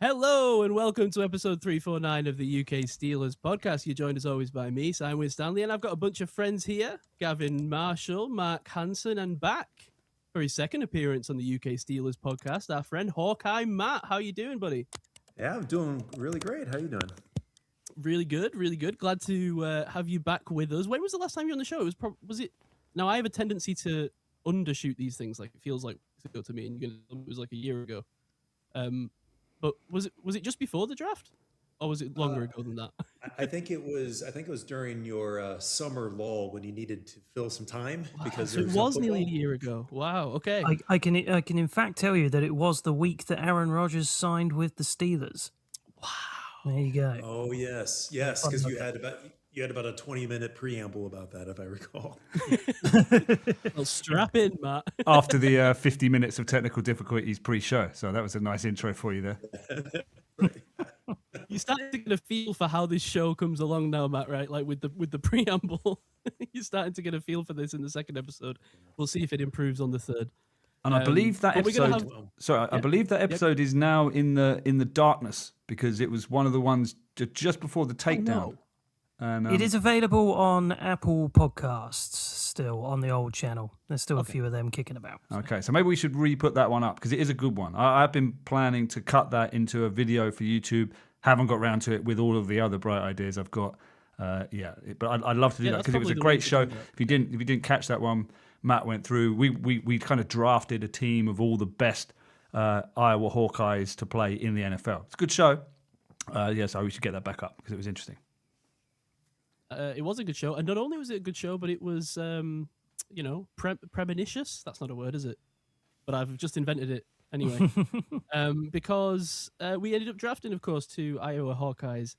Hello and welcome to episode 349 of the UK Steelers podcast. You're joined as always by me, Simon Stanley, and I've got a bunch of friends here. Gavin Marshall, Mark Hansen, and back for his second appearance on the UK Steelers podcast, our friend Hawkeye Matt. How you doing, buddy? Yeah, I'm doing really great. How you doing? Really good, really good. Glad to have you back with us. When was the last time you were on the show? Was it? Now I have a tendency to undershoot these things. Like it feels like ago to me, and it was like a year ago. But was it just before the draft, or was it longer ago than that? I think it was during your summer lull when you needed to fill some time because So it was nearly a year ago. Wow. Okay. I can in fact tell you that it was the week that Aaron Rodgers signed with the Steelers. Wow. There you go. Oh yes, because you had about a 20-minute preamble about that, if I recall. Well, strap in, Matt. After the 50 minutes of technical difficulties pre-show. So that was a nice intro for you there. You started to get a feel for how this show comes along now, Matt, right? Like with the preamble. You're starting to get a feel for this in the second episode. We'll see if it improves on the third. And I believe that episode. I believe that episode is now in the darkness because it was one of the ones just before the takedown. Oh, no. And, It is available on Apple Podcasts still on the old channel. There's still a few of them kicking about. So. Okay, so maybe we should re-put that one up because it is a good one. I've been planning to cut that into a video for YouTube. Haven't got round to it with all of the other bright ideas I've got. But I'd love to do that because it was a great show. If you didn't catch that one, Matt went through. We kind of drafted a team of all the best Iowa Hawkeyes to play in the NFL. It's a good show. So we should get that back up because it was interesting. It was a good show, and not only was it a good show, but it was, premonitious. That's not a word, is it? But I've just invented it anyway. Because we ended up drafting, of course, 2 Iowa Hawkeyes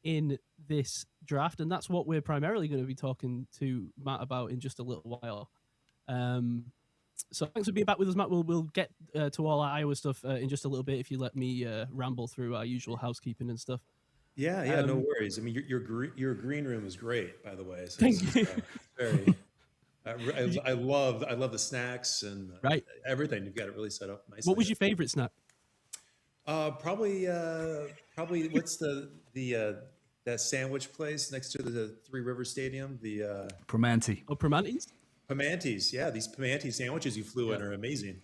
in this draft, and that's what we're primarily going to be talking to Matt about in just a little while. So thanks for being back with us, Matt. We'll get to all our Iowa stuff in just a little bit if you let me ramble through our usual housekeeping and stuff. Yeah, no worries. I mean, your green room is great, by the way. So Thank you. Very. I love the snacks and everything. You've got it really set up nicely. What was your favorite snack? Probably what's that sandwich place next to the Three Rivers Stadium? The Primanti. Oh, Primanti's? Primanti's, yeah. These Primanti sandwiches you flew in are amazing.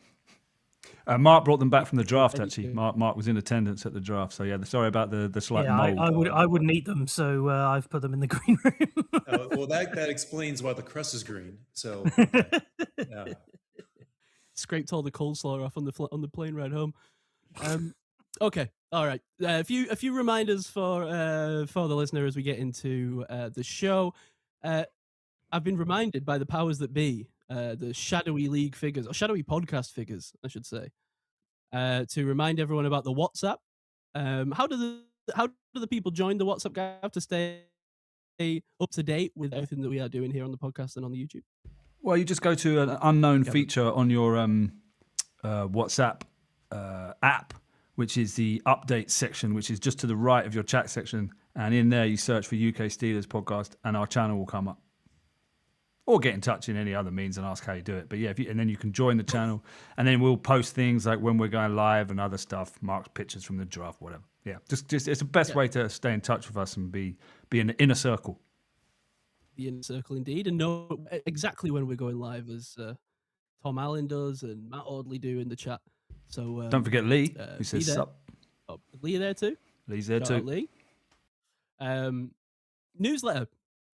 Mark brought them back from the draft. Actually, Mark was in attendance at the draft. So yeah, sorry about the slight mold. I wouldn't eat them, so I've put them in the green room. Well, that explains why the crust is green. So yeah. Scraped all the coleslaw off on the plane ride home. Okay, all right. A few reminders for the listener as we get into the show. I've been reminded by the powers that be, the shadowy league figures, or shadowy podcast figures, I should say, to remind everyone about the WhatsApp. How do the people join the WhatsApp Gav to stay up to date with everything that we are doing here on the podcast and on the YouTube? Well, you just go to an unknown feature on your WhatsApp app, which is the update section, which is just to the right of your chat section. And in there, you search for UK Steelers podcast and our channel will come up. Or get in touch in any other means and ask how you do it. But yeah, and then you can join the channel, and then we'll post things like when we're going live and other stuff, Mark's pictures from the draft, whatever. Yeah, just it's the best way to stay in touch with us and be in the inner circle. The inner circle, indeed, and know exactly when we're going live, as Tom Allen does and Matt Audley do in the chat. So don't forget Lee, who says sup. Oh, Lee there too. Lee's there too. Lee. Newsletter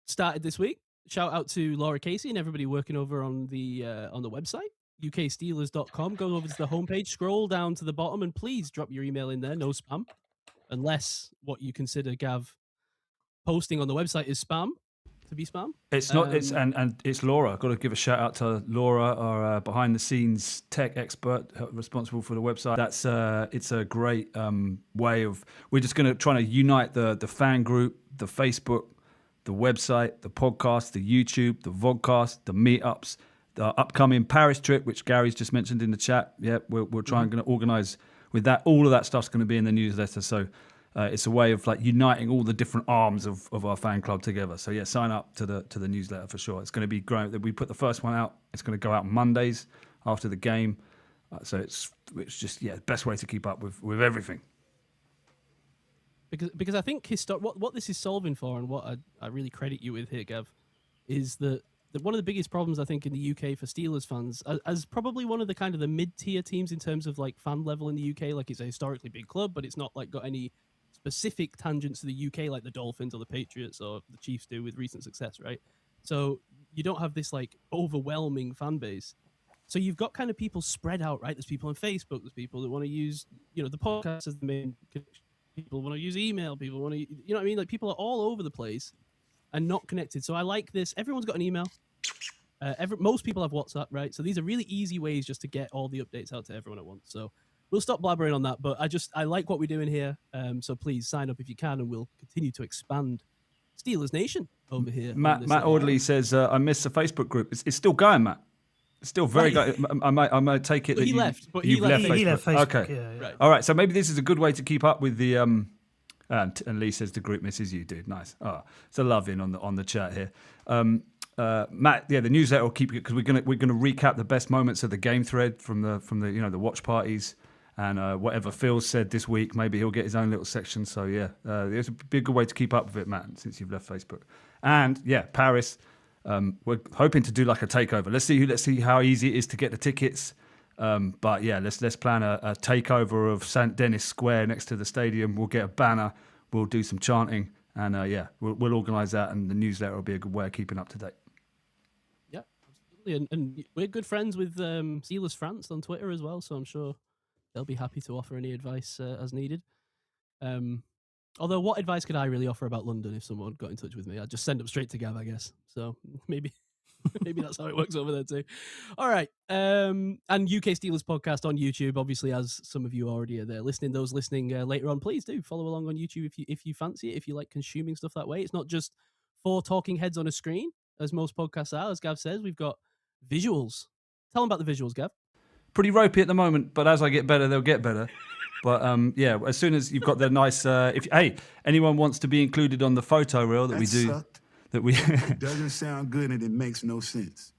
started this week. Shout out to Laura Casey and everybody working over on the website, uksteelers.com. Go over to the homepage, scroll down to the bottom, and please drop your email in there. No spam, unless what you consider, Gav, posting on the website is spam. To be spam. It's not. It's and it's Laura. I've got to give a shout out to Laura, our behind the scenes tech expert responsible for the website. That's it's a great way of. We're just going to try to unite the fan group, the Facebook, the website, the podcast, the YouTube, the vodcast, the meetups, the upcoming Paris trip, which Gary's just mentioned in the chat. Yeah, we're trying to organise with that. All of that stuff's going to be in the newsletter. So it's a way of like uniting all the different arms of our fan club together. So yeah, sign up to the newsletter for sure. It's going to be great. We put the first one out. It's going to go out Mondays after the game. So it's just the best way to keep up with everything. because I think what this is solving for, and what I really credit you with here, Gav, is that one of the biggest problems I think in the UK for Steelers fans, as probably one of the kind of the mid-tier teams in terms of like fan level in the UK, like it's a historically big club, but it's not like got any specific tangents to the UK like the Dolphins or the Patriots or the Chiefs do with recent success, right? So you don't have this like overwhelming fan base. So you've got kind of people spread out, right? There's people on Facebook, there's people that want to use, the podcast as the main connection. People want to use email, people want to, you know what I mean? Like people are all over the place and not connected. So I like this. Everyone's got an email. Most people have WhatsApp, right? So these are really easy ways just to get all the updates out to everyone at once. So we'll stop blabbering on that, but I like what we're doing here. So please sign up if you can, and we'll continue to expand Steelers Nation over here. Matt Audley says, I miss the Facebook group. It's still going, Matt. It's still very good. I might take it that he left. But you've left Facebook. He left Facebook. Okay. Yeah. Right. All right. So maybe this is a good way to keep up with the and Lee says the group misses you, dude. Nice. Oh, it's a love in on the chat here. Matt, the newsletter will keep it because we're gonna recap the best moments of the game thread from the the watch parties and whatever Phil said this week. Maybe he'll get his own little section. So it's a big good way to keep up with it, Matt, since you've left Facebook. And Paris, we're hoping to do like a takeover. Let's see how easy it is to get the tickets. But let's plan a takeover of St. Denis Square next to the stadium. We'll get a banner. We'll do some chanting, and we'll organise that. And the newsletter will be a good way of keeping up to date. Yeah, absolutely. And we're good friends with Steelers France on Twitter as well, so I'm sure they'll be happy to offer any advice as needed. Although, what advice could I really offer about London if someone got in touch with me? I'd just send them straight to Gav, I guess. So maybe that's how it works over there too. All right. And UK Steelers podcast on YouTube, obviously, as some of you already are there listening. Those listening later on, please do follow along on YouTube if you fancy it, if you like consuming stuff that way. It's not just 4 talking heads on a screen, as most podcasts are. As Gav says, we've got visuals. Tell them about the visuals, Gav. Pretty ropey at the moment, but as I get better, they'll get better. But as soon as you've got the nice, anyone wants to be included on the photo reel that we do. Sucked. It doesn't sound good and it makes no sense.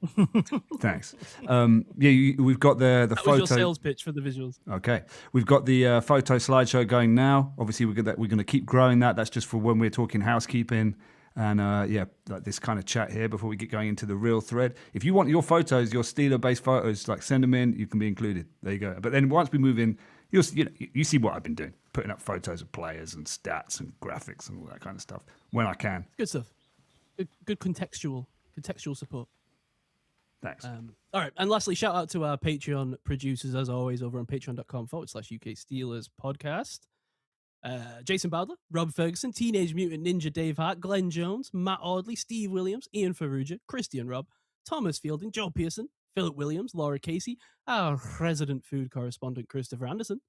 Thanks. We've got the that photo. was your sales pitch for the visuals. Okay, we've got the photo slideshow going now. Obviously, we're going to keep growing that. That's just for when we're talking housekeeping and like this kind of chat here before we get going into the real thread. If you want your photos, your Steeler-based photos, like send them in. You can be included. There you go. But then once we move in, you see what I've been doing, putting up photos of players and stats and graphics and all that kind of stuff when I can. Good stuff. Good contextual support. Thanks. All right. And lastly, shout out to our Patreon producers, as always, over on patreon.com/UK Steelers podcast. Jason Bowdler, Rob Ferguson, Teenage Mutant Ninja Dave Hart, Glenn Jones, Matt Audley, Steve Williams, Ian Ferrugia, Christian Robb, Thomas Fielding, Joe Pearson, Philip Williams, Laura Casey, our resident food correspondent, Christopher Anderson,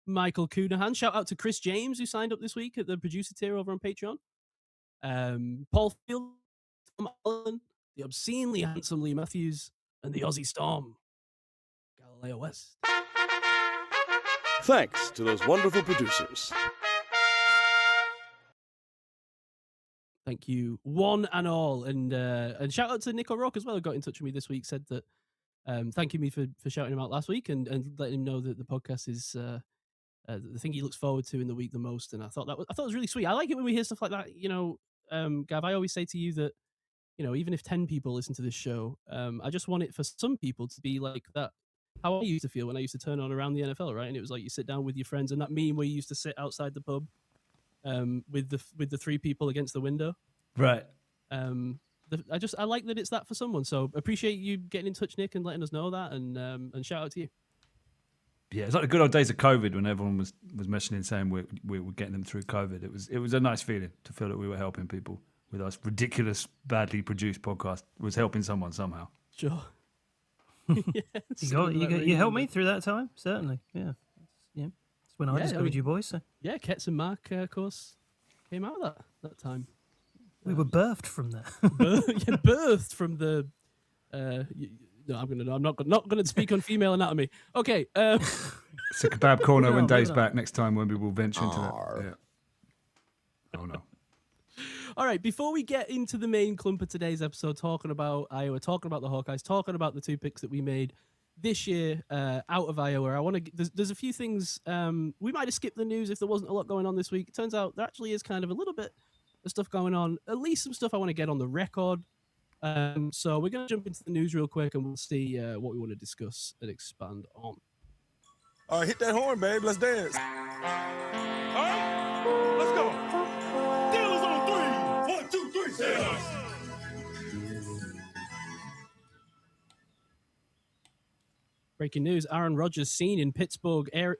Michael Coonahan. Shout out to Chris James, who signed up this week at the producer tier over on Patreon. Paul Field, Tom Allen, the obscenely handsome Lee Matthews, and the Aussie Storm, Galileo West. Thanks to those wonderful producers. Thank you, one and all, and shout out to Nick O'Rourke as well, who got in touch with me this week. Said that thanking me for shouting him out last week and letting him know that the podcast is the thing he looks forward to in the week the most. And I thought it was really sweet. I like it when we hear stuff like that. Gav, I always say to you that even if 10 people listen to this show, I just want it for some people to be like that. How I used to feel when I used to turn on around the NFL, right? And it was like you sit down with your friends, and that meme where you used to sit outside the pub with the 3 people against the window, right? I like that it's that for someone. So appreciate you getting in touch, Nick, and letting us know that, and shout out to you. Yeah, it's like the good old days of COVID when everyone was mentioning saying we were getting them through COVID. It was a nice feeling to feel that we were helping people with our ridiculous, badly produced podcast. It was helping someone somehow. Sure. You helped me through that time, certainly. Yeah. It's when I discovered you boys. So. Yeah, Ketz and Mark, of course, came out of that time. We were birthed from that. Birthed from the. I'm not going to speak on female anatomy. Okay. It's a kebab corner when Dave's back next time when we will venture into that. Yeah. Oh no. All right, before we get into the main clump of today's episode, talking about Iowa, talking about the Hawkeyes, talking about the 2 picks that we made this year out of Iowa. I want to. There's a few things. We might have skipped the news if there wasn't a lot going on this week. It turns out there actually is kind of a little bit of stuff going on. At least some stuff I want to get on the record. So we're going to jump into the news real quick, and we'll see what we want to discuss and expand on. All right, hit that horn, babe. Let's dance. All right, let's go. Dealers on 3. 1, 2, 3, say us. Breaking news: Aaron Rodgers seen in Pittsburgh area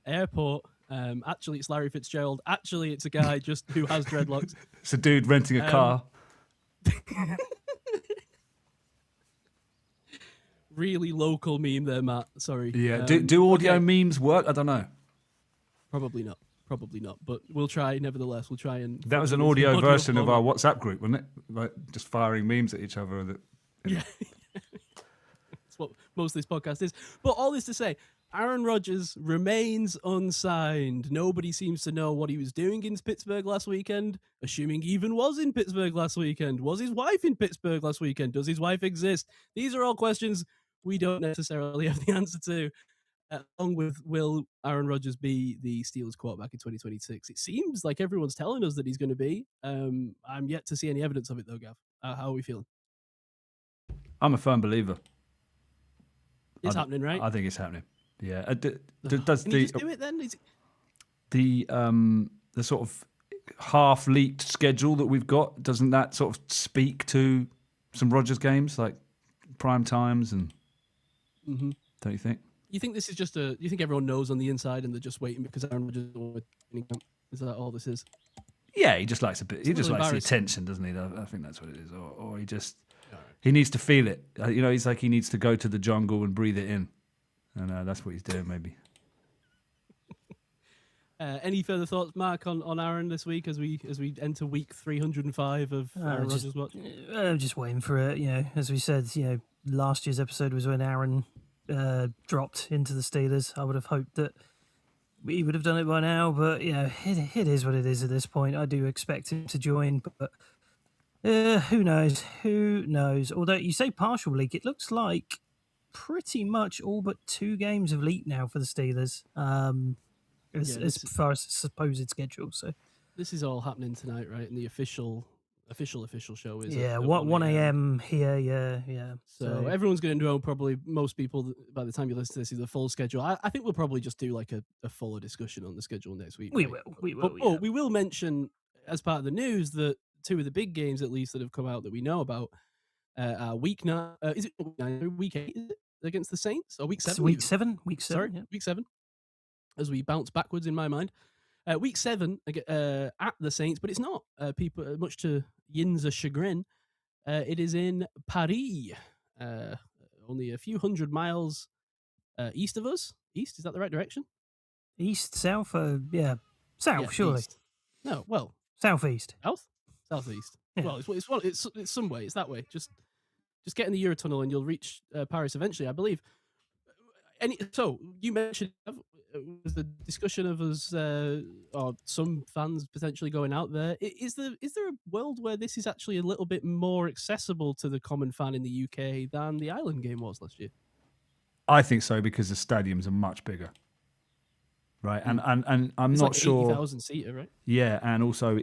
airport. Actually, it's Larry Fitzgerald. Actually, it's a guy just who has dreadlocks. It's a dude renting a car. Really local meme there, Matt. Sorry. Yeah. Do audio memes work? I don't know. Probably not. But we'll try nevertheless. We'll try and. That was an audio version of our WhatsApp group, wasn't it? Like just firing memes at each other. Yeah. That's what most of this podcast is. But all this to say, Aaron Rodgers remains unsigned. Nobody seems to know what he was doing in Pittsburgh last weekend, assuming he even was in Pittsburgh last weekend. Was his wife in Pittsburgh last weekend? Does his wife exist? These are all questions we don't necessarily have the answer to. Along with, will Aaron Rodgers be the Steelers quarterback in 2026? It seems like everyone's telling us that he's going to be. I'm yet to see any evidence of it, though, Gav. How are we feeling? I'm a firm believer. It's happening, right? I think it's happening. Yeah. Does he just do it then? The sort of half-leaked schedule that we've got, doesn't that sort of speak to some Rodgers games, like prime times and don't you think? You think this is just you think everyone knows on the inside and they're just waiting because Aaron Rodgers is that all this is? Yeah, he just likes he just likes the attention, doesn't he? I think that's what it is. Or he just he needs to feel it. He's like he needs to go to the jungle and breathe it in. And that's what he's doing, maybe. Any further thoughts, Mark, on Aaron this week as we enter week 305 of Aaron Rodgers watch? I'm just waiting for it. As we said, last year's episode was when Aaron dropped into the Steelers. I would have hoped that we would have done it by now, but it is what it is at this point. I do expect him to join, but who knows? Who knows? Although you say partial leak, it looks like pretty much all but 2 games of leak now for the Steelers, as far as supposed schedule. So this is all happening tonight, right? And the official show is 1 a.m. here. Yeah. So everyone's going to know, probably most people, by the time you listen to this, is the full schedule. I think we'll probably just do like a fuller discussion on the schedule next week. We right? will. But we will mention as part of the news that 2 of the big games, at least, that have come out that we know about are week 9. Is it week 8? Is it against the Saints or week 7? It's week 7. Sorry, yeah. week 7. As we bounce backwards in my mind. Week 7 at the Saints, but it's not. People, much to Yin's chagrin, it is in Paris, only a few hundred miles east of us. East, is that the right direction? East, south, south, surely. East. No, well, southeast, southeast. Yeah. Well, it's some way. It's that way. Just get in the Eurotunnel and you'll reach Paris eventually, I believe. So you mentioned was the discussion of us or some fans potentially going out there. Is there a world where this is actually a little bit more accessible to the common fan in the UK than the Ireland game was last year? I think so, because the stadiums are much bigger, right? And I'm it's not like sure. 80,000 seater, right? Yeah, and also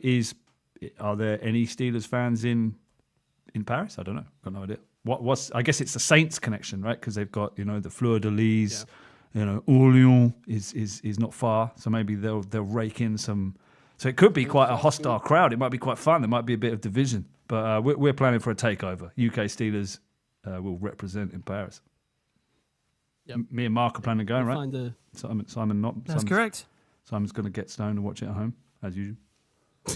are there any Steelers fans in Paris? I don't know. Got no idea. I guess it's the Saints connection, right? Because they've got the Fleur de Lis. Yeah. Orléans is not far, so maybe they'll rake in some. So it could be quite a hostile crowd. It might be quite fun. There might be a bit of division, but we're planning for a takeover. UK Steelers will represent in Paris. Yep. Me and Mark are planning on going, right? Simon not. That's correct. Simon's going to get stoned and watch it at home as usual. I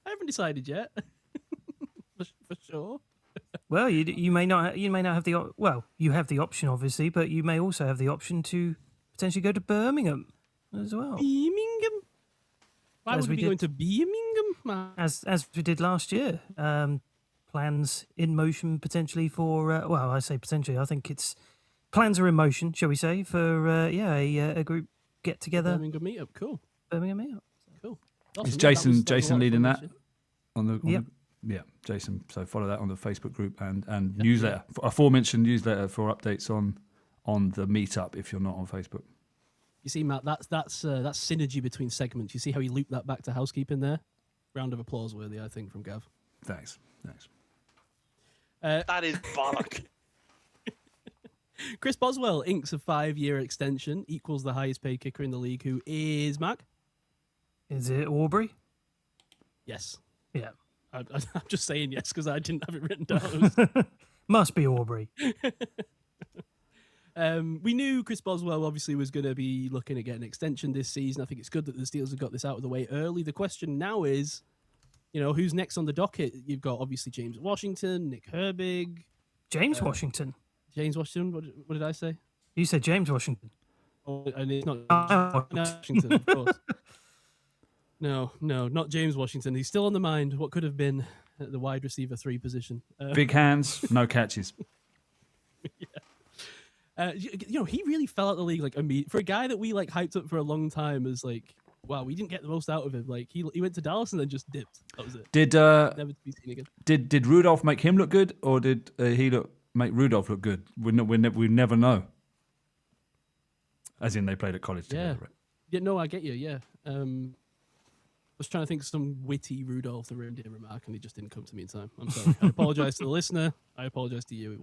haven't decided yet. for sure. Well, you may not have you have the option, obviously, but you may also have the option to potentially go to Birmingham as well. Birmingham? Why would we be going to Birmingham? As we did last year. Plans in motion potentially for I say potentially. I think plans are in motion, shall we say, for a group get together. Birmingham meetup, cool. Birmingham meetup, cool. Is Jason leading that? Yeah, Jason. So follow that on the Facebook group and newsletter, aforementioned newsletter for updates on the meetup if you're not on Facebook. You see, Matt, that's synergy between segments. You see how he looped that back to housekeeping there? Round of applause worthy, I think, from Gav. Thanks. That is bollock. Chris Boswell inks a 5-year extension, equals the highest paid kicker in the league, who is, Mark? Is it Aubrey? Yes. Yeah. I'm just saying yes because I didn't have it written down. Must be Aubrey. We knew Chris Boswell obviously was going to be looking at getting an extension this season. I think it's good that the Steelers have got this out of the way early. The question now is, who's next on the docket? You've got obviously James Washington, Nick Herbig. James Washington. James Washington? What did I say? You said James Washington. Oh, and it's not Washington, of course. No, not James Washington. He's still on the mind. What could have been at the wide receiver 3 position? Big hands, no catches. He really fell out the league for a guy that we hyped up for a long time as wow, we didn't get the most out of him. He went to Dallas and then just dipped. That was it. Never to be seen again. Did Rudolph make him look good, or did he make Rudolph look good? We never know. As in, they played at college together. Right? Yeah, no, I get you. Yeah. I was trying to think of some witty Rudolph the Reindeer remark, and he just didn't come to me in time. I'm sorry. I apologize to the listener. I apologize to you.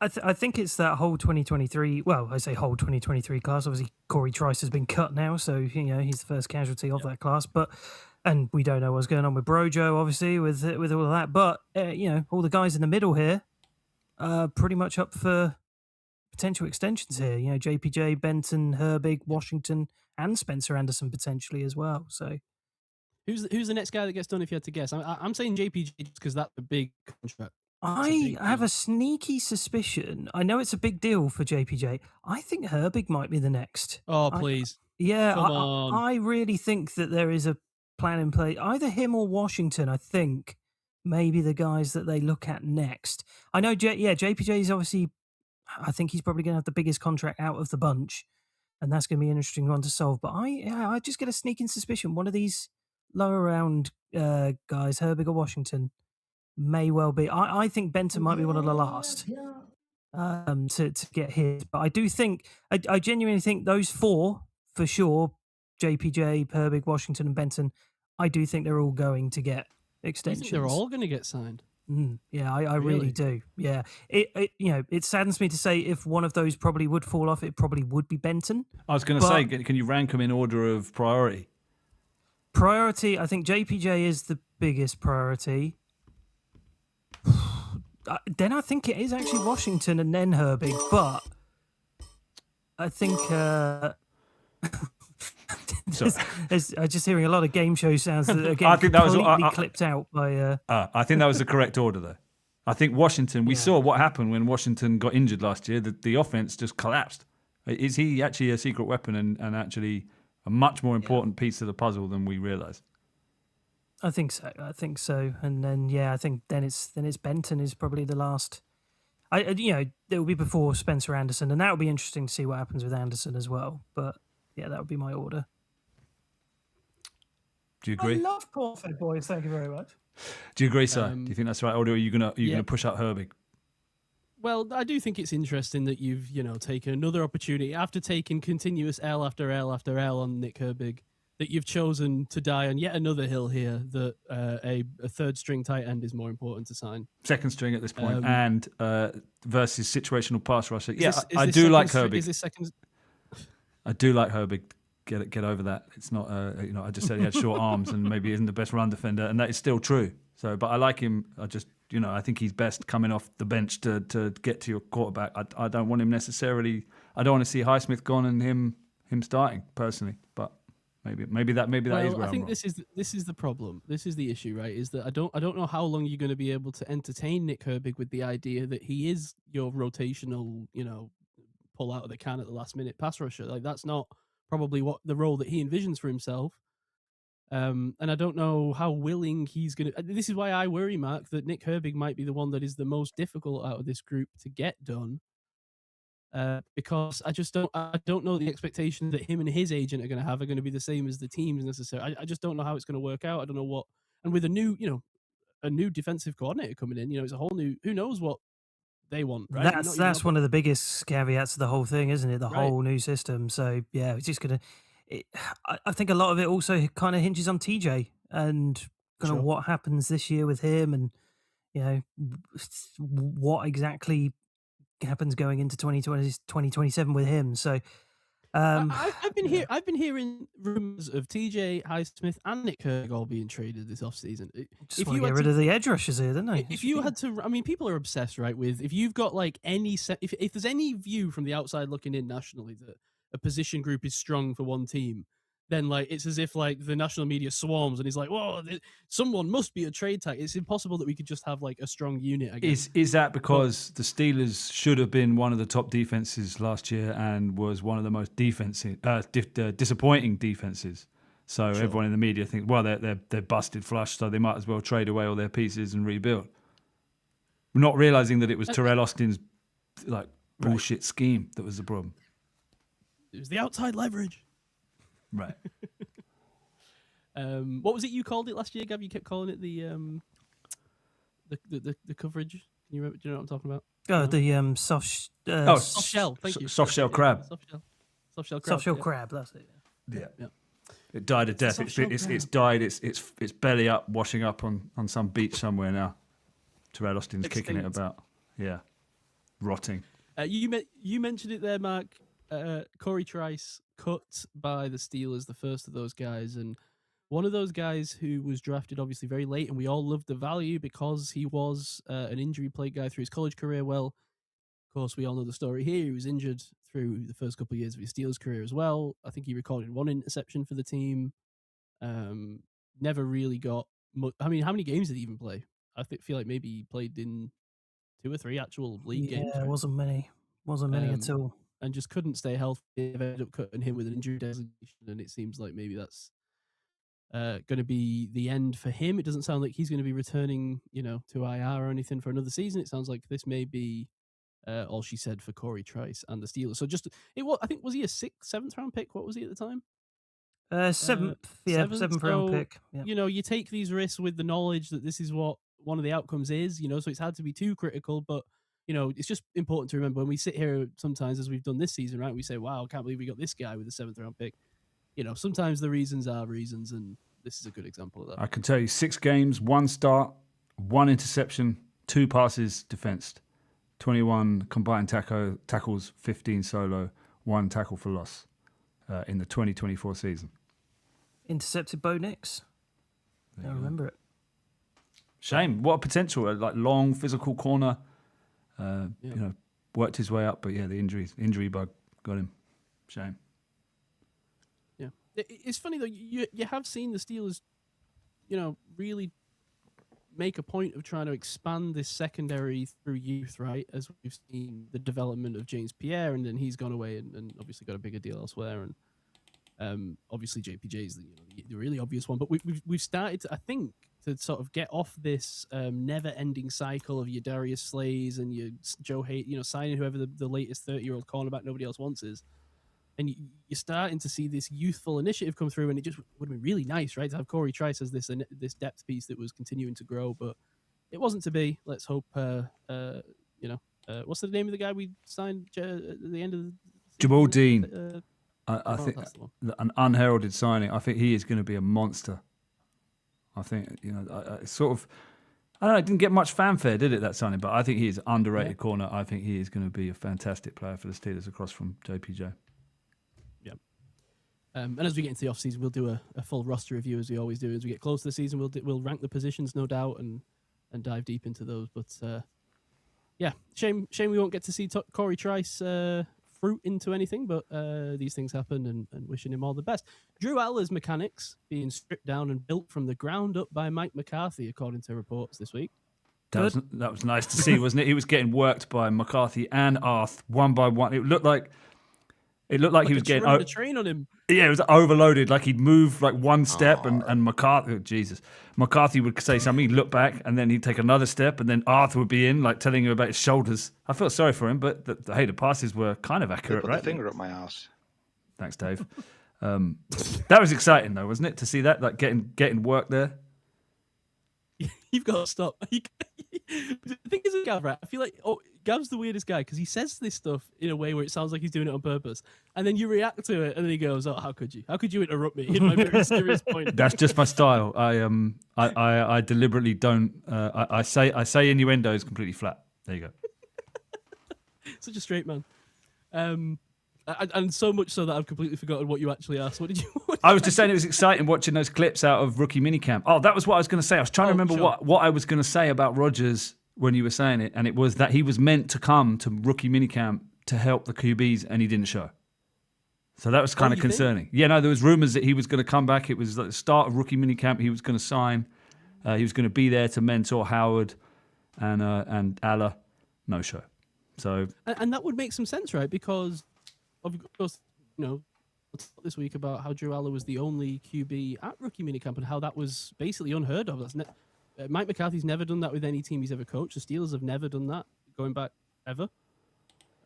I think it's that whole 2023. Well, I say whole 2023 class. Obviously, Corey Trice has been cut now, so he's the first casualty of that class. And we don't know what's going on with Brojo, obviously, with all of that. But all the guys in the middle here are pretty much up for potential extensions here. JPJ, Benton, Herbig, Washington, and Spencer Anderson potentially as well. So, who's the next guy that gets done if you had to guess? I'm saying JPJ just because that's a big contract. I have a sneaky suspicion. I know it's a big deal for JPJ. I think Herbig might be the next. Oh, please. Come on. I really think that there is a plan in play. Either him or Washington, I think, maybe the guys that they look at next. I know, JPJ is obviously, I think he's probably going to have the biggest contract out of the bunch. And that's going to be an interesting one to solve. But I just get a sneaking suspicion one of these lower round guys, Herbig or Washington, may well be. I think Benton might be one of the last to get hit. But I do think, I genuinely think those 4, for sure, JPJ, Herbig, Washington, and Benton, I do think they're all going to get extensions. They're all going to get signed. Yeah, I really do. Yeah, it saddens me to say if one of those probably would fall off, it probably would be Benton. I was going to say, can you rank them in order of priority? Priority, I think JPJ is the biggest priority. Then I think it is actually Washington and then Herbig, but I think I'm just hearing a lot of game show sounds that are getting completely clipped out by. I think that was the correct order, though. I think Washington. We saw what happened when Washington got injured last year. The offense just collapsed. Is he actually a secret weapon and actually a much more important piece of the puzzle than we realize? I think so. And then I think then it's Benton is probably the last. It will be before Spencer Anderson, and that will be interesting to see what happens with Anderson as well. But yeah, that would be my order. Do you agree? I love corn-fed boys. Thank you very much. Do you agree, sir? Do you think that's right, or are you gonna push out Herbig? Well, I do think it's interesting that you've taken another opportunity after taking continuous L after L after L on Nick Herbig, that you've chosen to die on yet another hill here. That a third string tight end is more important to sign. Second string at this point, and versus situational pass rusher. I do like Herbig. Is this second? I do like Herbig. Get over that. It's not. I just said he had short arms and maybe isn't the best run defender, and that is still true. So, but I like him. I think he's best coming off the bench to get to your quarterback. I don't want him necessarily. I don't want to see Highsmith gone and him starting personally. But maybe that is where I think I'm this is the problem. This is the issue, right? Is that I don't know how long you're going to be able to entertain Nick Herbig with the idea that he is your rotational, pull out of the can at the last minute pass rusher. Like that's not probably what the role that he envisions for himself. And I don't know how willing he's going to. This is why I worry, Mark, that Nick Herbig might be the one that is the most difficult out of this group to get done. Because I don't know the expectations that him and his agent are going to be the same as the team's necessarily. I just don't know how it's going to work out. I don't know what and with a new defensive coordinator coming in, it's a whole new. Who knows what they want, right? That's one of the biggest caveats of the whole thing, isn't it? The whole new system. So yeah, it's just gonna. I think a lot of it also kind of hinges on TJ and kind of what happens this year with him, and what exactly happens going into 2020, 2027 with him. So I've been hearing rumors of TJ Highsmith and Nick Kirk all being traded this offseason. Just want to get rid of the edge rushers here, don't they? If you had to, I mean, people are obsessed, right? With if you've got like if there's any view from the outside looking in nationally that a position group is strong for one team, then like it's as if like the national media swarms and he's like, whoa, someone must be a trade tag. It's impossible that we could just have like a strong unit again. Is that because the Steelers should have been one of the top defenses last year and was one of the most disappointing defenses? So everyone in the media thinks, well, they're busted flush, so they might as well trade away all their pieces and rebuild. Not realizing that it was Terrell Austin's like bullshit scheme that was the problem. It was the outside leverage. Right. What was it you called it last year, Gav? You kept calling it the coverage. Do you know what I'm talking about? Oh, the soft shell. Thank you. Soft shell crab. Soft shell crab. Soft shell crab. That's it. Yeah. It died a death. It's died. It's belly up, washing up on some beach somewhere now. Terrell Austin's kicking it about. Yeah, rotting. You mentioned it there, Mark. Corey Trice cut by the Steelers, the first of those guys, and one of those guys who was drafted obviously very late, and we all loved the value because he was an injury-plagued guy through his college career. Well, of course, we all know the story here. He was injured through the first couple of years of his Steelers career as well. I think he recorded one interception for the team. Never really got much. I mean, how many games did he even play? I feel like maybe he played in 2 or 3 actual league games. Yeah, right? Wasn't many at all. And just couldn't stay healthy. They ended up cutting him with an injury designation, and it seems like maybe that's going to be the end for him. It doesn't sound like he's going to be returning, to IR or anything for another season. It sounds like this may be all she said for Corey Trice and the Steelers. So I think, was he a 6th, 7th round pick? What was he at the time? 7th round pick. Yeah. You take these risks with the knowledge that this is what one of the outcomes is. So it's hard to be too critical, but. It's just important to remember when we sit here sometimes, as we've done this season, right? We say, wow, I can't believe we got this guy with a 7th round pick. Sometimes the reasons are reasons, and this is a good example of that. I can tell you 6 games, 1 start, 1 interception, 2 passes defensed, 21 combined tackles, 15 solo, 1 tackle for loss in the 2024 season. Intercepted Bo Nix. I remember it. Shame. What a potential. Like long physical corner. Worked his way up, but the injury bug got him. Shame. Yeah, it's funny though. You have seen the Steelers, really make a point of trying to expand this secondary through youth, right? As we've seen the development of James Pierre, and then he's gone away and obviously got a bigger deal elsewhere, and obviously JPJ is the really obvious one. But we've started to, I think, to sort of get off this never-ending cycle of your Darius Slays and your Joe Hayden, signing whoever the latest 30-year-old cornerback nobody else wants is. And you're starting to see this youthful initiative come through, and it just would have been really nice, right, to have Corey Trice as this depth piece that was continuing to grow, but it wasn't to be. Let's hope, what's the name of the guy we signed at the end of the season? Jamal Dean. I think an unheralded signing. I think he is going to be a monster. I think, it's sort of, I don't know, it didn't get much fanfare, did it, that signing? But I think he is an underrated corner. I think he is going to be a fantastic player for the Steelers across from JPJ. Yeah. And as we get into the offseason, we'll do a full roster review as we always do. As we get close to the season, we'll rank the positions, no doubt, and dive deep into those. But, shame we won't get to see Corey Trice fruit into anything, but these things happen, and wishing him all the best. Drew Aller's mechanics being stripped down and built from the ground up by Mike McCarthy, according to reports this week. That was nice to see, wasn't it? He was getting worked by McCarthy and Arth one by one. It looked like he was getting a train on him. Yeah, it was overloaded. Like he'd move like one step, and McCarthy would say something. He'd look back, and then he'd take another step, and then Arthur would be in, like telling him about his shoulders. I felt sorry for him, but the passes were kind of accurate, put right? The finger up my ass. Thanks, Dave. That was exciting, though, wasn't it, to see that, like getting work there? You've got to stop. The thing is, Gav, right? I feel like Gav's the weirdest guy because he says this stuff in a way where it sounds like he's doing it on purpose, and then you react to it, and then he goes, "Oh, how could you? How could you interrupt me in my very serious point?" That's just my style. I deliberately don't. I say innuendos completely flat. There you go. Such a straight man. And so much so that I've completely forgotten what you actually asked. What did you? I was just saying it was exciting watching those clips out of rookie minicamp. Oh, that was what I was going to say. I was trying to remember what I was going to say about Rodgers when you were saying it, and it was that he was meant to come to rookie minicamp to help the QBs, and he didn't show. So that was kind of concerning. Think? Yeah, no, there was rumors that he was going to come back. It was at the start of rookie minicamp. He was going to sign. He was going to be there to mentor Howard and Allah. No show. So and that would make some sense, right? Because of course, we'll talk this week about how Drew Aller was the only QB at rookie minicamp and how that was basically unheard of. That's Mike McCarthy's never done that with any team he's ever coached. The Steelers have never done that going back ever.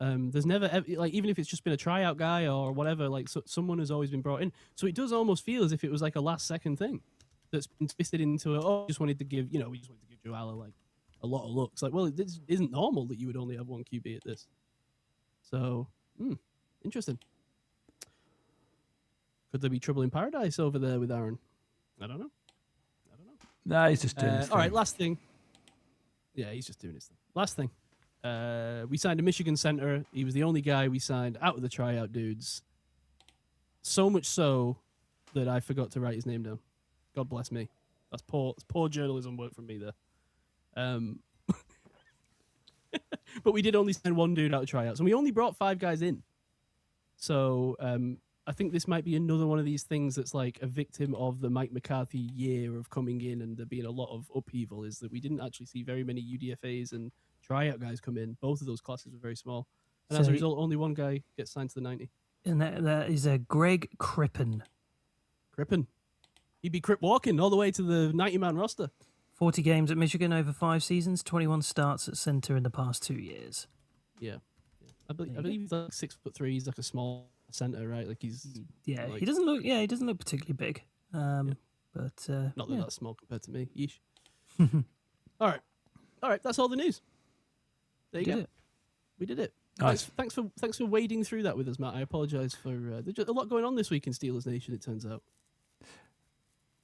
There's never even if it's just been a tryout guy or whatever, someone has always been brought in. So it does almost feel as if it was like a last second thing that's been twisted into we just wanted to give Drew Aller a lot of looks. Well, it isn't normal that you would only have one QB at this. So, interesting. Could there be trouble in paradise over there with Aaron? I don't know. No, he's just doing his thing. All right, last thing. Yeah, he's just doing his thing. Last thing. We signed a Michigan center. He was the only guy we signed out of the tryout dudes. So much so that I forgot to write his name down. God bless me. That's poor journalism work from me there. But we did only send one dude out of tryouts, and we only brought 5 guys in. So I think this might be another one of these things that's like a victim of the Mike McCarthy year of coming in and there being a lot of upheaval, is that we didn't actually see very many UDFAs and tryout guys come in. Both of those classes were very small. And as a result, only one guy gets signed to the 90. And that is a Greg Crippen. Crippen. He'd be Crip walking all the way to the 90-man roster. 40 games at Michigan over 5 seasons, 21 starts at center in the past 2 years. Yeah. I believe he's like 6'3". He's like a small center, right? Like he's he doesn't look particularly big. But not that that's small compared to me. Yeesh. All right. That's all the news. There you go. We did it. Nice. Thanks for wading through that with us, Matt. I apologize for there's a lot going on this week in Steelers Nation. It turns out.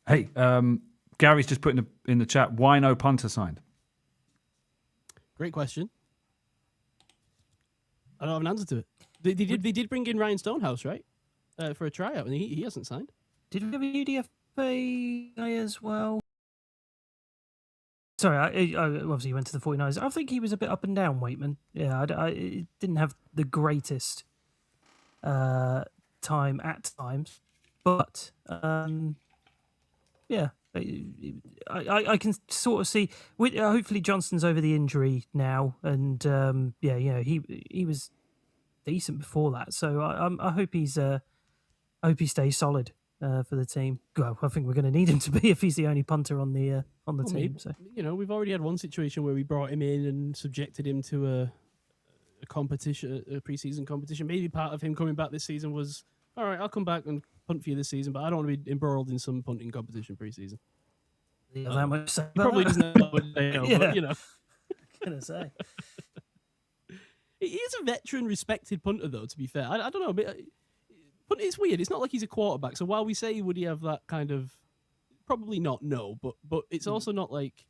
Hey, Gary's just put in the chat. Why no punter signed? Great question. I don't have an answer to it. They did bring in Ryan Stonehouse, right, for a tryout, and he hasn't signed. Did we have a UDFA guy as well? Sorry, I obviously went to the 49ers. I think he was a bit up and down, Waitman. Yeah, I didn't have the greatest time at times, but yeah, I can sort of see. Hopefully, Johnston's over the injury now, and he was decent before that. So I hope he stays solid for the team. Well, I think we're going to need him to be if he's the only punter on the team. Maybe, so we've already had one situation where we brought him in and subjected him to a competition, a preseason competition. Maybe part of him coming back this season was, all right, I'll come back and punt for you this season, but I don't want to be embroiled in some punting competition preseason. That much he probably doesn't know what they know, yeah. But gonna say. He is a veteran, respected punter, though. To be fair, I don't know. But it's weird. It's not like he's a quarterback. So while we say would he have that kind of, probably not. No, but it's also not like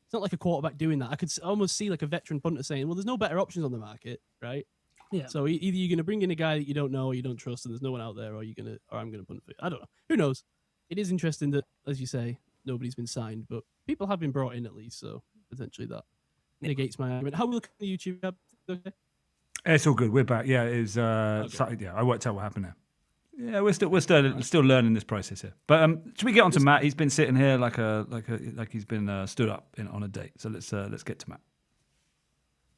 it's not like a quarterback doing that. I could almost see like a veteran punter saying, "Well, there's no better options on the market, right?" Yeah. So either you're going to bring in a guy that you don't know or you don't trust, and there's no one out there, or I'm going to punt for you. I don't know. Who knows? It is interesting that, as you say, nobody's been signed, but people have been brought in at least. So potentially that negates my argument. How we look at the YouTube? Okay. It's all good. We're back. Yeah, it was. Okay. Yeah, I worked out what happened there. Yeah, we're still learning this process here. But should we get on to Matt? He's been sitting here like he's been stood up on a date. So let's get to Matt.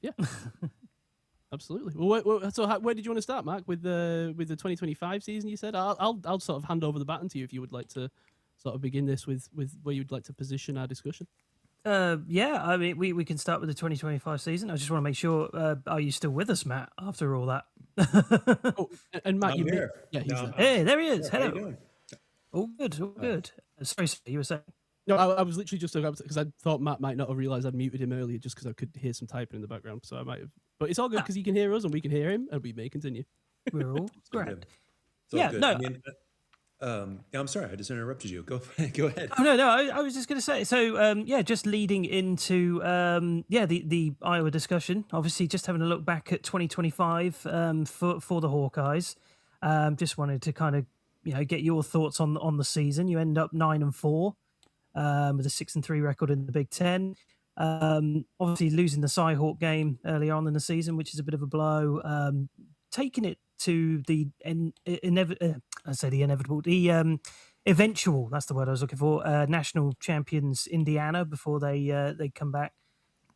Yeah, absolutely. Well, where did you want to start, Mark? With the 2025 season? You said I'll sort of hand over the baton to you if you would like to sort of begin this with where you'd like to position our discussion. Yeah, I mean, we can start with the 2025 season. I just want to make sure, are you still with us, Matt, after all that? And Matt, I'm here. Yeah, he's there. Hey, there he is. How you Hello. doing? All good, all good. Sorry, you were saying? No, I was literally just because I thought Matt might not have realized I'd muted him earlier just because I could hear some typing in the background. So I might have. But it's all good because he can hear us and we can hear him and we may continue. We're all great. It's all good. No. I mean, I'm sorry, I just interrupted you. Go ahead. Oh, no. I was just going to say. So, just leading into the Iowa discussion. Obviously, just having a look back at 2025 for the Hawkeyes. Just wanted to kind of get your thoughts on the season. You end up 9-4 with a 6-3 record in the Big Ten. Obviously, losing the Cyhawk game early on in the season, which is a bit of a blow. Taking it to the eventual, that's the word I was looking for, national champions Indiana before they come back,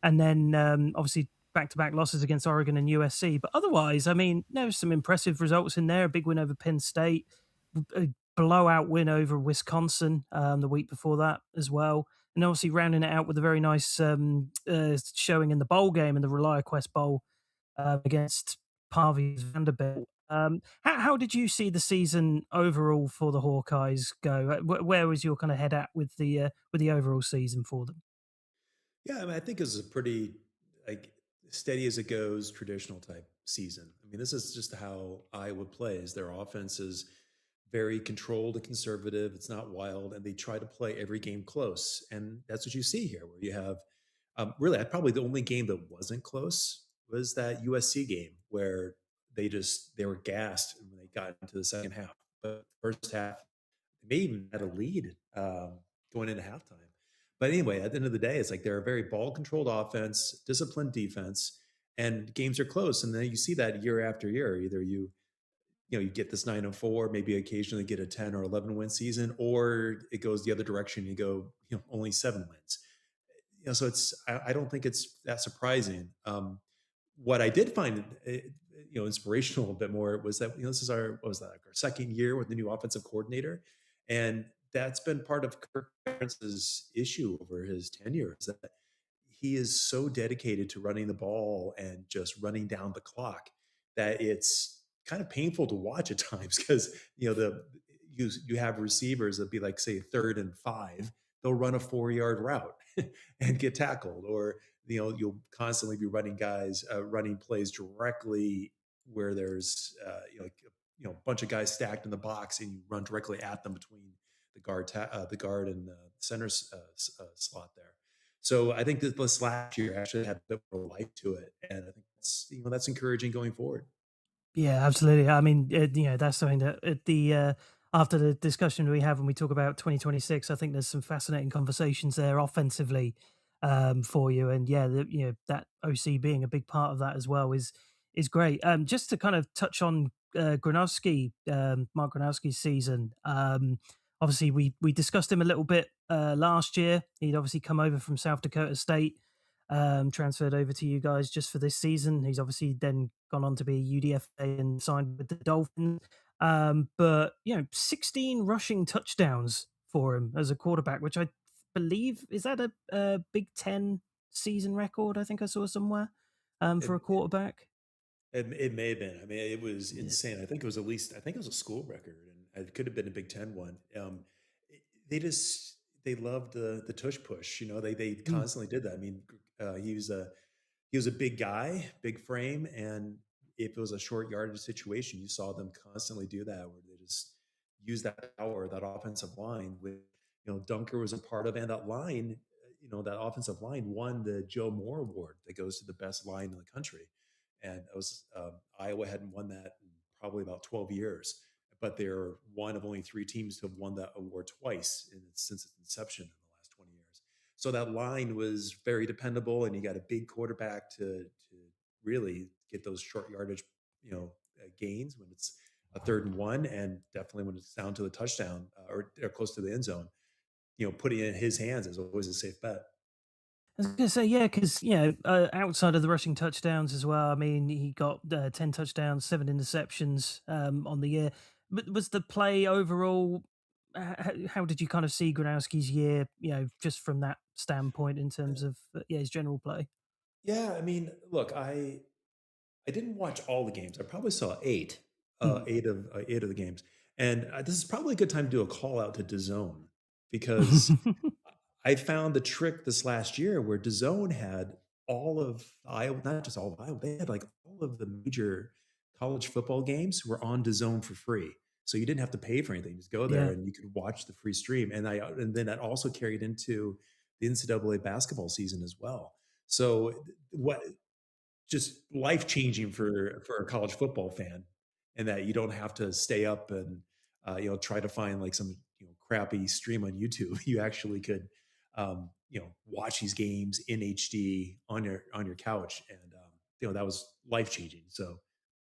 and then obviously back-to-back losses against Oregon and USC. But otherwise, I mean, there was some impressive results in there. A big win over Penn State, a blowout win over Wisconsin the week before that as well, and obviously rounding it out with a very nice showing in the bowl game in the ReliaQuest Bowl against Parvy's Vanderbilt. How did you see the season overall for the Hawkeyes go? Where was your kind of head at with the overall season for them? Yeah, I mean, I think it was a pretty steady as it goes, traditional type season. I mean, this is just how Iowa plays. Their offense is very controlled and conservative. It's not wild, and they try to play every game close. And that's what you see here, where you have really probably the only game that wasn't close was that USC game where they were gassed when they got into the second half. But first half, they may even had a lead going into halftime. But anyway, at the end of the day, it's like they're a very ball-controlled offense, disciplined defense, and games are close. And then you see that year after year. Either you get this 9-4, maybe occasionally get a 10 or 11 win season, or it goes the other direction. You go, only 7 wins. So I don't think it's that surprising. What I did find, inspirational a bit more was that this is our second year with the new offensive coordinator, and that's been part of Kirk Ferentz's issue over his tenure, is that he is so dedicated to running the ball and just running down the clock that it's kind of painful to watch at times, because you have receivers that be like, say, 3rd and 5, they'll run a 4-yard route and get tackled, or you'll constantly be running plays directly where there's a bunch of guys stacked in the box, and you run directly at them between the guard and the center slot there. So I think that this last year actually had a bit more life to it, and I think that's encouraging going forward. Yeah, absolutely. I mean, that's something that after the discussion we have when we talk about 2026, I think there's some fascinating conversations there offensively for you, and that OC being a big part of that as well is great. Just to kind of touch on Gronowski, Mark Gronowski's season. Obviously, we discussed him a little bit last year. He'd obviously come over from South Dakota State. Transferred over to you guys just for this season. He's obviously then gone on to be a UDFA and signed with the Dolphins. But 16 rushing touchdowns for him as a quarterback, which I believe is that a Big Ten season record. I think I saw somewhere for a quarterback. It may have been. I mean, it was insane. I think it was a school record, and it could have been a Big Ten one. They loved the tush push. They constantly did that. I mean, he was a big guy, big frame, and if it was a short yardage situation, you saw them constantly do that, where they just use that power, that offensive line. With Dunker was a part of, and that line, that offensive line won the Joe Moore Award that goes to the best line in the country, and it was Iowa hadn't won that in probably about 12 years. But they're one of only 3 teams to have won that award twice since its inception in the last 20 years. So that line was very dependable, and you got a big quarterback to really get those short yardage, gains when it's a 3rd and 1, and definitely when it's down to the touchdown or close to the end zone. Putting it in his hands is always a safe bet. I was going to say, yeah, because, outside of the rushing touchdowns as well, I mean, he got 10 touchdowns, 7 interceptions on the year. But was the play overall, how did you kind of see Gronowski's year, just from that standpoint in terms of his general play? Yeah, I mean, look, I didn't watch all the games. I probably saw 8 of the games. And this is probably a good time to do a call out to DAZN, because I found the trick this last year where DAZN had all of Iowa, not just all of Iowa, they had like all of the major college football games were on DAZN for free. So you didn't have to pay for anything. Just go there Yeah. and you could watch the free stream. And then that also carried into the NCAA basketball season as well. So what just life changing for a college football fan, and that you don't have to stay up and try to find like some crappy stream on YouTube. You actually could watch these games in HD on your couch, and that was life changing. So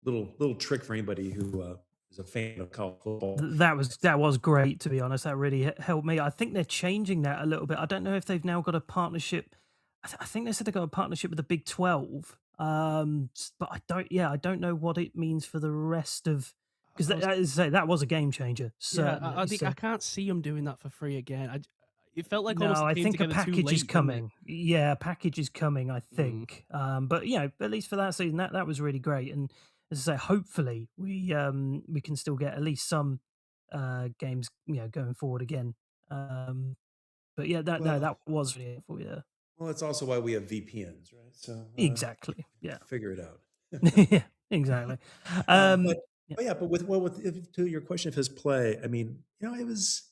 little trick for anybody who is a fan of college football. That was great, to be honest. That really helped me. I think they're changing that a little bit. I don't know if they've now got a partnership. I think they said they got a partnership with the Big 12. But I don't know what it means for the rest of, because as I say, that was a game changer. Yeah, Certainly. I think I can't see them doing that for free again. It felt like No, almost I it came think a together too package late, is didn't it? coming. Yeah, a package is coming, I think. But at least for that season, that was really great. And as I say, hopefully we can still get at least some games going forward again. But yeah, Well, that was really helpful. Yeah, well, it's also why we have VPNs, right? So exactly. Yeah, figure it out. yeah, exactly. But Yeah. but yeah, but to your question of his play, I mean, it was.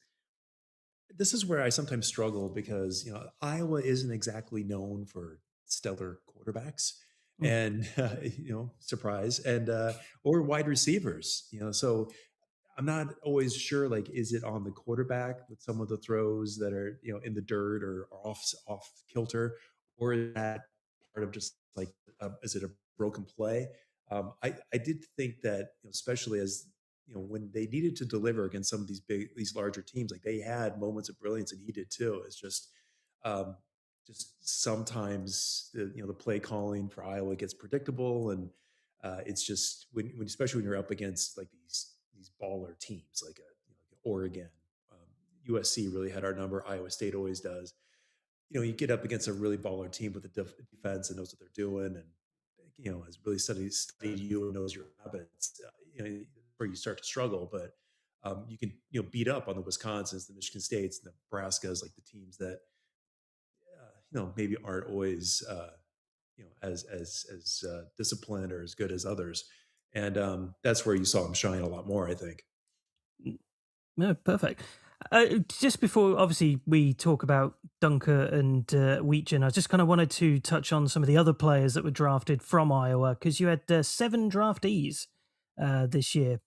This is where I sometimes struggle because Iowa isn't exactly known for stellar quarterbacks, Mm. and surprise, and or wide receivers. So I'm not always sure. Like, is it on the quarterback with some of the throws that are in the dirt or off kilter, or is that part of just like is it a broken play? I did think that especially as when they needed to deliver against some of these larger teams, like they had moments of brilliance, and he did too. It's um, just sometimes the play calling for Iowa gets predictable, and it's just when especially when you're up against like these baller teams like Oregon, USC really had our number. Iowa State always does. You get up against a really baller team with a defense and knows what they're doing, and has really studied you and knows your habits. Where you start to struggle, but you can beat up on the Wisconsins, the Michigan States, the Nebraskas, like the teams that maybe aren't always as disciplined or as good as others, and that's where you saw him shine a lot more, I think. No, perfect. Just before, obviously, we talk about Dunker and Wetjen, I just kind of wanted to touch on some of the other players that were drafted from Iowa, because you had 7 draftees this year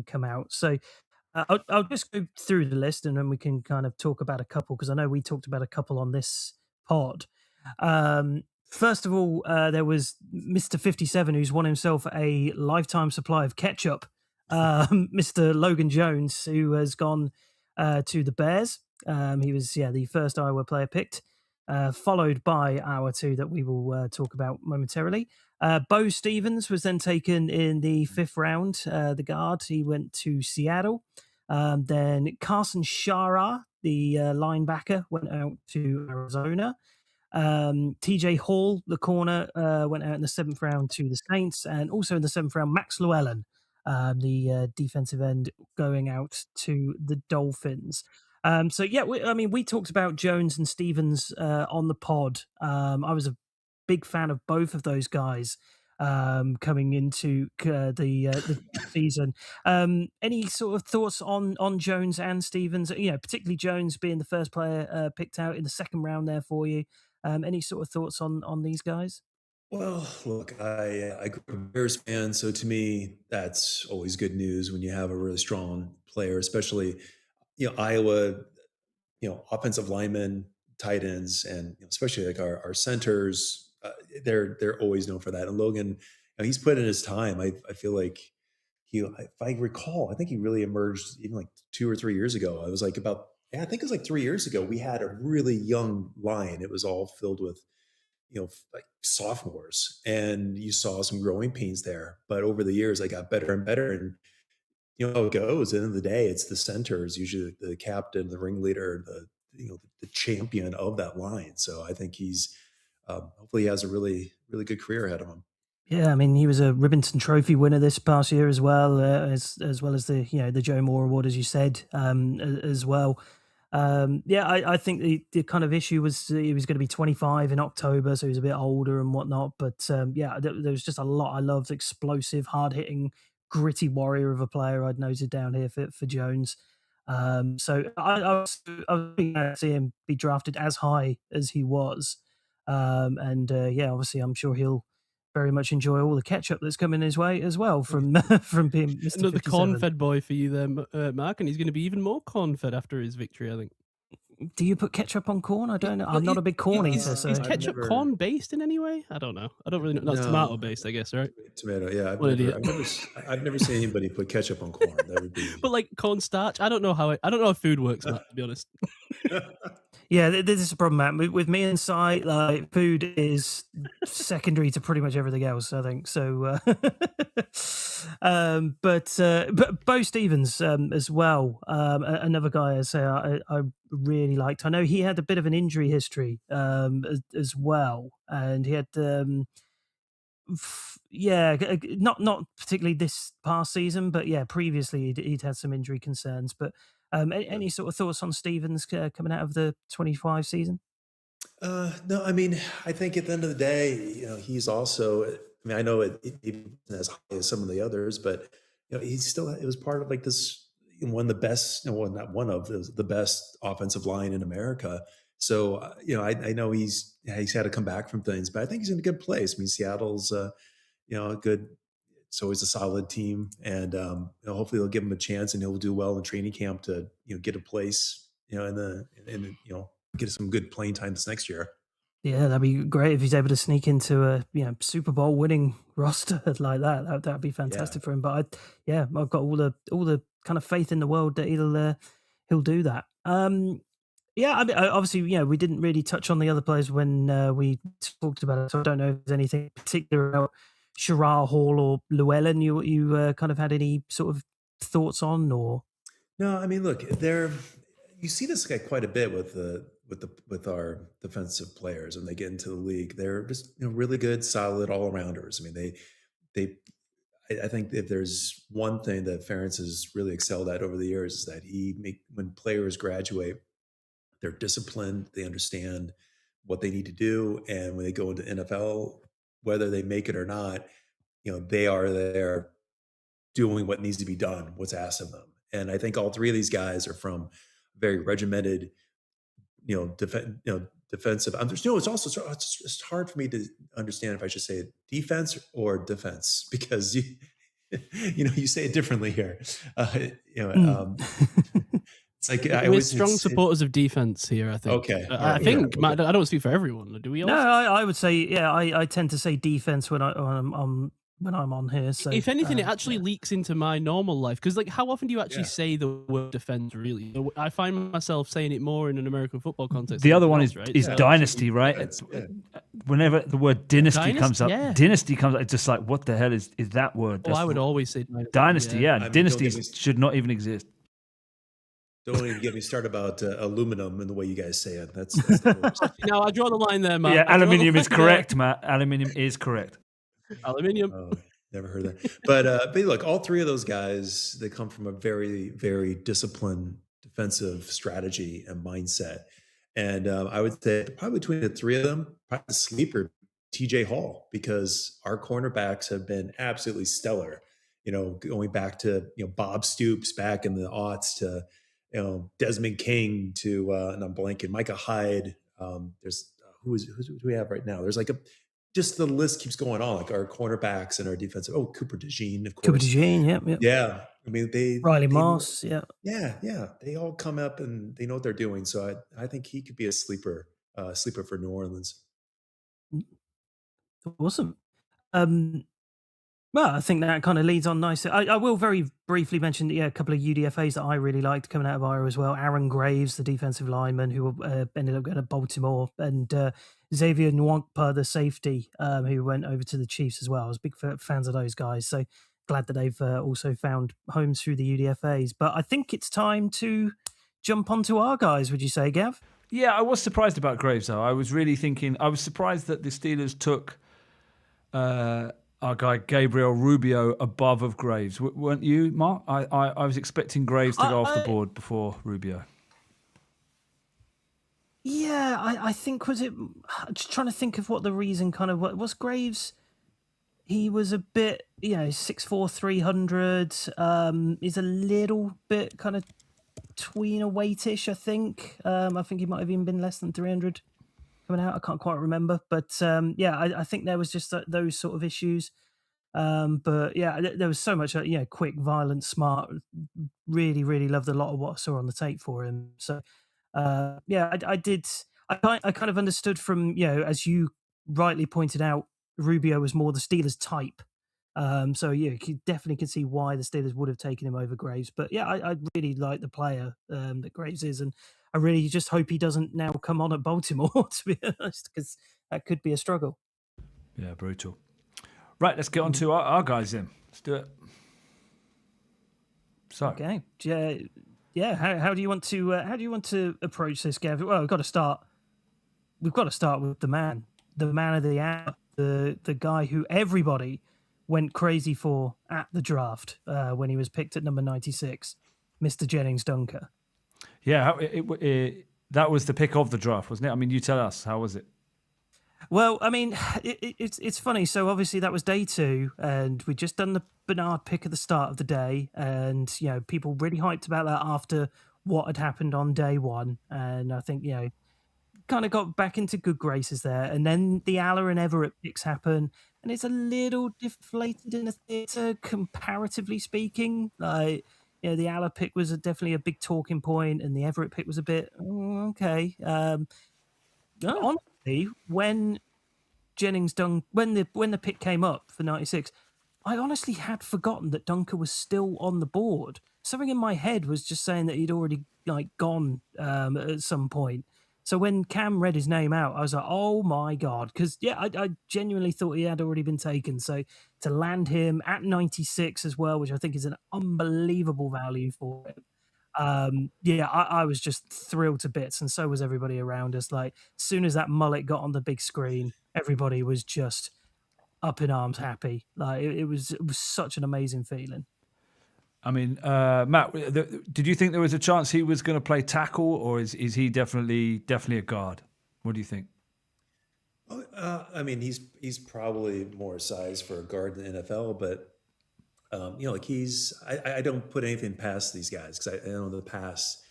come out. So I'll just go through the list, and then we can kind of talk about a couple, because I know we talked about a couple on this pod. First of all, there was Mr. 57, who's won himself a lifetime supply of ketchup. Mr. Logan Jones, who has gone to the Bears. He was the first Iowa player picked, followed by our 2 that we will talk about momentarily. Bo Stevens was then taken in the 5th round, the guard. He went to Seattle. Then Carson Shara, the linebacker, went out to Arizona. TJ Hall, the corner, went out in the 7th round to the Saints, and also in the 7th round, Max Llewellyn, the defensive end, going out to the Dolphins. We talked about Jones and Stevens on the pod. I was a big fan of both of those guys coming into the season. Any sort of thoughts on Jones and Stevens? Particularly Jones being the first player picked out in the 2nd round there for you. Any sort of thoughts on these guys? Well, look, I grew up a Bears fan, so to me, that's always good news when you have a really strong player, especially Iowa, offensive linemen, tight ends, and especially like our centers. They're always known for that. And Logan, he's put in his time. I feel like if I recall, I think he really emerged even like 2 or 3 years ago. I was like I think it was like 3 years ago. We had a really young line. It was all filled with like sophomores, and you saw some growing pains there. But over the years, I got better and better. And how it goes. At the end of the day, it's the center is usually the captain, the ringleader, the champion of that line. So I think he's hopefully he has a really really good career ahead of him. Yeah, I mean, he was a Ribbenton Trophy winner this past year as well, as well as the the Joe Moore Award, as you said, as well. I think the kind of issue was he was going to be 25 in October, so he was a bit older and whatnot. But there was just a lot I loved. Explosive, hard-hitting, gritty warrior of a player I'd noted down here for Jones. So I was really glad to see him be drafted as high as he was. Obviously I'm sure he'll very much enjoy all the ketchup that's coming his way as well from from being Mr. Another 57. corn-fed boy for you there, Mark, and he's going to be even more corn-fed after his victory, I think. Do you put ketchup on corn? I don't know. I'm not a big corn eater. So Is ketchup corn-based in any way? I don't know. I don't really know. That's tomato-based, I guess, right? Tomato, yeah. I've never seen anybody put ketchup on corn. That would be. But like cornstarch, I don't know how food works, Matt, to be honest. Yeah, this is a problem, Matt. With me and Si, like food is secondary to pretty much everything else, I think. So, but Bo Stevens as well, another guy I really liked. I know he had a bit of an injury history as well, and he had not particularly this past season, but previously he'd had some injury concerns. But any sort of thoughts on Stevens coming out of the 25 season? No, I mean, I think at the end of the day, he's also. I mean, I know it isn't as high as some of the others, but he's still. It was part of like this one of the best. Not one of the best offensive line in America. So I know he's had to come back from things, but I think he's in a good place. I mean, Seattle's a good. It's always a solid team, and hopefully they'll give him a chance, and he'll do well in training camp to get a place, get some good playing time this next year. Yeah, that'd be great if he's able to sneak into a Super Bowl winning roster like that. That'd be fantastic for him. But I've got all the kind of faith in the world that he'll do that. I mean, obviously, we didn't really touch on the other players when we talked about it, so I don't know if there's anything particular about Sherrard Hall or Llewellyn you kind of had any sort of thoughts on, or? No, I mean, look, you see this guy quite a bit with our defensive players when they get into the league. They're just really good, solid all-arounders. I mean, I think if there's one thing that Ferentz has really excelled at over the years is that when players graduate, they're disciplined, they understand what they need to do, and when they go into NFL, whether they make it or not, they are there doing what needs to be done, what's asked of them. And I think all three of these guys are from very regimented, defensive. It's also it's hard for me to understand if I should say defense or defense because you say it differently here. It's like we're strong supporters of defense here. I think. Okay, I think Matt, I don't speak for everyone. Do we all? No, I would say I tend to say defense when I'm on here. So if anything, it actually leaks into my normal life because, like, how often do you actually say the word defense? Really, I find myself saying it more in an American football context. The other one is right? dynasty, right? Whenever the word dynasty comes up, it's just like, what the hell is that word? I would always say dynasty. Yeah, dynasties should not even exist. Don't even get me started about aluminum and the way you guys say it. That's the worst. No, I draw the line there, Matt. Yeah, aluminium is correct, Matt. Aluminium is correct. Aluminium. Oh, never heard that. But look, all three of those guys, they come from a very, very disciplined defensive strategy and mindset. And I would say probably between the three of them, probably the sleeper, TJ Hall, because our cornerbacks have been absolutely stellar. Going back to Bob Stoops back in the aughts to Desmond King to and I'm blanking, Micah Hyde. There's who do we have right now? There's like just the list keeps going on, like our cornerbacks and our defensive. Oh, Cooper DeJean, of course. Cooper DeJean, yep. Yeah, I mean Riley Moss, yeah. They all come up and they know what they're doing. So I think he could be a sleeper for New Orleans. Awesome. Well, I think that kind of leads on nicely. I will very briefly mention a couple of UDFAs that I really liked coming out of Iowa as well. Aaron Graves, the defensive lineman who ended up going to Baltimore, and Xavier Nwankpa, the safety, who went over to the Chiefs as well. I was big fans of those guys. So glad that they've also found homes through the UDFAs. But I think it's time to jump onto our guys, would you say, Gav? Yeah, I was surprised about Graves, though. I was surprised that the Steelers took our guy Gabriel Rubio above of Graves. Weren't you, Mark? I was expecting Graves to go off the board before Rubio. Yeah, I think was it. Just trying to think of what the reason kind of was. Graves, he was a bit, 6'4", 300. He's a little bit kind of tweener weightish, I think. I think he might have even been less than 300 coming out. I can't quite remember, but yeah, I think there was just those sort of issues. But yeah, there was so much, quick, violent, smart. Really, really loved a lot of what I saw on the tape for him. So yeah, I did. I kind of understood from, as you rightly pointed out, Rubio was more the Steelers type. So yeah, you definitely can see why the Steelers would have taken him over Graves. But yeah, I really like the player that Graves is, and I really just hope he doesn't now come on at Baltimore, to be honest, because that could be a struggle. Yeah, brutal. Right, let's get on to our guys then. Let's do it. So, okay, yeah. How do you want to approach this, Gav? Well, we've got to start with the man of the hour, the guy who everybody went crazy for at the draft when he was picked at number 96, Mr. Jennings Dunker. Yeah, that was the pick of the draft, wasn't it? I mean, you tell us, how was it? Well, I mean, it's funny. So obviously that was day 2, and we'd just done the Bernard pick at the start of the day, and people really hyped about that after what had happened on day 1, and I think kind of got back into good graces there. And then the Aller and Everett picks happen, and it's a little deflated in the theatre, comparatively speaking. Like, the Aller pick was definitely a big talking point, and the Everett pick was a bit okay. Honestly, when when the pick came up for 96, I honestly had forgotten that Dunker was still on the board. Something in my head was just saying that he'd already gone at some point. So when Cam read his name out, I was like, "Oh my god!" Because I genuinely thought he had already been taken. So to land him at 96 as well, which I think is an unbelievable value for him. I was just thrilled to bits, and so was everybody around us. Like, as soon as that mullet got on the big screen, everybody was just up in arms, happy. Like, it was such an amazing feeling. I mean, Matt, did you think there was a chance he was going to play tackle, or is he definitely a guard? What do you think? I mean, he's probably more size for a guard in the NFL, but I don't put anything past these guys, because I know in the past,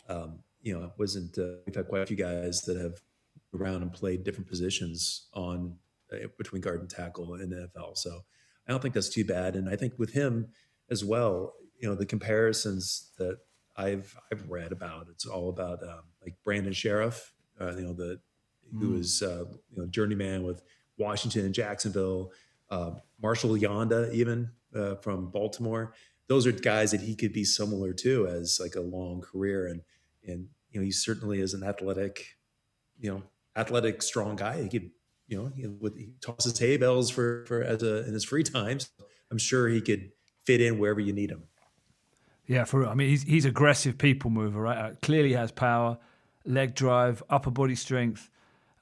it wasn't. We've had quite a few guys that have around and played different positions on between guard and tackle in the NFL. So I don't think that's too bad. And I think with him as well, the comparisons that I've read about, it's all about like Brandon Sheriff, who was journeyman with Washington and Jacksonville, Marshall Yanda, even from Baltimore. Those are guys that he could be similar to as like a long career, and he certainly is an athletic, strong guy. He could, he tosses hay bales for in his free times. I'm sure he could fit in wherever you need him. Yeah, I mean, he's aggressive people mover, right? Clearly has power, leg drive, upper body strength.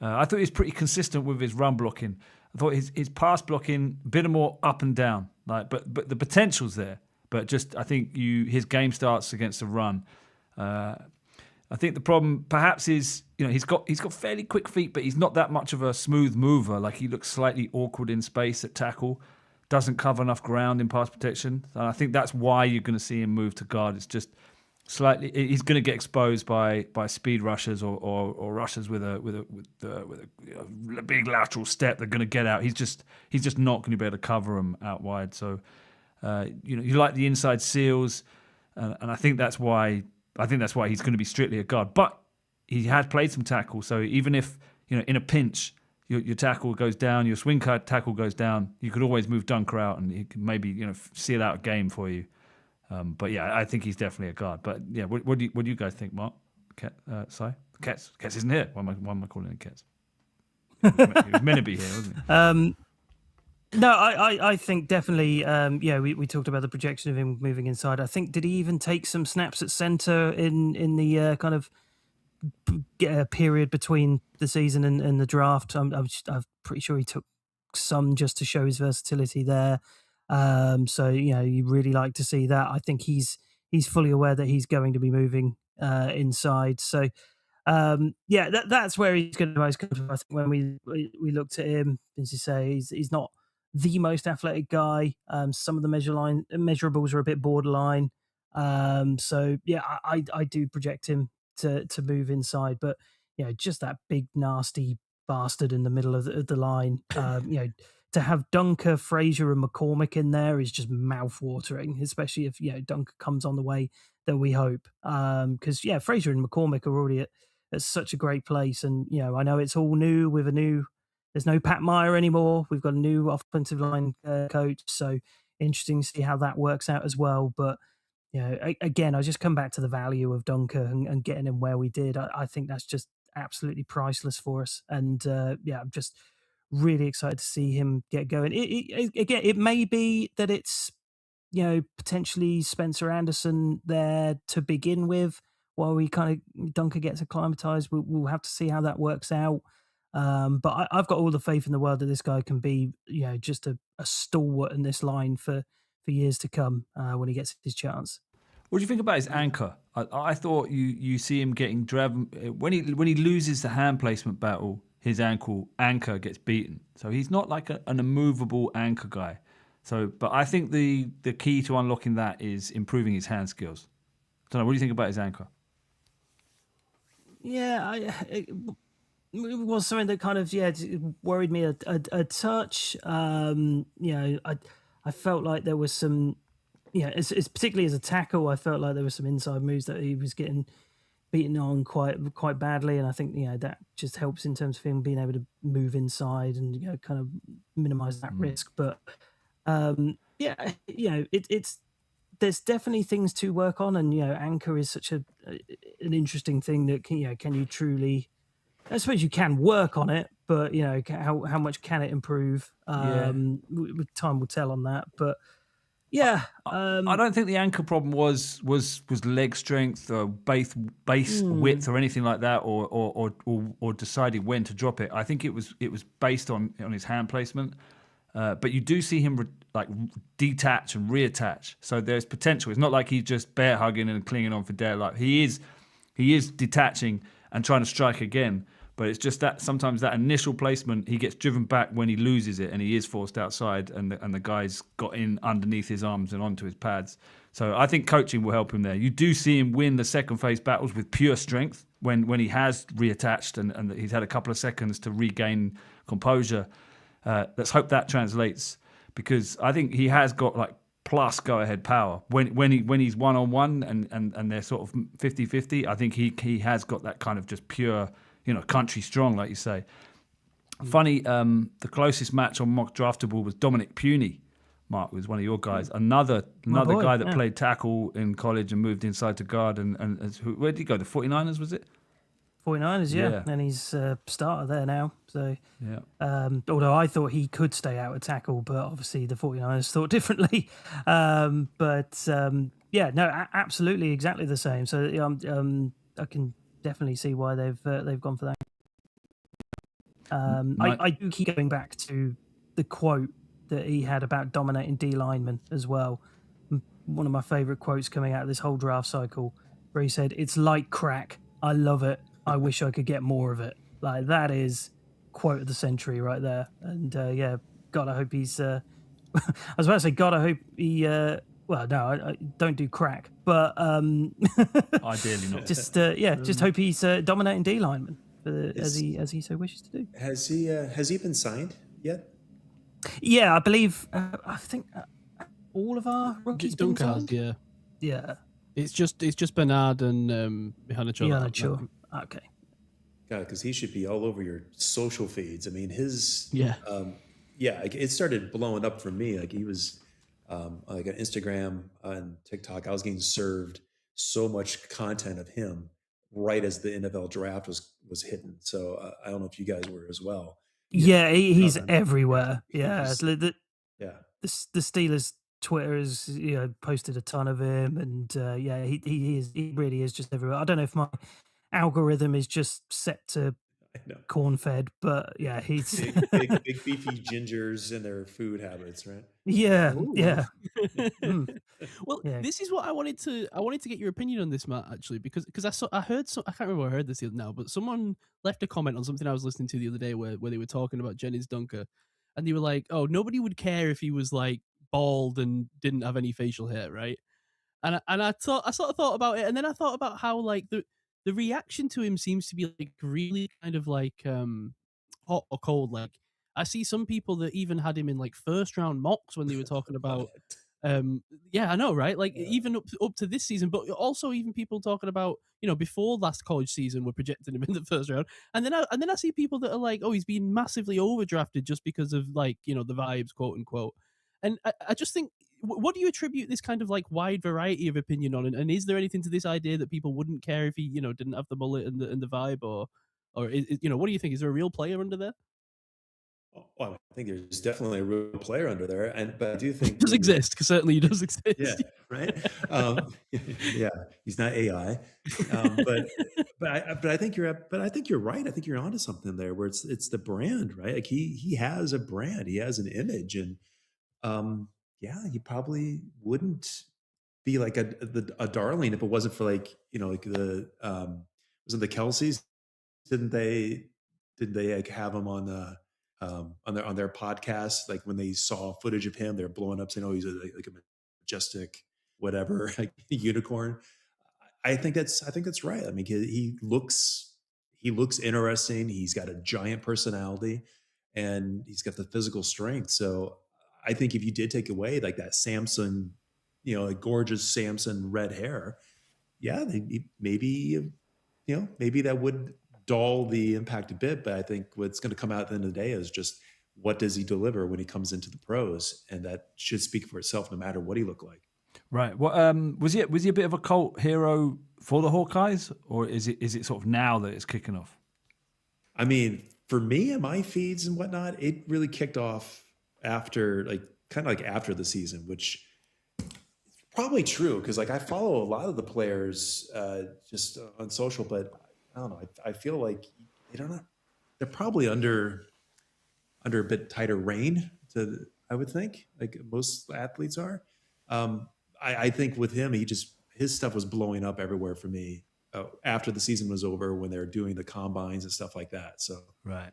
I thought he was pretty consistent with his run blocking. I thought his pass blocking a bit more up and down, but the potential's there. But just I think his game starts against the run. I think the problem perhaps is he's got fairly quick feet, but he's not that much of a smooth mover. Like, he looks slightly awkward in space at tackle, doesn't cover enough ground in pass protection. And I think that's why you're going to see him move to guard. It's just slightly he's going to get exposed by speed rushers or rushers with a big lateral step. They're going to get out. He's just not going to be able to cover him out wide. So you like the inside seals, and I think that's why he's going to be strictly a guard. But he had played some tackle, so even if in a pinch your tackle goes down, your swing tackle goes down, you could always move Dunker out, and he could maybe seal out a game for you. But yeah, I think he's definitely a guard. But yeah, what do you guys think, Mark? Sorry, Ketz isn't here. Why am I calling him Ketz? He was meant to be here, wasn't he? No, I think definitely. We talked about the projection of him moving inside. I think, did he even take some snaps at center in the kind of period between the season and the draft? I'm pretty sure he took some just to show his versatility there. So you really like to see that. I think he's fully aware that he's going to be moving inside. So yeah, that's where he's going to be most comfortable. I think when we looked at him, as you say, he's not the most athletic guy. Some of the measurables are a bit borderline. So yeah, I do project him to move inside, but just that big nasty bastard in the middle of the line. To have Dunker, Fraser, and McCormick in there is just mouth-watering, especially if Dunker comes on the way that we hope. Because Fraser and McCormick are already at such a great place, and I know it's all new with there's no Pat Meyer anymore. We've got a new offensive line coach, so interesting to see how that works out as well. But again, I just come back to the value of Dunker and getting him where we did. I think that's just absolutely priceless for us, and I'm just really excited to see him get going. Again, it may be that it's potentially Spencer Anderson there to begin with, while we kind of Dunker gets acclimatized. We'll have to see how that works out. But I've got all the faith in the world that this guy can be, just a stalwart in this line for years to come when he gets his chance. What do you think about his anchor? I thought you see him getting driven when he loses the hand placement battle. His anchor gets beaten, so he's not like an immovable anchor guy. So, but I think the key to unlocking that is improving his hand skills. I don't know. What do you think about his anchor? Yeah, it was something that kind of worried me a touch. I felt like there was some, it's particularly as a tackle, I felt like there were some inside moves that he was getting beaten on quite badly, and I think that just helps in terms of him being able to move inside and kind of minimize that risk. But it's there's definitely things to work on, and anchor is such an interesting thing that can you truly, I suppose you can work on it, but how much can it improve? Time will tell on that. But I don't think the anchor problem was leg strength or base width or anything like that, or deciding when to drop it. I think it was based on his hand placement. But you do see him detach and reattach, so there's potential. It's not like he's just bear hugging and clinging on for dear life. He is detaching and trying to strike again. But it's just that sometimes that initial placement, he gets driven back when he loses it, and he is forced outside, and the guy's got in underneath his arms and onto his pads. So I think coaching will help him there. You do see him win the second phase battles with pure strength when he has reattached and he's had a couple of seconds to regain composure. Let's hope that translates, because I think he has got plus go-ahead power. When he's one-on-one and they're sort of 50-50, I think he has got that kind of just pure, country strong, like you say. Funny, the closest match on Mock Draftable was Dominic Puny. Mark was one of your guys. Another guy that played tackle in college and moved inside to guard. And where did he go? The 49ers, was it? 49ers, yeah. And he's a starter there now. So, although I thought he could stay out of tackle, but obviously the 49ers thought differently. Absolutely, exactly the same. So I can definitely see why they've gone for that. I do keep going back to the quote that he had about dominating D linemen as well. One of my favourite quotes coming out of this whole draft cycle, where he said, "It's like crack. I love it. I wish I could get more of it." Like, that is quote of the century right there. And God, I hope he's. I was about to say, God, I hope he. Well, no, I don't do crack, but ideally not. Just hope he's dominating D lineman as he so wishes to do. Has he been signed yet? Yeah, I believe. I think all of our rookies been signed. Yeah. It's just Bernard and Mihana. Okay. God, because he should be all over your social feeds. I mean, his it started blowing up for me. Like, he was like on Instagram and TikTok. I was getting served so much content of him right as the NFL draft was hitting. So I don't know if you guys were as well. Yeah, he's everywhere. Yeah, the Steelers Twitter has posted a ton of him, and he really is just everywhere. I don't know if my algorithm is just set to know. corn-fed, but yeah, he's Big beefy gingers and their food habits, right? yeah, Ooh. yeah. Mm, Well, yeah. this is what I wanted to get your opinion on this, Matt, actually, because I heard I can't remember where I heard this the other now, but someone left a comment on something I was listening to the other day where they were talking about Jennings Dunker, and they were like, "Oh, nobody would care if he was like bald and didn't have any facial hair, right?" And I sort of thought about it, and then I thought about how like the reaction to him seems to be like really kind of like hot or cold. Like I see some people that even had him in like first round mocks when they were talking about What? yeah, I know, right? Like Yeah. even up to this season, but also even people talking about, you know, before last college season were projecting him in the first round. And then I see people that are like, oh, he's been massively overdrafted just because of like, you know, the vibes, quote unquote. And I just think what do you attribute this kind of like wide variety of opinion on? And is there anything to this idea that people wouldn't care if he, you know, didn't have the mullet and the vibe, or you know, what do you think? Is there a real player under there? Well, I think there's definitely a real player under there, but I do He think does when you exist, because certainly he does yeah, exist. right? Yeah, he's not AI. But I think you're right. I think you're onto something there where it's the brand, right? Like he has a brand, he has an image, and yeah, he probably wouldn't be like a darling if it wasn't for like, like the wasn't the Kelseys? Didn't they like have him on the on their podcast, like when they saw footage of him, they're blowing up saying, oh, he's like a majestic whatever, like unicorn. I think that's right. I mean, he looks interesting. He's got a giant personality, and he's got the physical strength. So I think if you did take away like that Samson, like gorgeous Samson red hair, yeah, maybe that would dull the impact a bit. But I think what's going to come out at the end of the day is just what does he deliver when he comes into the pros, and that should speak for itself, no matter what he looked like. Right. What was he a bit of a cult hero for the Hawkeyes, or is it sort of now that it's kicking off? I mean, for me and my feeds and whatnot, it really kicked off after, like, kind of like after the season, which is probably true because, like, I follow a lot of the players just on social, but I don't know. I feel like they're probably under a bit tighter rein, I would think, like most athletes are. I think with him, his stuff was blowing up everywhere for me after the season was over when they were doing the combines and stuff like that. So right,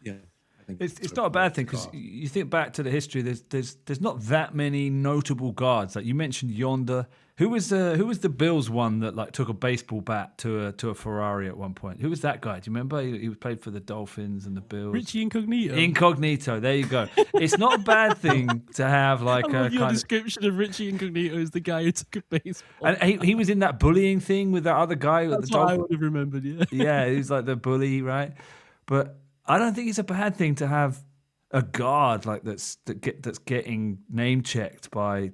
yeah, I think it's not a bad thing because you think back to the history. There's not that many notable guards. Like you mentioned Yonder. Who was the Bills one that like took a baseball bat to a Ferrari at one point? Who was that guy? Do you remember? He played for the Dolphins and the Bills. Richie Incognito. Incognito. There you go. It's not a bad thing to have like I love a your kind description of Richie Incognito as the guy who took a baseball. And he was in that bullying thing with that other guy. That's the what I would have remembered, yeah. Yeah, he's like the bully, right? But I don't think it's a bad thing to have a guard like that's getting name checked by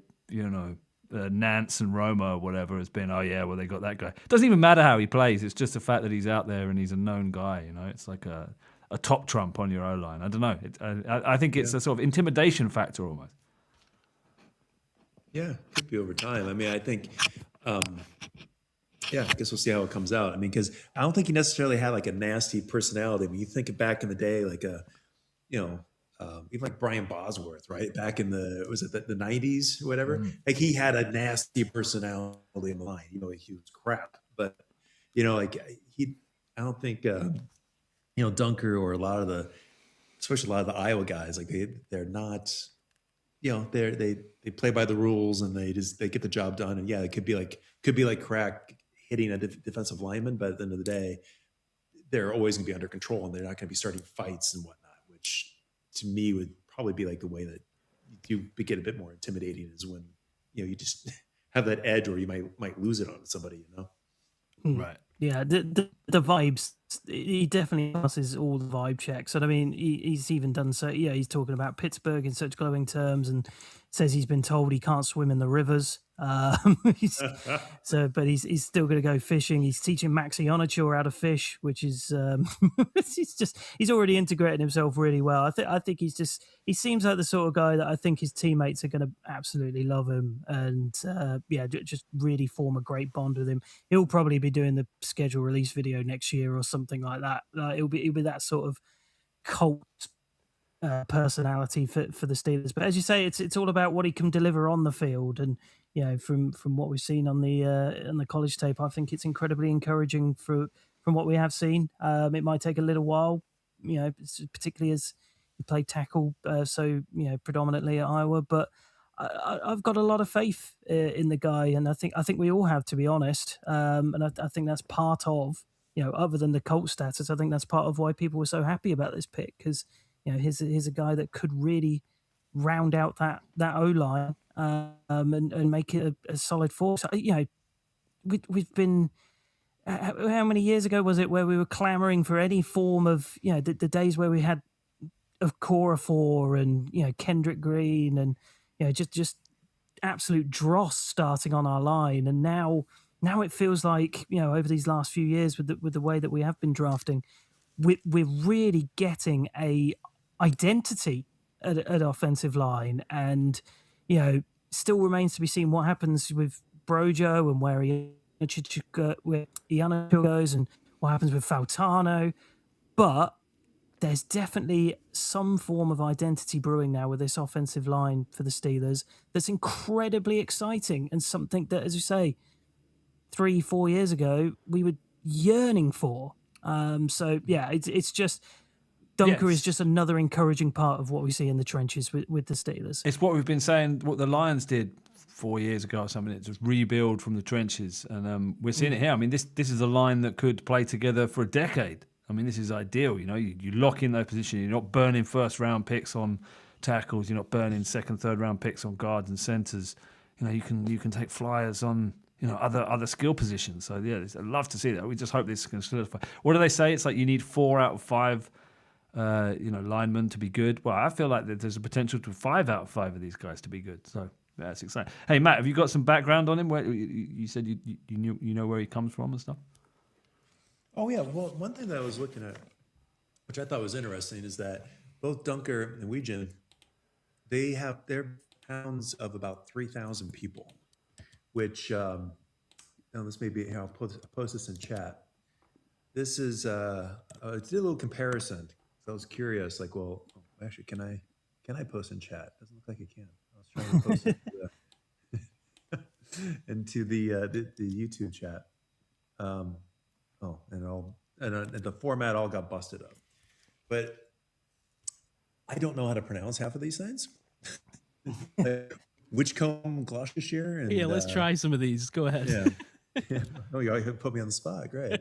Nance and Roma or whatever has been. Oh yeah, well they got that guy. It doesn't even matter how he plays. It's just the fact that he's out there and he's a known guy. It's like a top trump on your O line. I don't know. I think it's a sort of intimidation factor almost. Yeah, could be over time. I mean, I think, yeah, I guess we'll see how it comes out. I mean, because I don't think he necessarily had like a nasty personality. I mean, you think back in the day, like even like Brian Bosworth, right? Back in was it the 90s or whatever? Mm-hmm. Like he had a nasty personality in the line. Like he was crap. But, like I don't think, Dunker or especially a lot of the Iowa guys, like they're not, they play by the rules and they get the job done. And yeah, it could be like crack hitting a defensive lineman, but at the end of the day, they're always going to be under control and they're not going to be starting fights and whatnot, which to me would probably be like the way that you get a bit more intimidating is when, you just have that edge or you might lose it on somebody, Right. Yeah, the vibes. He definitely passes all the vibe checks. And I mean, he's even done so. Yeah, he's talking about Pittsburgh in such glowing terms and says he's been told he can't swim in the rivers. But he's still going to go fishing. He's teaching Max Ionachor how to fish, which is he's already integrated himself really well. I think he seems like the sort of guy that I think his teammates are going to absolutely love him, and just really form a great bond with him. He'll probably be doing the schedule release video next year or something like that. It'll be that sort of cult personality for the Steelers. But as you say, it's all about what he can deliver on the field, and from what we've seen on the college tape, I think it's incredibly encouraging from what we have seen. It might take a little while, particularly as he played tackle predominantly at Iowa, but I've got a lot of faith in the guy, and I think we all have, to be honest. And I think that's part of, other than the Colt status, I think that's part of why people were so happy about this pick, because here's a guy that could really round out that O-line and make it a solid force. We've been, how many years ago was it where we were clamoring for any form of, the days where we had of Corafor and Kendrick Green and just absolute dross starting on our line, and now it feels like over these last few years with the way that we have been drafting, we're really getting a identity at offensive line, and still remains to be seen what happens with Brojo and where Iana goes and what happens with Fautano, but there's definitely some form of identity brewing now with this offensive line for the Steelers that's incredibly exciting, and something that, as you say, 3-4 years ago we were yearning for. It's just Dunker is just another encouraging part of what we see in the trenches with the Steelers. It's what we've been saying, what the Lions did 4 years ago or something. It's just rebuild from the trenches, and we're seeing it here. I mean, this is a line that could play together for a decade. I mean, this is ideal. You lock in that position. You're not burning first round picks on tackles. You're not burning second, third round picks on guards and centers. You can take flyers on other skill positions. So yeah, I'd love to see that. We just hope this can solidify. What do they say? It's like you need 4 out of 5. Linemen to be good. Well, I feel like that there's a potential to 5 out of 5 of these guys to be good. So that's exciting. Hey, Matt, have you got some background on him? Where you said you know where he comes from and stuff? Oh yeah. Well, one thing that I was looking at, which I thought was interesting, is that both Dunker and Wetjen, they have their towns of about 3,000 people, which this may be here. I'll post this in chat. This is I did a little comparison. So I was curious, like, well, actually, can I post in chat? Doesn't look like I can. I was trying to post it into the YouTube chat. And the format all got busted up. But I don't know how to pronounce half of these things. Whichcombe, Gloucestershire. And, yeah, let's try some of these. Go ahead. Yeah. Oh, you put me on the spot. Great.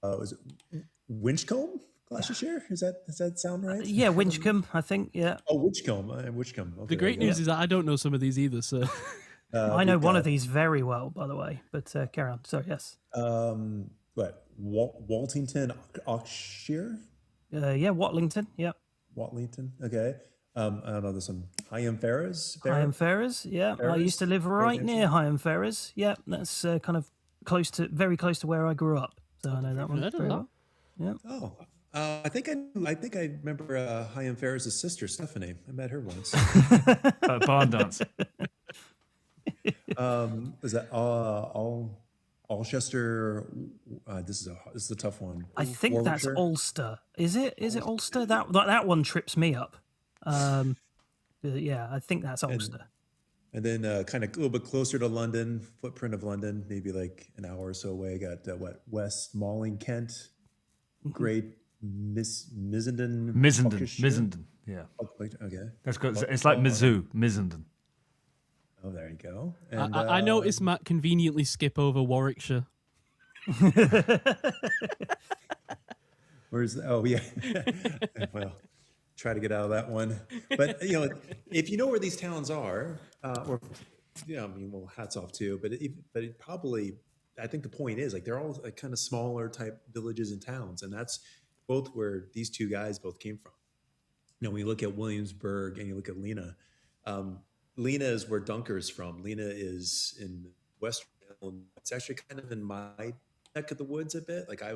Was it Winchcombe, Gloucestershire? Does that sound right? Yeah, Winchcombe, I think. Yeah. Oh, Winchcombe. Winchcombe. Okay, the great news is that I don't know some of these either. So I know one of these very well, by the way. But carry on. Sorry. Yes. What? Waltington, Oxshire? Yeah, Watlington. Yeah. Watlington. Okay. I don't know this one. Higham Ferrers. Higham Ferrers. Yeah. I used to live right near Higham Ferrers. Yeah, that's kind of very close to where I grew up. So I know that one very well. Yeah. Oh, I think I remember Higham Ferrers' sister Stephanie. I met her once. Barn dance. Was that Alchester? This is a tough one. I think that's Ulster. Is it Ulster? That one trips me up. Yeah, I think that's Ulster. And then kind of a little bit closer to London, footprint of London, maybe like an hour or so away. Got West Malling, Kent, Great Missenden. Yeah. Okay. That's good. It's like Mizzou, Missenden. Oh, there you go. And, I noticed Matt conveniently skip over Warwickshire. Where's? Oh yeah. Well, try to get out of that one. But if you know where these towns are, hats off too. But it probably, I think the point is, like, they're all like kind of smaller type villages and towns, and that's both where these two guys both came from. When you look at Williamsburg and you look at Lena, Lena is where Dunker's from. Lena is in Western Illinois. It's actually kind of in my neck of the woods a bit. Like I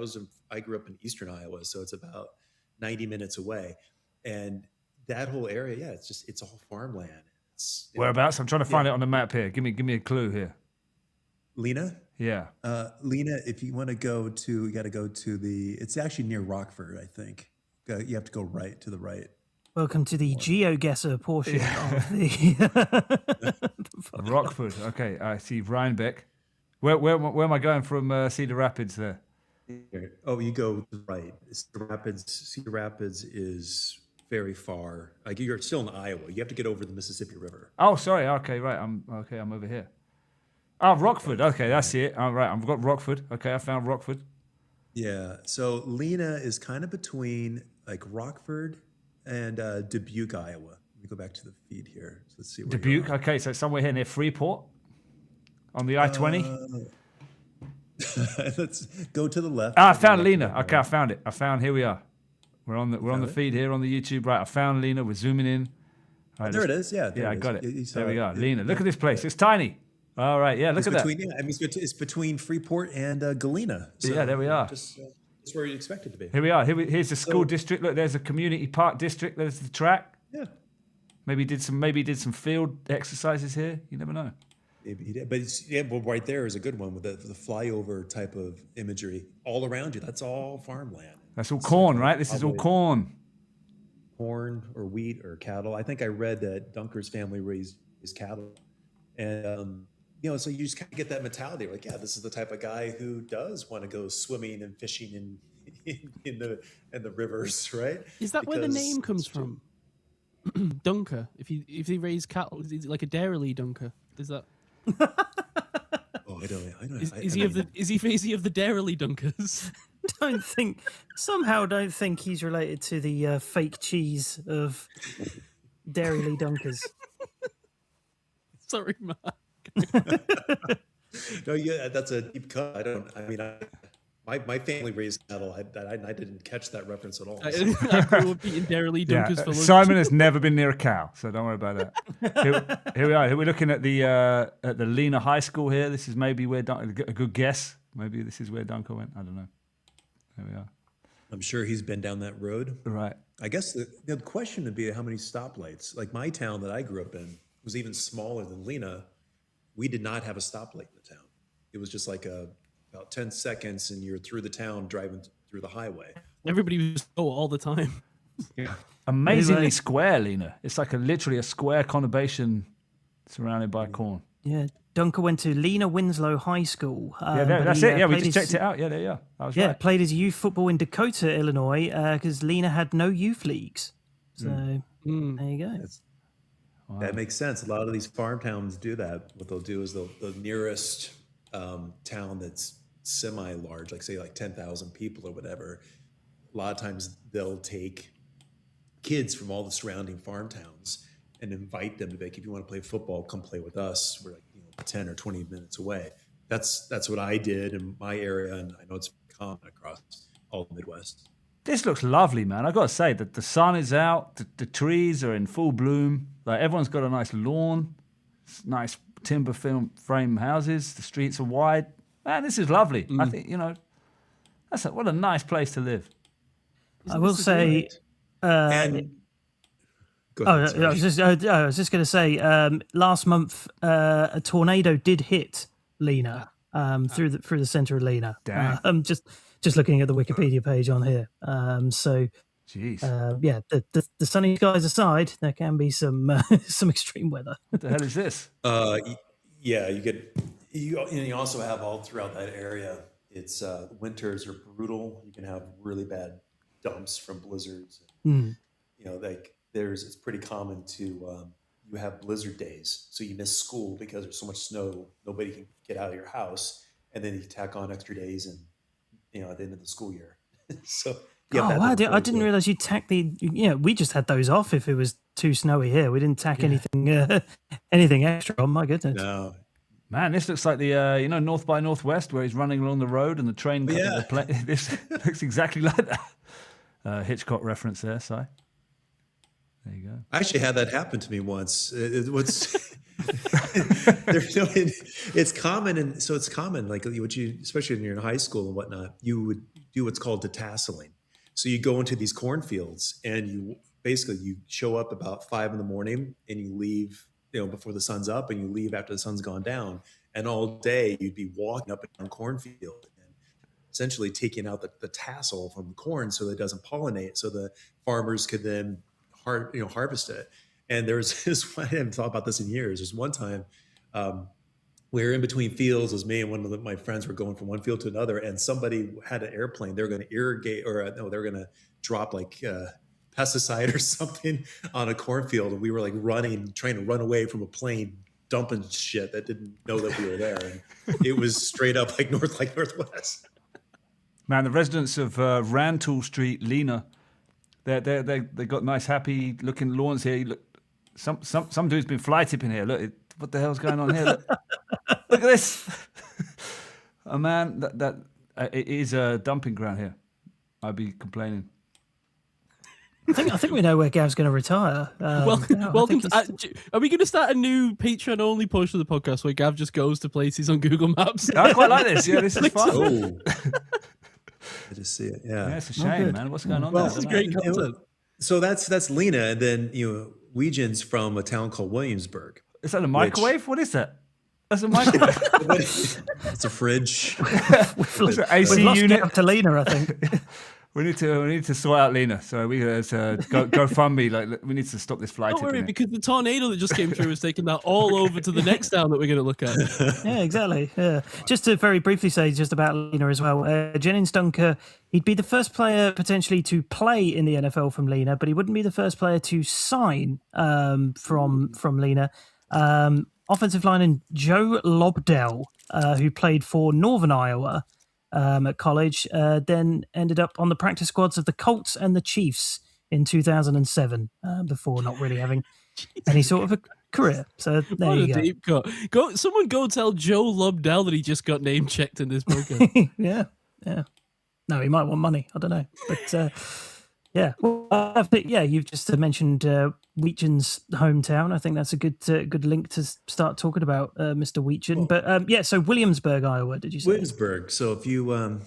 grew up in Eastern Iowa, so it's about 90 minutes away. And that whole area, yeah, it's all farmland. Whereabouts? I'm trying to find it on the map here. Give me a clue here. Lena? Yeah. Lena, if you want to go to, you got to go to it's actually near Rockford, I think. You have to go right to the right. Welcome to the GeoGuessr portion of the Rockford. Okay, I see Rhinebeck. Where am I going from Cedar Rapids there? Oh, you go right. Cedar Rapids is very far. Like you're still in Iowa. You have to get over the Mississippi River. Oh, sorry. Okay, right. I'm over here. Oh, Rockford. Okay, that's it. All right, I've got Rockford. Okay, I found Rockford. Yeah. So Lena is kind of between like Rockford and Dubuque, Iowa. Let me go back to the feed here. So let's see. Dubuque. Okay, so it's somewhere here near Freeport on the I-20. Let's go to the left. I found Lena. Okay, I found it. Here we are. We're on the feed here on the YouTube. Right, I found Lena. We're zooming in. Right, there it is. Yeah. Yeah, I got it. There we are. Lena. Look at this place. It's tiny. All right. Yeah, look at that. Yeah, I mean, it's between Freeport and Galena. So yeah, there we are. Just where you expect it to be. Here we are. Here's the school district. Look, there's a community park district. There's the track. Yeah. Maybe did some field exercises here. You never know. Maybe he did. But well, right there is a good one with the flyover type of imagery all around you. That's all farmland. That's all corn, right? This is all corn. Corn or wheat or cattle. I think I read that Dunker's family raised cattle. And, so you just kind of get that mentality. Like, yeah, this is the type of guy who does want to go swimming and fishing in the rivers, right? Is that where the name comes from? Dunker. If he raise cattle, is he like a dairy dunker? Is that? Oh, I don't. Is he of the dairy dunkers? don't think he's related to the fake cheese of Dairy Dunkers. Sorry, Mark. No, yeah, that's a deep cut. My family raised cattle. I didn't catch that reference at all. I grew up eating Dairy Dunkers for lunch. Simon has never been near a cow, so don't worry about that. Here we are. Here we're looking at the Lena High School here. This is maybe where a good guess. Maybe this is where Dunker went. I don't know. There we are. I'm sure he's been down that road. Right. I guess the question would be how many stoplights. Like my town that I grew up in was even smaller than Lena. We did not have a stoplight in the town. It was just like about 10 seconds and you're through the town driving through the highway. Everybody was all the time. Yeah. Amazingly square, Lena. It's like literally a square conurbation surrounded by corn. Yeah. Dunker went to Lena Winslow High School. That's it. Yeah, we just checked it out. Yeah, there you are. I was right. Played his youth football in Dakota, Illinois, because Lena had no youth leagues. So there you go. Wow. That makes sense. A lot of these farm towns do that. What they'll do is the nearest town that's semi-large, like say like 10,000 people or whatever, a lot of times they'll take kids from all the surrounding farm towns and invite them to be like, if you want to play football, come play with us. We're like 10 or 20 minutes away. That's what I did in my area, and I know it's common across all the Midwest. This looks lovely, man. I got to say that the sun is out, the trees are in full bloom. Like everyone's got a nice lawn, nice timber frame houses. The streets are wide. Man, this is lovely. I think what a nice place to live. I will say. I was just going to say. Last month, a tornado did hit Lena through the center of Lena. Just looking at the Wikipedia page on here. Jeez. The sunny skies aside, there can be some extreme weather. What the hell is this? Yeah, you also have all throughout that area. It's winters are brutal. You can have really bad dumps from blizzards. It's pretty common to you have blizzard days, so you miss school because there's so much snow, nobody can get out of your house, and then you tack on extra days and at the end of the school year. So I didn't realize you tack we just had those off if it was too snowy here. We didn't tack anything extra on. My goodness. No. Man, this looks like the North by Northwest where he's running along the road and the train. This looks exactly like that. Hitchcock reference there, Si. There you go. I actually had that happen to me once. There's no, it's common, and so it's common. Like what you, especially when you're in high school and whatnot, you would do what's called detasseling. So you go into these cornfields, and you show up about 5 a.m. and you leave, before the sun's up, and you leave after the sun's gone down. And all day you'd be walking up and down cornfield, and essentially taking out the tassel from the corn so that it doesn't pollinate, so the farmers could then harvest it. And there was this, I haven't thought about this in years. There's one time we were in between fields. It was me and one of my friends were going from one field to another, and somebody had an airplane. They were going to irrigate, or no, they were going to drop like pesticide or something on a cornfield. And we were like trying to run away from a plane dumping shit that didn't know that we were there. And it was straight up like northwest. Man, the residents of Rantoul Street, Lena, they got nice, happy looking lawns here. Look, some dude's been fly tipping here. Look, what the hell's going on here? Look at this. Oh man, that it is a dumping ground here. I'd be complaining. I think we know where Gav's going to retire. Welcome. Are we going to start a new Patreon only portion of the podcast where Gav just goes to places on Google Maps? I quite like this. Yeah, this is fun. Oh. I just see it. Yeah, it's a shame, man. What's going on there? This is great content. So that's Lena, and then Wetjen's from a town called Williamsburg. Is that a microwave? What is that? That's a microwave. It's a fridge. It's an AC We've lost unit. Gav to Lena, I think. We need to sort out Lena. So we go fund me. Like we need to stop this fly Don't tipping. worry, because the tornado that just came through has taken that all over to the next town that we're going to look at. Yeah, exactly. Yeah. Just to very briefly say just about Lena as well. Jennings Dunker, he'd be the first player potentially to play in the NFL from Lena, but he wouldn't be the first player to sign from Lena. Offensive lineman Joe Lobdell, who played for Northern Iowa at college, then ended up on the practice squads of the Colts and the Chiefs in 2007 before not really having any sort of a career. So there What you a go. deep cut. Someone go tell Joe Lobdell that he just got name checked in this podcast. Yeah. No, he might want money. I don't know. But yeah. Well, you've just mentioned Wetjen's hometown. I think that's a good link to start talking about Mr. Wetjen. But so Williamsburg, Iowa, did you say? Williamsburg. So if you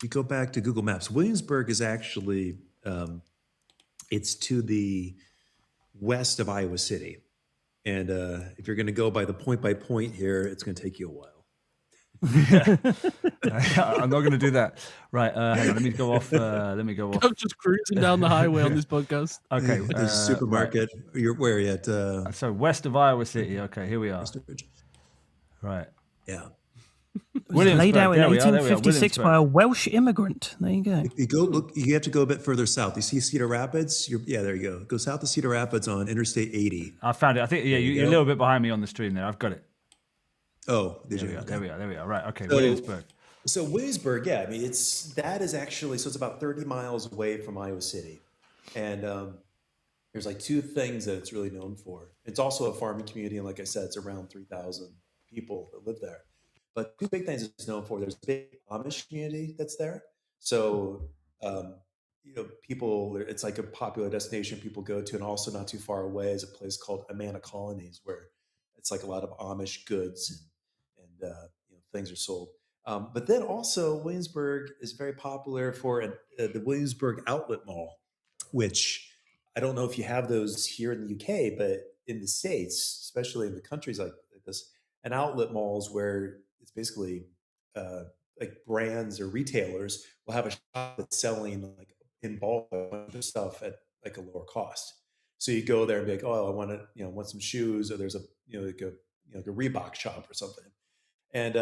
go back to Google Maps, Williamsburg is actually it's to the west of Iowa City, and if you're going to go by the point by point here, it's going to take you a while. I'm not going to do that. Right, hang on. Let me go off. I'm just cruising down the highway on this podcast. Okay, There's a supermarket. Right. You're where are you at? So west of Iowa City. Okay, here we are. Right. Yeah. Laid out in There we are, 1856 by a Welsh immigrant. There you go. You go look. You have to go a bit further south. You see Cedar Rapids. There you go. Go south of Cedar Rapids on Interstate 80. I found it. I think you're a little bit behind me on the stream there. I've got it. Oh, there we are. Right. Okay. So, Williamsburg. So Williamsburg, yeah. I mean, it's about 30 miles away from Iowa City, and there's like two things that it's really known for. It's also a farming community, and like I said, it's around 3,000 people that live there. But two big things it's known for. There's a big Amish community that's there. So people. It's like a popular destination people go to, and also not too far away is a place called Amana Colonies, where it's like a lot of Amish goods and things are sold. But then also Williamsburg is very popular for the Williamsburg Outlet Mall, which I don't know if you have those here in the UK, but in the States, especially in the countries like this, an outlet mall is where it's basically like brands or retailers will have a shop that's selling like in bulk a bunch of stuff at like a lower cost. So you go there and be like, oh, I want some shoes, or there's a Reebok shop or something. And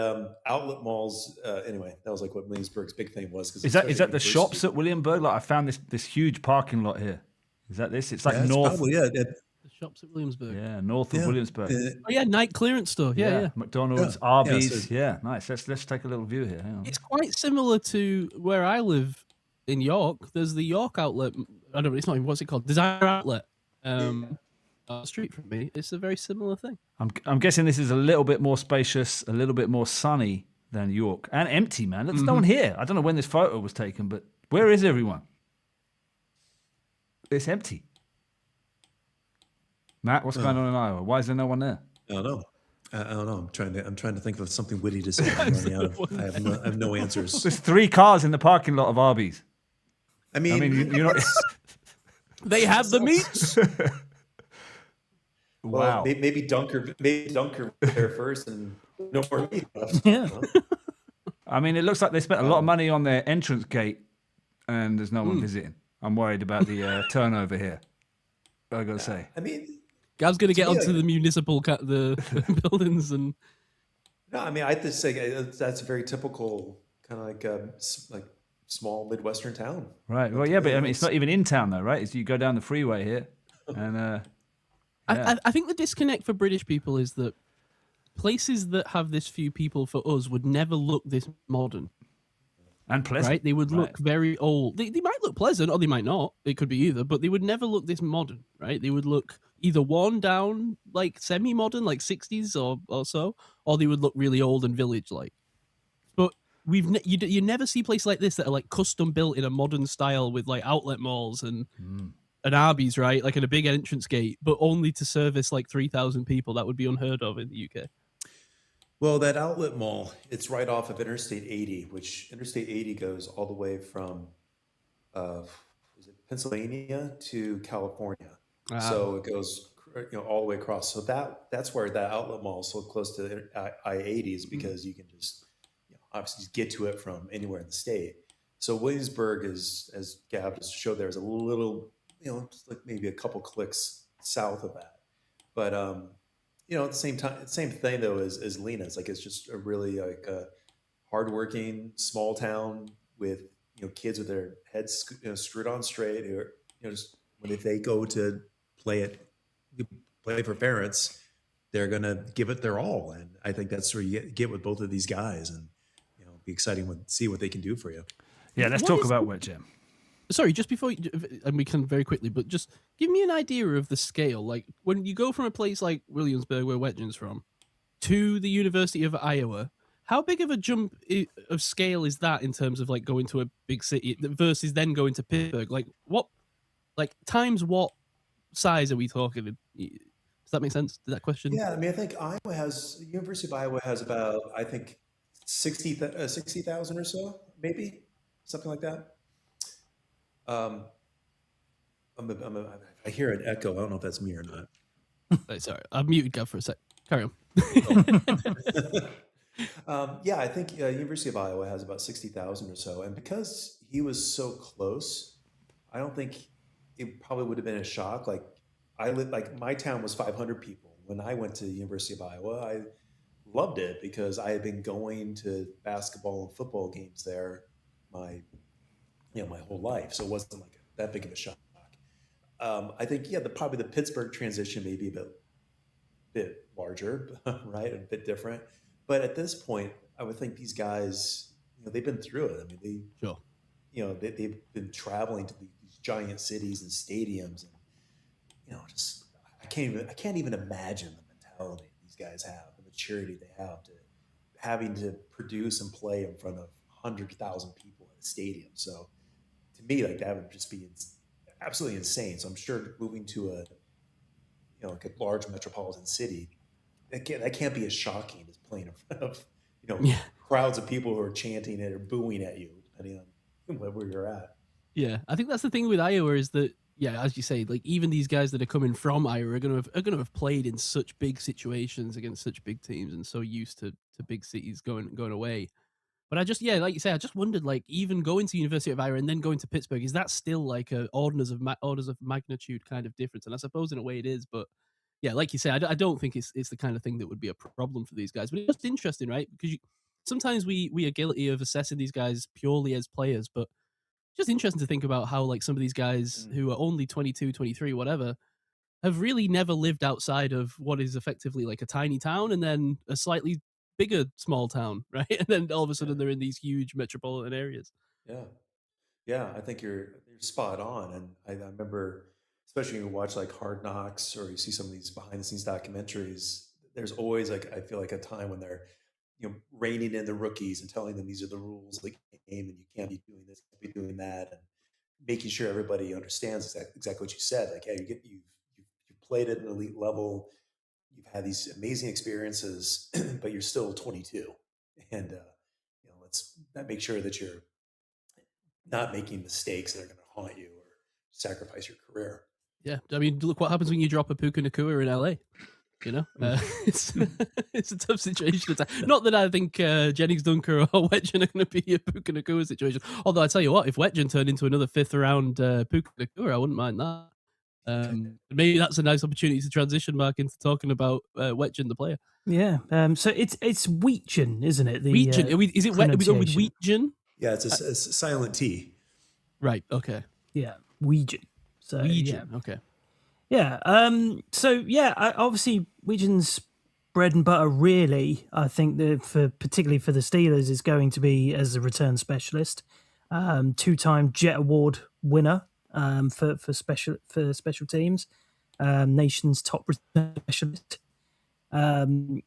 outlet malls. Anyway, that was like what Williamsburg's big thing was. Is that the shops at Williamsburg? Like I found this huge parking lot here. Is that this? It's like north. Probably, The shops at Williamsburg. Yeah, north of Williamsburg. Night clearance store. Yeah. McDonald's, Arby's. Yeah, nice. Let's take a little view here. Hang on. It's quite similar to where I live in York. There's the York outlet. I don't know. It's not even what's it called. Designer outlet. Street from me. It's a very similar thing. I'm guessing this is a little bit more spacious, a little bit more sunny than York, and empty, man. There's no one here. I don't know when this photo was taken, but where is everyone? It's empty. Matt, what's going on in Iowa? Why is there no one there? I don't know. I don't know. I'm trying to think of something witty to say. I'm running out of. I have no answers. There's 3 cars in the parking lot of Arby's. I mean, you're not. They have the meats. Well, Wow. maybe Dunker there first, and no more meat left. Yeah. I mean, it looks like they spent a lot of money on their entrance gate, and there's no one visiting. I'm worried about the turnover here. I gotta say. I mean, Gav's going to get me, onto like- the municipal the buildings and. no, I mean, I just say that's a very typical kind of like small Midwestern town. Right. Well, yeah, but I mean, it's not even in town though, right? It's you go down the freeway here, and yeah. I think the disconnect for British people is that places that have this few people for us would never look this modern, and pleasant. right? They would look very old. They might look pleasant or they might not. It could be either, but they would never look this modern, right? They would look either worn down, like semi-modern, like 60s or so, or they would look really old and village-like. But you never see places like this that are like custom built in a modern style with like outlet malls and Arby's, right? Like in a big entrance gate, but only to service like 3,000 people. That would be unheard of in the UK. Well, that outlet mall, it's right off of Interstate 80, which Interstate 80 goes all the way from is it Pennsylvania to California. So it goes all the way across. So that's where that outlet mall is so close to I-80 is because you can just obviously just get to it from anywhere in the state. So Williamsburg is, as Gab just showed there, is a little, just like maybe a couple clicks south of that. But at the same time, same thing though as Lena. It's like it's just a really like a hardworking small town with kids with their heads screwed on straight. Who are, just when if they go to play for parents, they're gonna give it their all. And I think that's where you get with both of these guys, and be exciting to see what they can do for you. Yeah, let's talk about Wetjen. Sorry, just before, and we can very quickly, but just give me an idea of the scale. Like when you go from a place like Williamsburg, where Wetjen's from, to the University of Iowa, how big of a jump of scale is that in terms of like going to a big city versus then going to Pittsburgh? Like times what size are we talking? Does that make sense? Did that question? Yeah, I mean, I think University of Iowa has about, I think, 60,000 or so, maybe something like that. I hear an echo. I don't know if that's me or not. Sorry, I muted Gav for a sec. Carry on. Yeah, I think University of Iowa has about 60,000 or so, and because he was so close, I don't think it probably would have been a shock. Like my town was 500 people when I went to the University of Iowa. I loved it because I had been going to basketball and football games there my whole life, so it wasn't like that big of a shock. I think probably the Pittsburgh transition may be a bit larger, right, a bit different. But at this point, I would think these guys, they've been through it. I mean, they've been traveling to these giant cities and stadiums, and I can't even imagine the mentality these guys have, the maturity they have to having to produce and play in front of 100,000 people in a stadium. So to me, like that would just be absolutely insane. So I'm sure moving to a like a large metropolitan city, that can't be as shocking as playing in front of crowds of people who are chanting it or booing at you, depending on where you're at. Yeah, I think that's the thing with Iowa is that, as you say, like even these guys that are coming from Iowa are going to have played in such big situations against such big teams and so used to big cities going away. But I just, like you say, I just wondered, like even going to University of Iowa and then going to Pittsburgh, is that still like a orders of magnitude kind of difference? And I suppose in a way it is, but yeah, like you say, I don't think it's the kind of thing that would be a problem for these guys. But it's just interesting, right? Because sometimes we are guilty of assessing these guys purely as players, but just interesting to think about how like some of these guys who are only 22, 23, whatever, have really never lived outside of what is effectively like a tiny town and then a slightly bigger small town, right? And then all of a sudden they're in these huge metropolitan areas. Yeah, I think you're spot on. And I remember, especially when you watch like Hard Knocks or you see some of these behind the scenes documentaries, there's always like, I feel like a time when they're, reining in the rookies and telling them these are the rules of the game and you can't be doing this, can't be doing that, and making sure everybody understands exactly what you said. Like, hey, you've played at an elite level. you've had these amazing experiences, but you're still 22, and let's make sure that you're not making mistakes that are going to haunt you or sacrifice your career. Yeah, I mean, look what happens when you drop a Puka Nakua in LA. You know, it's it's a tough situation. Not that I think Jennings Dunker or Wetjen are going to be a Puka Nakua situation. Although I tell you what, if Wetjen turned into another 5th round Puka Nakua, I wouldn't mind that. Maybe that's a nice opportunity to transition back into talking about Wetjen, the player. Yeah. So it's Wetjen, isn't it? The Wetjen. Is it? Are we going with pronunciation. Wetjen? Yeah, it's a silent T. Right. Okay. Yeah, Wetjen. So Wetjen. yeah. Okay. Yeah. So yeah, obviously Wetjen's bread and butter, really, I think that particularly for the Steelers, is going to be as a return specialist, 2-time Jet Award winner for special teams, nation's top return specialist. Had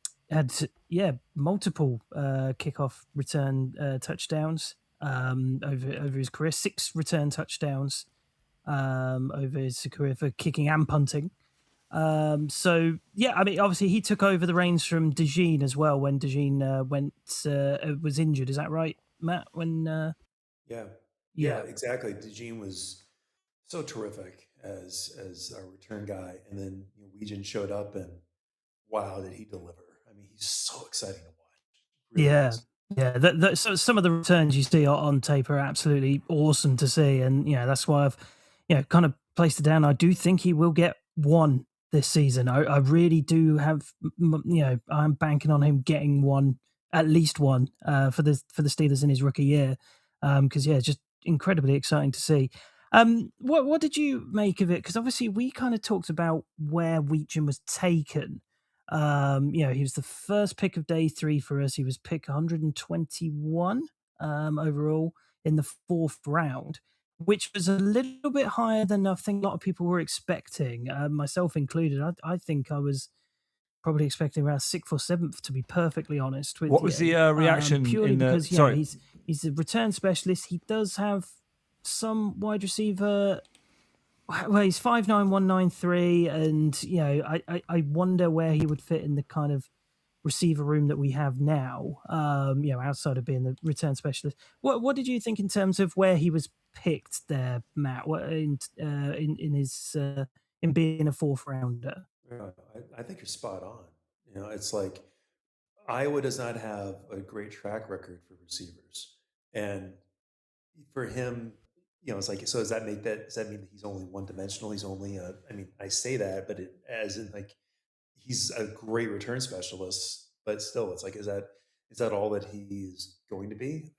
multiple kickoff return touchdowns over his career, 6 return touchdowns over his career for kicking and punting. So yeah, I mean, obviously he took over the reins from DeJean as well when DeJean was injured. Is that right, Matt? When yeah, exactly. DeJean was so terrific as our return guy, and then Wetjen showed up, and wow, did he deliver! I mean, he's so exciting to watch. Really is. Yeah. So some of the returns you see on tape are absolutely awesome to see, and that's why I've kind of placed it down. I do think he will get one this season. I really do have, I'm banking on him getting one, at least one, for the Steelers in his rookie year, because just incredibly exciting to see. What did you make of it? Because obviously we kind of talked about where Wetjen was taken. He was the first pick of day 3 for us. He was pick 121 overall in the 4th round, which was a little bit higher than I think a lot of people were expecting, myself included. I think I was probably expecting around 6th or 7th, to be perfectly honest with you. What was the reaction? Purely because sorry, he's a return specialist. He does have some wide receiver. Well, he's 5'9", 193, and I wonder where he would fit in the kind of receiver room that we have now. Outside of being the return specialist. What did you think in terms of where he was picked there, Matt? What in his in being a 4th rounder? I think you're spot on. It's like Iowa does not have a great track record for receivers, and for him, it's like, so does that mean that he's only one dimensional? He's only I say that, but as in like he's a great return specialist, but still, it's like, is that all that he's going to be?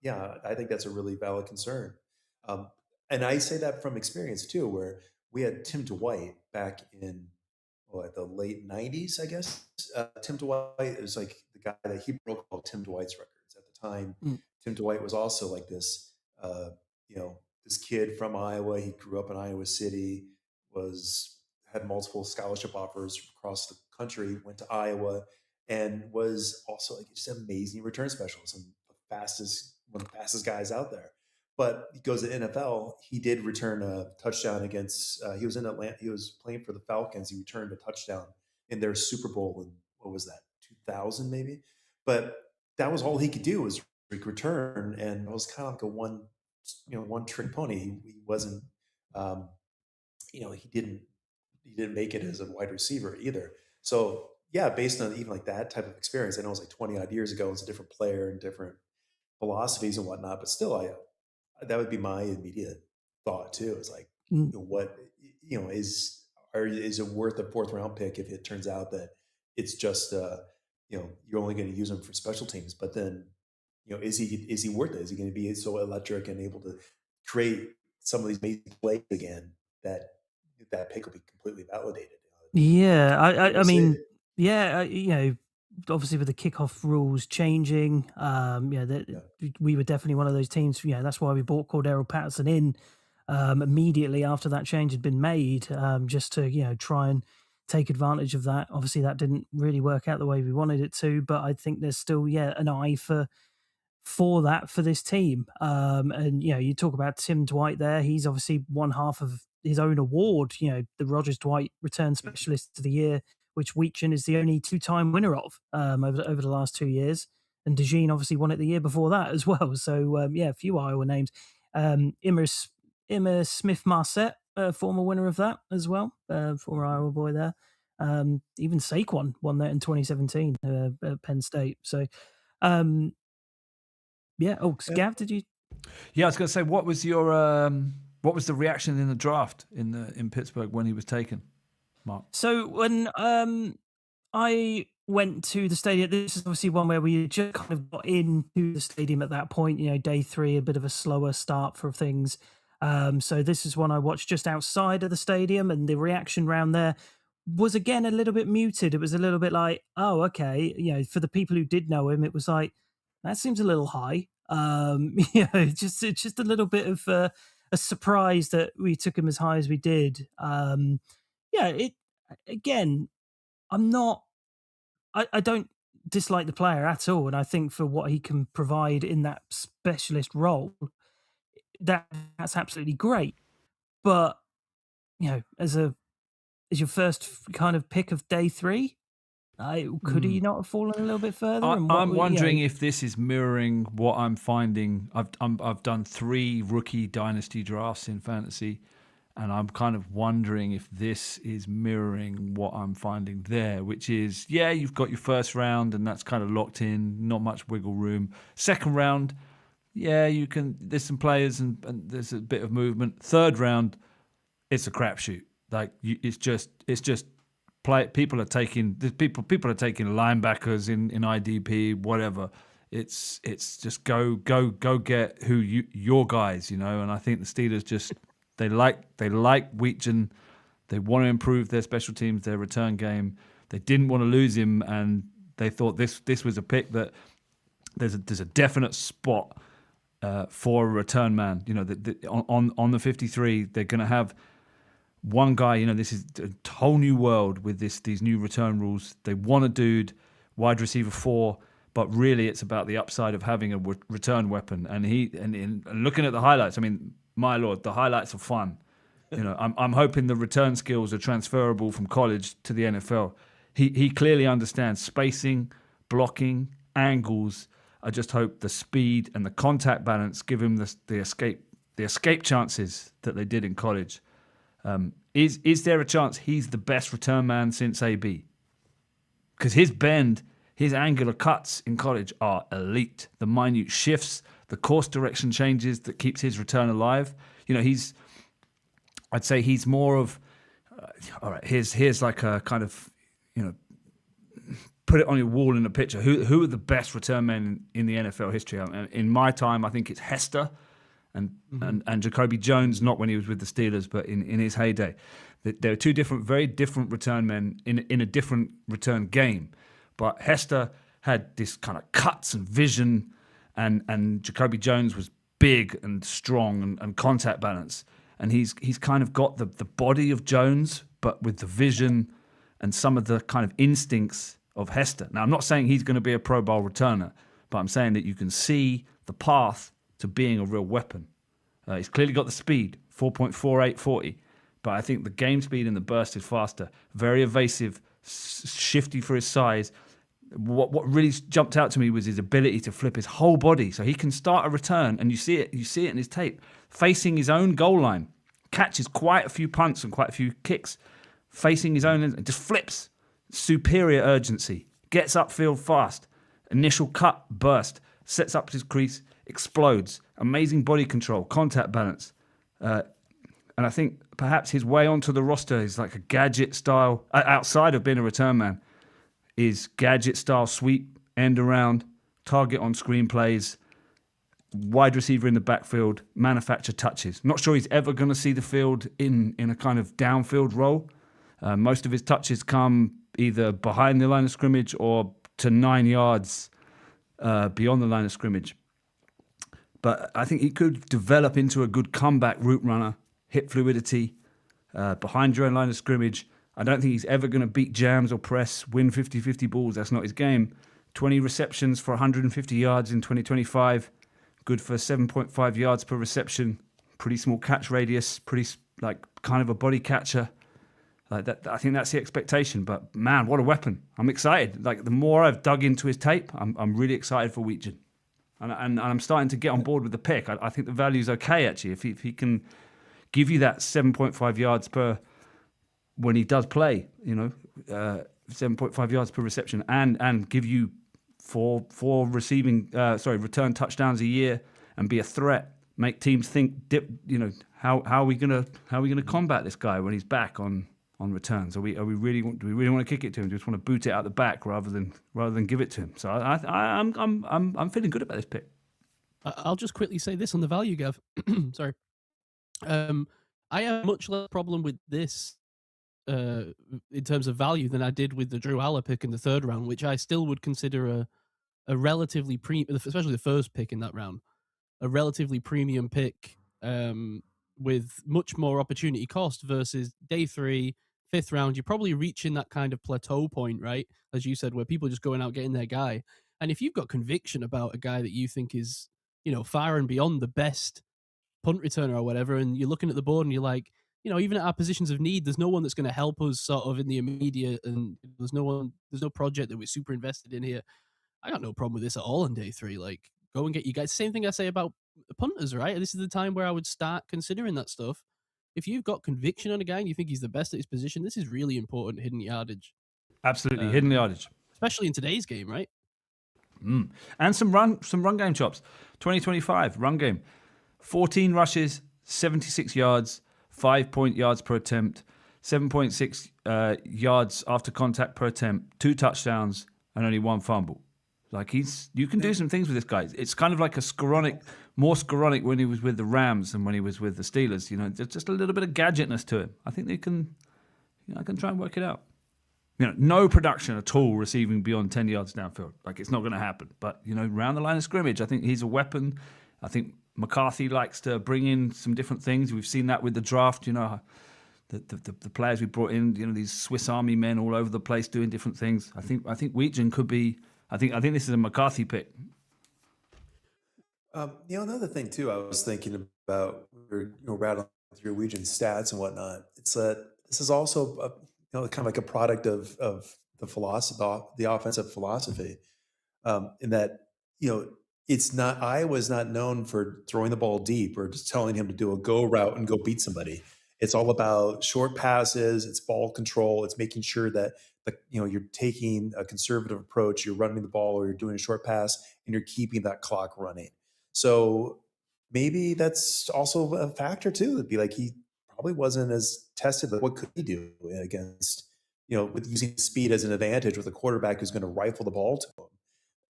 Yeah, I think that's a really valid concern, and I say that from experience too, where we had Tim Dwight back in the late '90s, I guess. Tim Dwight is like the guy that he broke all Tim Dwight's records at the time. Tim Dwight was also like this, this kid from Iowa. He grew up in Iowa City, had multiple scholarship offers across the country, went to Iowa, and was also like just an amazing return specialist and one of the fastest guys out there. But he goes to NFL. He did return a touchdown against. He was in Atlanta. He was playing for the Falcons. He returned a touchdown in their Super Bowl in, what was that, 2000 maybe? But that was all he could do, was return, and it was kind of like a one trick pony. He wasn't. He didn't make it as a wide receiver either. So yeah, based on even like that type of experience, I know it was like 20 odd years ago. It's a different player and different philosophies and whatnot, but still, that would be my immediate thought too. It's like, is it worth a 4th round pick if it turns out that it's just you're only going to use him for special teams? But then, is he worth it? Is he going to be so electric and able to create some of these amazing plays again that pick will be completely validated? Yeah, I mean, obviously with the kickoff rules changing, we were definitely one of those teams. That's why we brought Cordero Patterson in immediately after that change had been made, just to try and take advantage of that. Obviously, that didn't really work out the way we wanted it to, but I think there's still an eye for that for this team. And you talk about Tim Dwight there. He's obviously one half of his own award, the Rogers Dwight Return Specialist of the Year, which Wetjen is the only 2-time winner of over the last 2 years. And De Jean obviously won it the year before that as well. So, a few Iowa names. Immer Smith-Marset, former winner of that as well, former Iowa boy there. Even Saquon won that in 2017 at Penn State. So, Gav, did you? Yeah, I was going to say, what was the reaction in the draft in Pittsburgh when he was taken, Mark? So when I went to the stadium, this is obviously one where we just kind of got into the stadium at that point. Day 3, a bit of a slower start for things. So this is one I watched just outside of the stadium, and the reaction round there was again a little bit muted. It was a little bit like, oh, okay. For the people who did know him, it was like, that seems a little high. Just a little bit of a surprise that we took him as high as we did. Again, I don't dislike the player at all, and I think for what he can provide in that specialist role, that's absolutely great. But as your first kind of pick of day 3, could he not have fallen a little bit further? I'm wondering if this is mirroring what I'm finding. I've done 3 rookie dynasty drafts in fantasy, and I'm kind of wondering if this is mirroring what I'm finding there, which is, you've got your first round, and that's kind of locked in, not much wiggle room. Second round, you can. There's some players and there's a bit of movement. Third round, it's a crapshoot. It's just people are taking linebackers in IDP, whatever. It's just go get your guys, and I think the Steelers they like Wetjen. They want to improve their special teams, their return game. They didn't want to lose him, and they thought this was a pick that there's a definite spot for a return man. On the 53, they're going to have one guy. This is a whole new world with these new return rules. They want a dude, wide receiver 4, but really it's about the upside of having a return weapon. And looking at the highlights, I mean, my Lord, the highlights are fun. I'm hoping the return skills are transferable from college to the NFL. He clearly understands spacing, blocking, angles. I just hope the speed and the contact balance give him the escape chances that they did in college. Is there a chance he's the best return man since AB? Because his bend, his angular cuts in college are elite. The minute shifts, the course direction changes that keeps his return alive. I'd say he's more of, all right, here's like a kind of, put it on your wall in a picture. Who are the best return men in the NFL history? In my time, I think it's Hester and Jacoby Jones, not when he was with the Steelers, but in his heyday. There are 2 very different return men in a different return game. But Hester had this kind of cuts and vision, and Jacoby Jones was big and strong and contact balance. And he's kind of got the body of Jones, but with the vision and some of the kind of instincts of Hester. Now, I'm not saying he's going to be a Pro Bowl returner, but I'm saying that you can see the path to being a real weapon. He's clearly got the speed, 4.48 40, but I think the game speed and the burst is faster. Very evasive, shifty for his size. What really jumped out to me was his ability to flip his whole body. So he can start a return, and you see it in his tape, facing his own goal line, catches quite a few punts and quite a few kicks, facing his own, and just flips. Superior urgency, gets upfield fast, initial cut, burst, sets up his crease, explodes, amazing body control, contact balance. And I think perhaps his way onto the roster is like a gadget style, outside of being a return man, is gadget style sweep, end around, target on screen plays, wide receiver in the backfield, manufacture touches. Not sure he's ever going to see the field in a kind of downfield role. Most of his touches come either behind the line of scrimmage or to 9 yards beyond the line of scrimmage. But I think he could develop into a good comeback route runner, hip fluidity, behind your own line of scrimmage. I don't think he's ever going to beat jams or press, win 50-50 balls. That's not his game. 20 receptions for 150 yards in 2025. Good for 7.5 yards per reception. Pretty small catch radius. Pretty, kind of a body catcher. Like that, I think that's the expectation. But man, what a weapon! I'm excited. Like the more I've dug into his tape, I'm really excited for Wetjen, and I'm starting to get on board with the pick. I think the value's okay actually. If he can give you that 7.5 yards per when he does play, 7.5 yards per reception, and give you four return touchdowns a year, and be a threat, make teams think, how are we gonna combat this guy when he's back on returns? Do we really want to kick it to him? Do we just want to boot it out the back rather than give it to him? So I'm feeling good about this pick. I'll just quickly say this on the value, Gav. Sorry. I have much less problem with this in terms of value than I did with the Drew Aller pick in the third round, which I still would consider a relatively especially the first pick in that round, a relatively premium pick with much more opportunity cost versus day 3, 5th round. You're probably reaching that kind of plateau point, right? As you said, where people are just going out getting their guy. And if you've got conviction about a guy that you think is, far and beyond the best punt returner or whatever, and you're looking at the board and you're like, even at our positions of need, there's no one that's going to help us sort of in the immediate, and there's no project that we're super invested in here. I got no problem with this at all on day 3. Like, go and get you guys. Same thing I say about punters, right? This is the time where I would start considering that stuff. If you've got conviction on a guy and you think he's the best at his position, this is really important hidden yardage. Absolutely, hidden yardage. Especially in today's game, right? And some run game chops. 2025 run game. 14 rushes, 76 yards, 5 yards per attempt, 7.6 yards after contact per attempt, 2 touchdowns, and only 1 fumble. Like you can do some things with this guy. It's kind of like more Skoranek when he was with the Rams than when he was with the Steelers. There's just a little bit of gadgetness to him. I think they can, I can try and work it out. No production at all receiving beyond 10 yards downfield. Like it's not going to happen. But around the line of scrimmage, I think he's a weapon. I think McCarthy likes to bring in some different things. We've seen that with the draft. The players we brought in. These Swiss Army men all over the place doing different things. I think Wetjen could be. I think this is a McCarthy pick. Another thing too, I was thinking about, we were rattling through Wetjen stats and whatnot. It's that this is also kind of like a product of the philosophy, the offensive philosophy, in that it's not, Iowa's not known for throwing the ball deep or just telling him to do a go route and go beat somebody. It's all about short passes. It's ball control. It's making sure that you're taking a conservative approach. You're running the ball, or you're doing a short pass, and you're keeping that clock running. So maybe that's also a factor too. It'd be like he probably wasn't as tested. Like what could he do against with using speed as an advantage with a quarterback who's going to rifle the ball to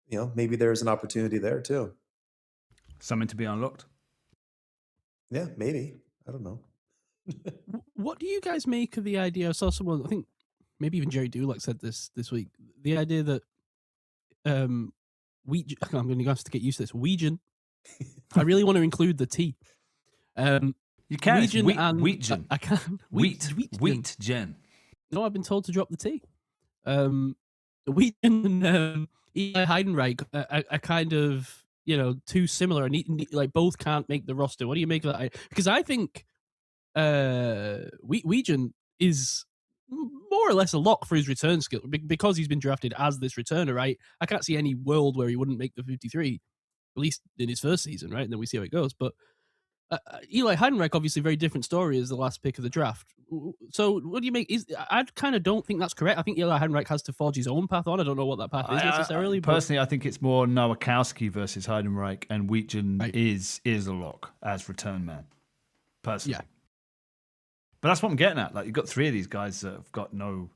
him. Maybe there's an opportunity there too. Something to be unlocked. Yeah, maybe. I don't know. What do you guys make of the idea? I saw someone, I think maybe even Jerry Dulac said this week. The idea that I'm going to have to get used to this. Wetjen. I really want to include the T. You can. Wetjen. I can. Wetjen. No, I've been told to drop the T. Wetjen and Eli Heidenreich are kind of too similar, and like both can't make the roster. What do you make of that? Because I think Wetjen is more or less a lock for his return skill because he's been drafted as this returner, right? I can't see any world where he wouldn't make the 53, at least in his first season, right? And then we see how it goes. But Eli Heidenreich, obviously, very different story as the last pick of the draft. So what do you make? I kind of don't think that's correct. I think Eli Heidenreich has to forge his own path on. I don't know what that path is necessarily. Personally, I think it's more Nowakowski versus Heidenreich, and Wetjen is a lock as return man. Personally. Yeah. But that's what I'm getting at. Like you've got 3 of these guys that have got no.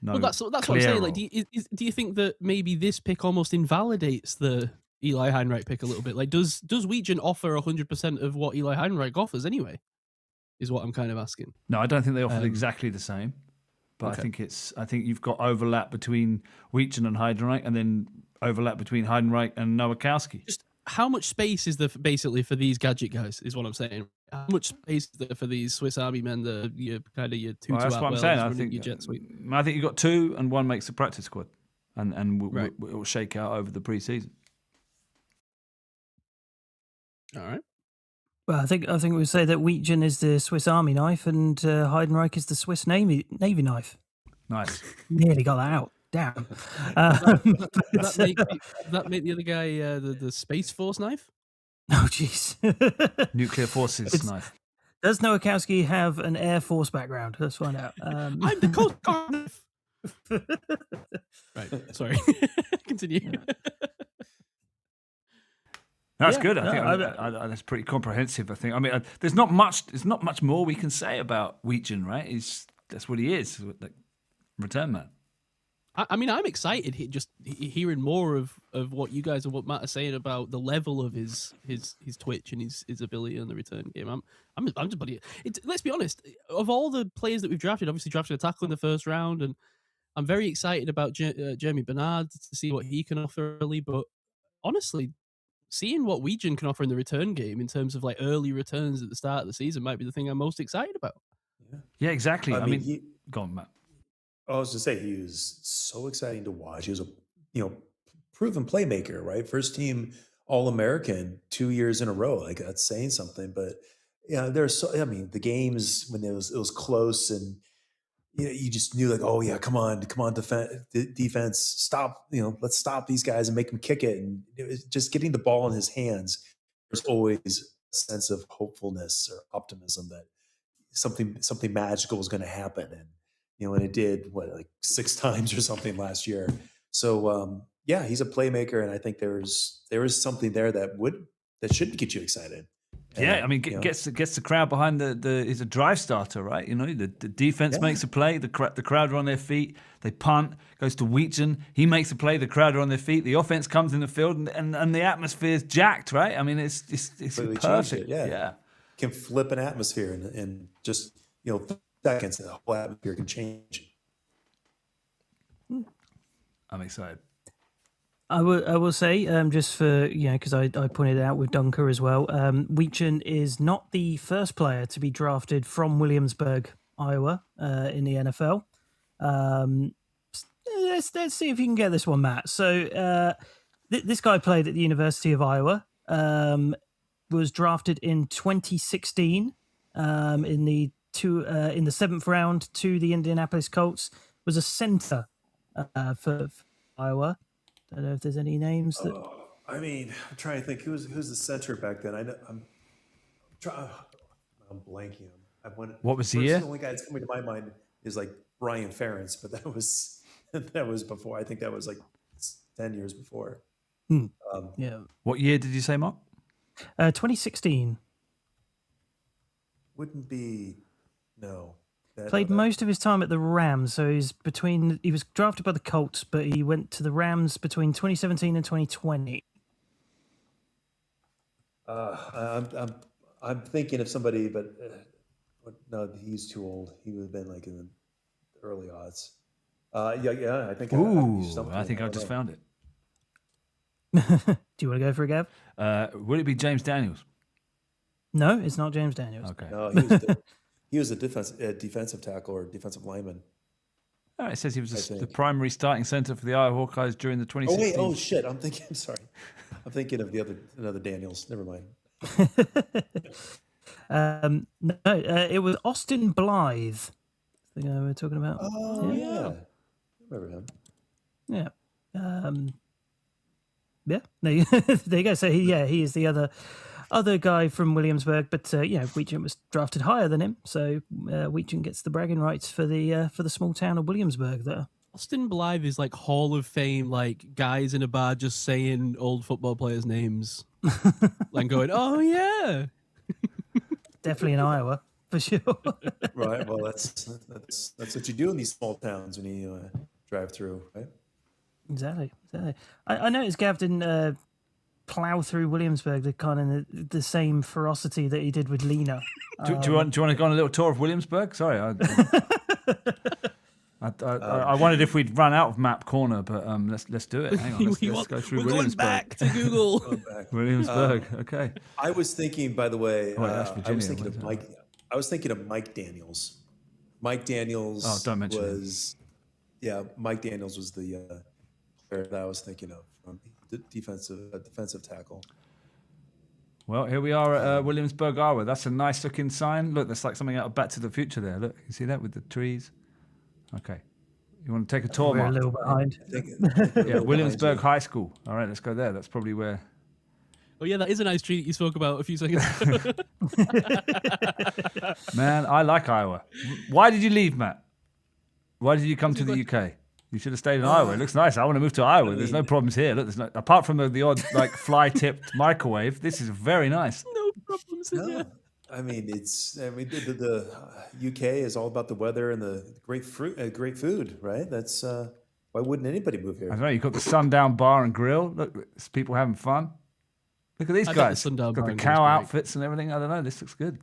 Well, that's what I'm saying. Like, do you think that maybe this pick almost invalidates the Eli Heidenreich pick a little bit? Like, does Wetjen offer 100% of what Eli Heidenreich offers anyway? Is what I'm kind of asking. No, I don't think they offer exactly the same. But okay. I think you've got overlap between Wetjen and Heidenreich, and then overlap between Heidenreich and Nowakowski. Just how much space is there basically for these gadget guys? Is what I'm saying. How much space is there for these Swiss Army men? Your two. Well, that's what I'm saying. I think your jet sweep. I think you've got 2, and 1 makes the practice squad, and it will shake out over the preseason. All right. Well, I think we say that Wetjen is the Swiss Army knife and Heidenreich is the Swiss Navy knife. Nice. Nearly got that out. Damn. That make the other guy the Space Force knife? Oh, jeez. Nuclear forces knife. Does Nowakowski have an Air Force background? Let's find out. I'm the Coast Guard knife. Right. Sorry. Continue. That's Yeah, good. I no, think that's pretty comprehensive. I think. I mean, there's not much more we can say about Wetjen, right? That's what he is, like return man. I mean, I'm excited just hearing more of what you guys and what Matt are saying about the level of his twitch and his ability in the return game. I'm just buddy. Let's be honest. Of all the players that we've drafted, obviously drafted a tackle in the first round, and I'm very excited about Jeremy Bernard to see what he can offer early. But honestly, seeing what Wetjen can offer in the return game in terms of like early returns at the start of the season might be the thing I'm most excited about. Yeah, exactly. I mean, go on, Matt. I was to say he was so exciting to watch. He was a proven playmaker, right? First team All-American 2 years in a row. Like that's saying something. But yeah, the games when it was close and you just knew like, oh yeah, come on, defense, stop. Let's stop these guys and make them kick it. And it was just getting the ball in his hands. There's always a sense of hopefulness or optimism that something magical was going to happen. And it did like 6 times or something last year. So yeah, he's a playmaker, and I think there is something there that should get you excited. Yeah, I mean, gets the crowd behind he's a drive starter, right? The defense makes a play, the crowd are on their feet, they punt, goes to Wetjen, he makes a play, the crowd are on their feet, the offense comes in the field, and the atmosphere's jacked, right? I mean, it's perfect. Yeah. Can flip an atmosphere and just seconds, the whole atmosphere can change. I'm excited. I will say, just for, because I pointed it out with Dunker as well, Wetjen is not the first player to be drafted from Williamsburg, Iowa, in the NFL. Let's see if you can get this one, Matt. So this guy played at the University of Iowa, was drafted in 2016 in the 7th round to the Indianapolis Colts, was a center for Iowa. Don't know if there's any names that. I mean, I'm trying to think who's the center back then. I'm blanking. What was the year? The only guy that's coming to my mind is like Brian Ferentz, but that was before. I think that was like 10 years before. Yeah. What year did you say, Mark? 2016. Wouldn't be no. Played most of his time at the Rams, so he was drafted by the Colts, but he went to the Rams between 2017 and 2020. I'm thinking of somebody, but no, he's too old. He would have been like in the early odds. Yeah, I think. I think I just found it. Do you want to go for a Gav? Would it be James Daniels? No, it's not James Daniels. Okay. No, he was a defensive tackle or defensive lineman. Oh, it says he was the primary starting center for the Iowa Hawkeyes during the 2016. Oh shit! I'm thinking of another Daniels. Never mind. No, it was Austin Blythe. The guy we're talking about. Oh yeah. I remember him. Yeah. Yeah. There you go. So he is the other guy from Williamsburg, but Wetjen was drafted higher than him, so Wetjen gets the bragging rights for the small town of Williamsburg there. Austin Blythe is like Hall of Fame, like guys in a bar just saying old football players' names, like going, "Oh yeah." Definitely in Iowa for sure. Right. Well, that's what you do in these small towns when you drive through, right? Exactly. I noticed Gav didn't plow through Williamsburg the kind of the same ferocity that he did with Lena. Do you want to go on a little tour of Williamsburg? Sorry, I wondered if we'd run out of map corner, but let's do it. Hang on, let's go through We're Williamsburg. going back to Google. Williamsburg. Okay. I was thinking, by the way, that's Virginia, I was thinking of Mike. I was thinking of Mike Daniels. Mike Daniels. Oh, don't mention him. Mike Daniels was the player that I was thinking of from defensive tackle. Well, here we are at Williamsburg, Iowa. That's a nice looking sign. Look, that's like something out of Back to the Future there. Look, you see that with the trees? Okay. You want to take a tour, We're a Mark? little behind. Yeah, Williamsburg High School. All right, let's go there. That's probably where. Oh yeah, that is a nice tree that you spoke about a few seconds ago. Man, I like Iowa. Why did you leave, Matt? Why did you come to the UK? You should have stayed in Iowa. It looks nice. I want to move to Iowa. There's no problems here. Look, there's no, apart from the odd like fly-tipped microwave. This is very nice. No problems in No, here. I mean the UK is all about the weather and the great fruit, great food, right? That's why wouldn't anybody move I here? don't know. You've got the Sundown Bar and Grill. Look, it's people having fun. Look at these I bet the guys. Sundown Got Bar the and Grill's cow great. outfits and everything. I don't know. This looks good.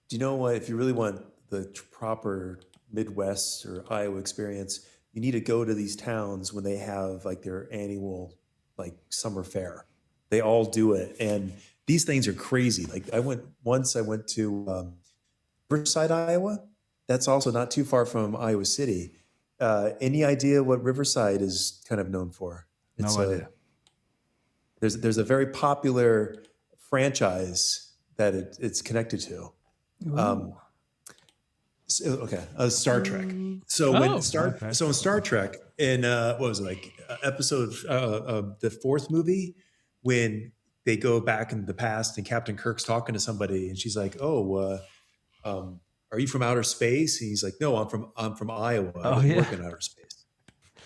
Do you know what? If you really want the proper Midwest or Iowa experience, you need to go to these towns when they have like their annual like summer fair. They all do it, and these things are crazy. Like I went to Riverside, Iowa. That's also not too far from Iowa City. Any idea what Riverside is kind of known for? No idea. There's a very popular franchise that it's connected to. Star Trek. So in Star Trek, in what was it like episode the fourth movie, when they go back in the past and Captain Kirk's talking to somebody and she's like, "Oh, are you from outer space?" And he's like, "No, I'm from Iowa. I don't work in outer space."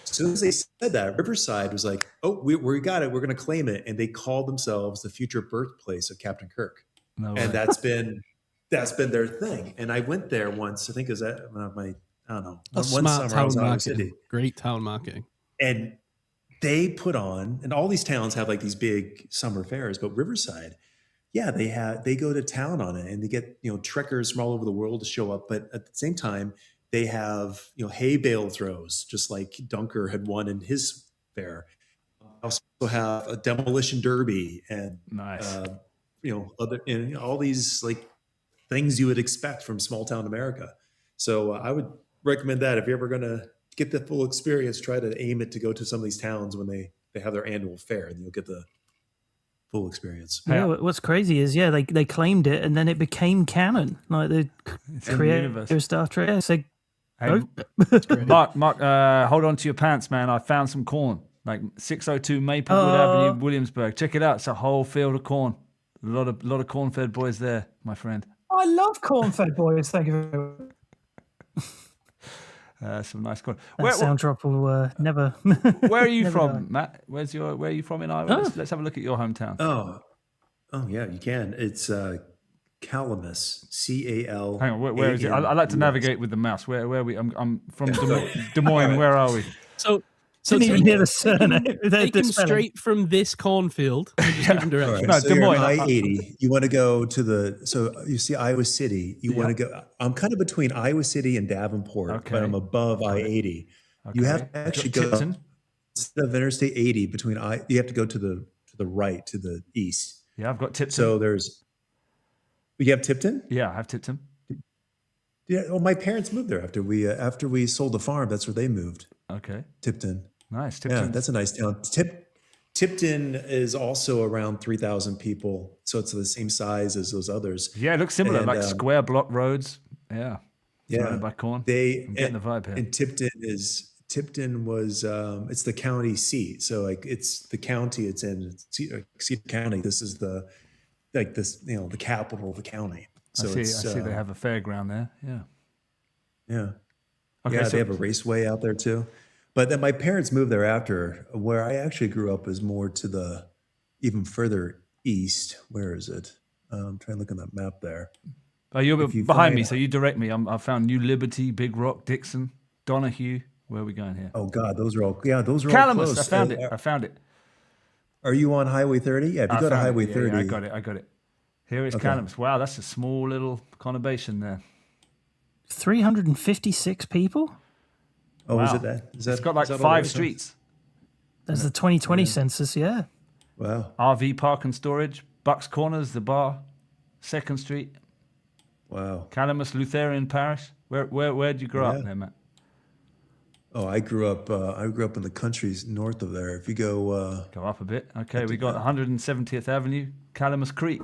As soon as they said that, Riverside was like, "Oh, we got it. We're going to claim it," and they called themselves the future birthplace of Captain Kirk. No And way. that's been their thing. And I went there once. I think it was at I don't know. That's one smart summer I was town in Iowa marketing. City, Great town marketing. and they put on, and all these towns have like these big summer fairs, but Riverside, yeah, they go to town on it, and they get trekkers from all over the world to show up. But at the same time, they have hay bale throws, just like Dunker had won in his fair. Also have a demolition derby and Nice. other all these like things you would expect from small town America. So I would recommend that if you're ever going to get the full experience, try to aim it to go to some of these towns when they have their annual fair, and you'll get the full experience. Yeah, what's crazy is they claimed it and then it became canon. Like the creator of Star Trek. Yeah, so Hey, Mark, hold on to your pants, man. I found some corn, like 602 Maplewood Avenue, Williamsburg. Check it out. It's a whole field of corn. A lot of corn-fed boys there, my friend. I love corn-fed boys. Thank you very much. Some nice corn. That sound drop will never. Where are you never from, die. Matt? Where are you from in Iowa? Let's have a look at your hometown. Oh yeah, you can. It's Calamus, CAL. Hang on, where is it? I like to navigate with the mouse. Where are we? I'm from Des Moines. Where are we? So Didn't even hear the surname. Take them straight from this cornfield and just give them directions. No, So Des you're Moines. on I-80. You want to go to so you see Iowa City. You want to go. I'm kind of between Iowa City and Davenport, Okay. but I'm above I-80. You have to actually go Tipton? instead of Interstate 80 between you have to go to the right, to the east. Yeah, I've got Tipton. So you have Tipton? Yeah, I have Tipton. Yeah. Well, my parents moved there after we sold the farm. That's where they moved. Okay, Tipton. nice. Yeah, Tipton. that's a nice town. Tipton is also around 3,000 people, so it's the same size as those others. Yeah, it looks similar, And, like square block roads. Yeah, Yeah, surrounded by corn. I'm getting the vibe here. And Tipton was it's the county seat, so like it's the county it's in. It's Cedar County. This is the capital of the county. So I see they have a fairground there. Yeah. Yeah. Okay, Yeah, so they have a raceway out there too. But then my parents moved there after. Where I actually grew up is more to the even further east. Where is it? I'm trying to look on that map there. oh, you're if you behind me, find- so you direct me. I found New Liberty, Big Rock, Dixon, Donahue. Where are we going here? Oh God, those are all all Calamus. close. I found it. Are you on Highway 30? Yeah, if you I go to found it. Highway Yeah, 30. yeah, I got it. Here is Calamus. Wow, that's a small little conurbation there. 356 people. Oh, Wow. is it that? Is that It's got like is that all 5 right? streets. That's the 2020 census. Yeah. Wow. RV park and storage. Bucks Corners, the bar. 2nd Street. Wow. Calamus Lutheran Parish. Where did you grow Yeah. up there, Matt? Oh, I grew up in the countries north of there. If you go Go up a bit. Okay, we got 170th Avenue, Calamus Creek.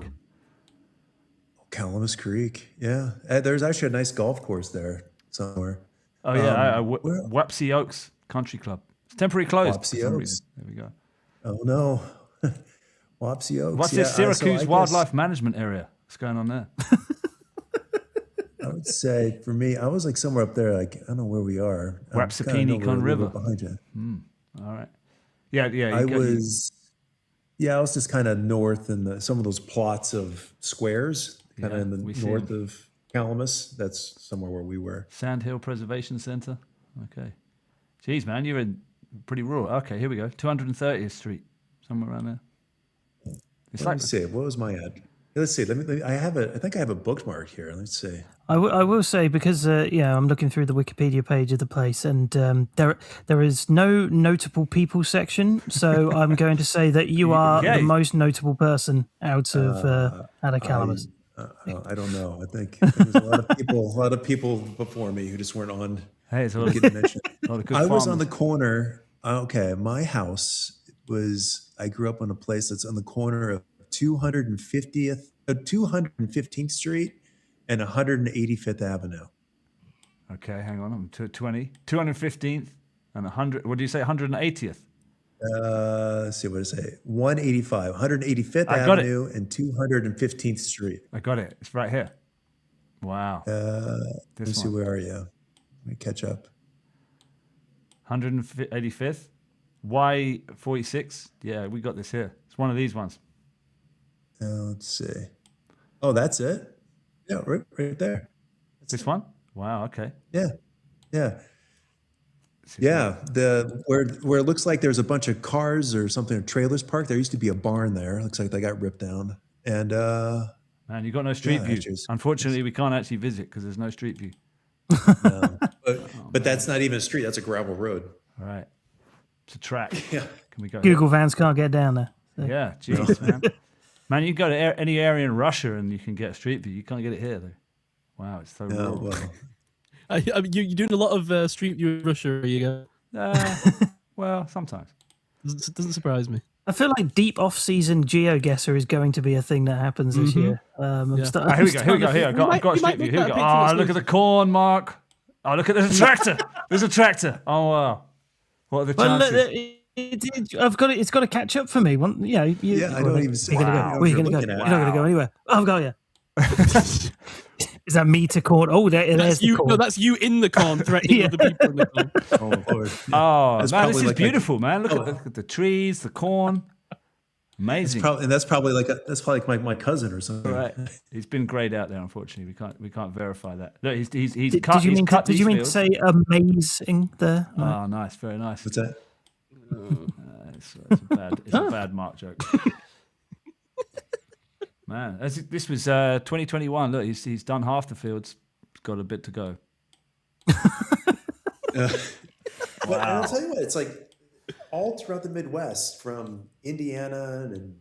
Calamus Creek. Yeah. There's actually a nice golf course there somewhere. Oh yeah, where- Wapsie Oaks Country Club. It's temporarily closed for Wapsie some Oaks. reason. There we go. Oh no. Wapsie Oaks. What's yeah, this so I Syracuse guess Wildlife Management Area? What's going on there? I would say for me, I was like somewhere up there, like I don't know where we are. Wapsipeeny Con River. Behind you. All right. Yeah. I was just kind of north in some of those plots of squares, kind of Yeah, in the we see north 'em. of Calamus. That's somewhere where we were. Sand Hill Preservation Center. Okay. Jeez, man, you're in pretty rural. Okay, here we go. 230th Street, somewhere around there. It's Let me see. What was my ad? Let's see. Let me. I think I have a bookmark here. Let's see. I will say, because I'm looking through the Wikipedia page of the place, and there is no notable people section. So I'm going to say that you are the most notable person out of Calamus. I don't know. I think there's a lot of people before me who just weren't on. Hey, it's a lot Getting mentioned. of good I was on farmers. the corner. Okay, my house was. I grew up on a place that's on the corner of 215th Street and 185th Avenue. Okay, hang on. I'm 215th and 100. What do you say? 180th. Let's see what I say. 185, 185th I got it. Avenue and 215th Street. I got it. It's right here. Wow. Let me see, one. where are you? Let me catch up. 185th. Y46. Yeah, we got this here. It's one of these ones. Let's see. Oh, that's it. Yeah, right there. This one? Wow. Okay. Yeah. Where it looks like there's a bunch of cars or something, trailers parked. There used to be a barn there. Looks like they got ripped down. And man, you got no street view. actually, Unfortunately, we can't actually visit because there's no street view. no. But that's not even a street. That's a gravel road. All right. It's a track. Yeah. Can we go? Google vans can't get down there. So. Yeah. Jeez, man. Man, you can go to any area in Russia and you can get a street view. You can't get it here, though. Wow, it's so rural. Well, You're doing a lot of street view in Russia, are you go? Well, sometimes. Doesn't surprise me. I feel like deep off-season GeoGuessr is going to be a thing that happens this year. Here we go. I've got a street view. Here we go. Oh, look at the corn, Mark. Oh, look at there's a tractor. There's a tractor. Oh, wow. What are the chances? It's got to catch up for me. I don't even see. Where are you going to go? You're not going to go anywhere. Oh, I've got you. Is that me to corn? Oh, there's the corn. No, that's you in the corn threatening other people in the corn. Oh, That's man, this probably is like beautiful, man. Look at the trees, the corn. Amazing. That's probably like my cousin or something. Right. He's been grayed out there, unfortunately. We can't verify that. Look, he's Did cut. you He's cut mean these to fields. say amazing there? Oh, nice, very nice. What's that? It's a bad Mark joke. Man, this was 2021. Look, he's done half the fields. He's got a bit to go. But I'll tell you what, it's like all throughout the Midwest, from Indiana and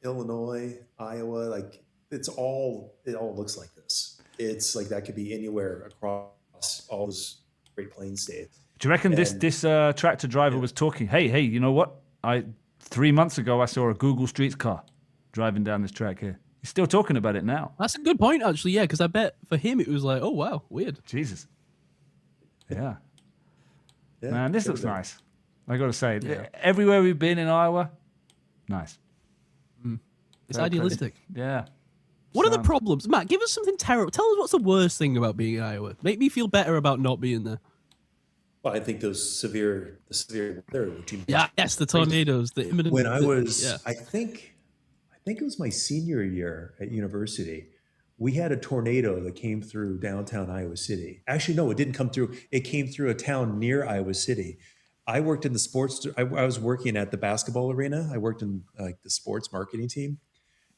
Illinois, Iowa, like it all looks like this. It's like that could be anywhere across all those Great Plains states. Do you reckon this tractor driver was talking? Hey, you know what? 3 months ago I saw a Google Streets car driving down this track here. He's still talking about it now. That's a good point, actually. Yeah, because I bet for him it was like, oh wow, weird. Jesus. Yeah. Man, this looks nice. I got to say, everywhere we've been in Iowa, nice. It's idealistic. Yeah. What are the problems, Matt? Give us something terrible. Tell us what's the worst thing about being in Iowa. Make me feel better about not being there. Well, I think the severe weather. Yeah, yes, the tornadoes, the imminent. When I was, I think it was my senior year at university. We had a tornado that came through downtown Iowa City. Actually, no, it didn't come through. It came through a town near Iowa City. I worked in the sports. I was working at the basketball arena. I worked in like the sports marketing team,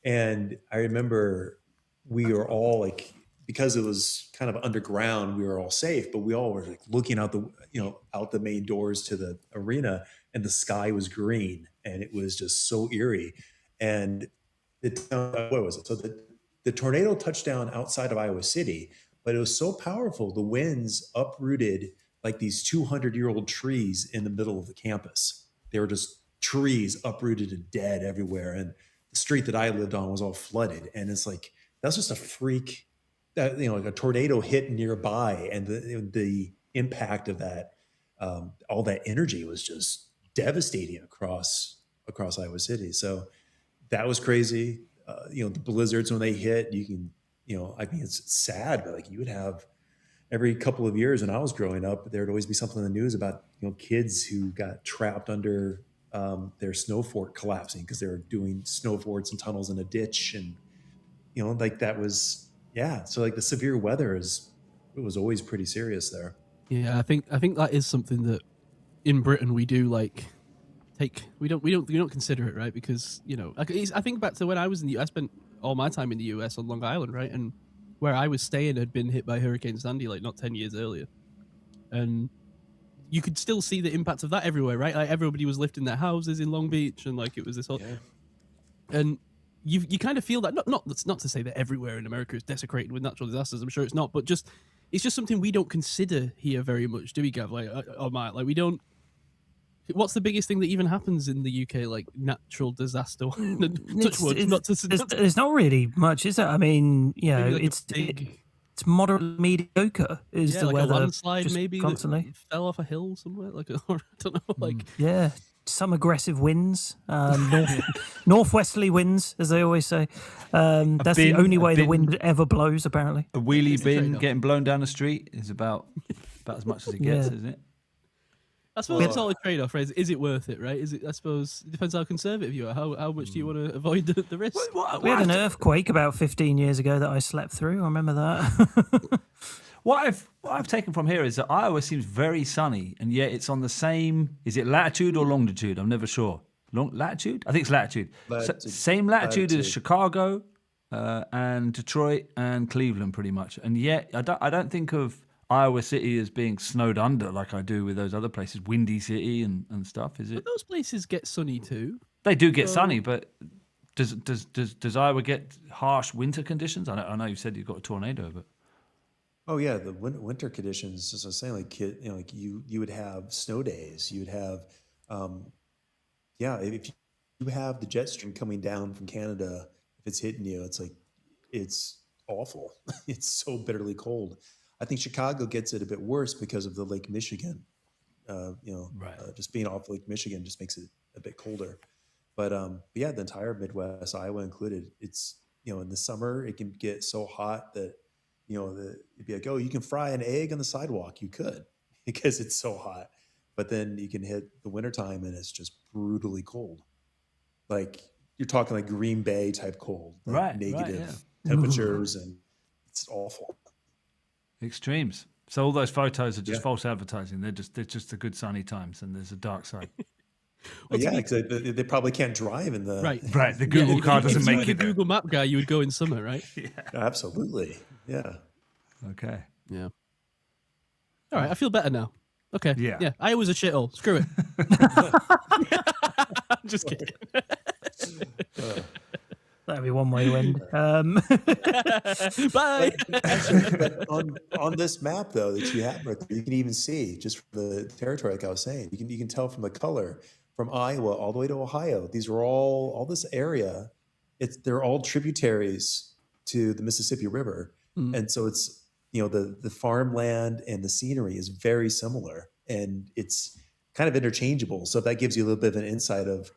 and I remember we were all like, because it was kind of underground, we were all safe, but we all were like looking out the main doors to the arena, and the sky was green, and it was just so eerie. And what was it? So the tornado touched down outside of Iowa City, but it was so powerful. The winds uprooted like these 200-year-old trees in the middle of the campus. They were just trees uprooted and dead everywhere. And the street that I lived on was all flooded. And it's like, that's just a freak that, like a tornado hit nearby, and the impact of that, all that energy was just devastating across Iowa City. So that was crazy. The blizzards, when they hit, you can, I mean, it's sad, but like you would have every couple of years when I was growing up, there'd always be something in the news about, kids who got trapped under their snow fort collapsing because they were doing snow forts and tunnels in a ditch. And, like that was, So like the severe weather it was always pretty serious there. Yeah, I think that is something that in Britain we do we don't consider it, right? Because I think back to when I was in the I spent all my time in the US on Long Island, right? And where I was staying had been hit by Hurricane Sandy like not 10 years earlier, and you could still see the impact of that everywhere, right? Like everybody was lifting their houses in Long Beach, and like it was this whole, and you kind of feel that not to say that everywhere in America is desecrated with natural disasters. I'm sure it's not, but it's just something we don't consider here very much, do we, Gav? Like, or Matt, like we don't. What's the biggest thing that even happens in the UK, like natural disaster? Touch wood, there's not really much, is there? I mean, like it's moderately mediocre. Is the like weather a landslide just maybe constantly fell off a hill somewhere? Like I don't know, like some aggressive winds, northwesterly winds, as they always say. That's the only way the wind ever blows, apparently. A wheelie bin getting blown down the street is about as much as it gets, isn't it? I suppose it's all a trade-off, right? Is it worth it, right? I suppose it depends how conservative you are. How much do you want to avoid the risk? We had an earthquake about 15 years ago that I slept through. I remember that. What I've taken from here is that Iowa seems very sunny, and yet it's on the same. Is it latitude or longitude? I'm never sure. Latitude? I think it's latitude. Same latitude as Chicago, and Detroit and Cleveland, pretty much. And yet I don't think of Iowa City as being snowed under like I do with those other places, Windy City and stuff. Is it? But those places get sunny too. They do get sunny, but does Iowa get harsh winter conditions? I know you said you've got a tornado, but oh yeah, the winter conditions. As I was saying, like you would have snow days. You would have, if you have the jet stream coming down from Canada, if it's hitting you, it's like it's awful. It's so bitterly cold. I think Chicago gets it a bit worse because of the Lake Michigan. Just being off Lake Michigan just makes it a bit colder. But the entire Midwest, Iowa included, it's in the summer it can get so hot that you'd be like, oh, you can fry an egg on the sidewalk. You could because it's so hot. But then you can hit the wintertime and it's just brutally cold. Like you're talking like Green Bay type cold, like negative temperatures, and it's awful. Extremes. So all those photos are just false advertising. They're just the good sunny times, and there's a dark side. Because they probably can't drive in the right. The Google car doesn't make it. If you were the Google Map guy, you would go in summer, right? Yeah, absolutely. Yeah. Okay. Yeah. All right, I feel better now. Okay. Yeah. I was a shithole. Screw it. I'm just kidding. That'd be one way to end. Bye. But on this map, though, that you have right there, you can even see just from the territory, like I was saying, you can tell from the color from Iowa all the way to Ohio. These are all this area. They're all tributaries to the Mississippi River, and so it's the farmland and the scenery is very similar, and it's kind of interchangeable. So if that gives you a little bit of an insight of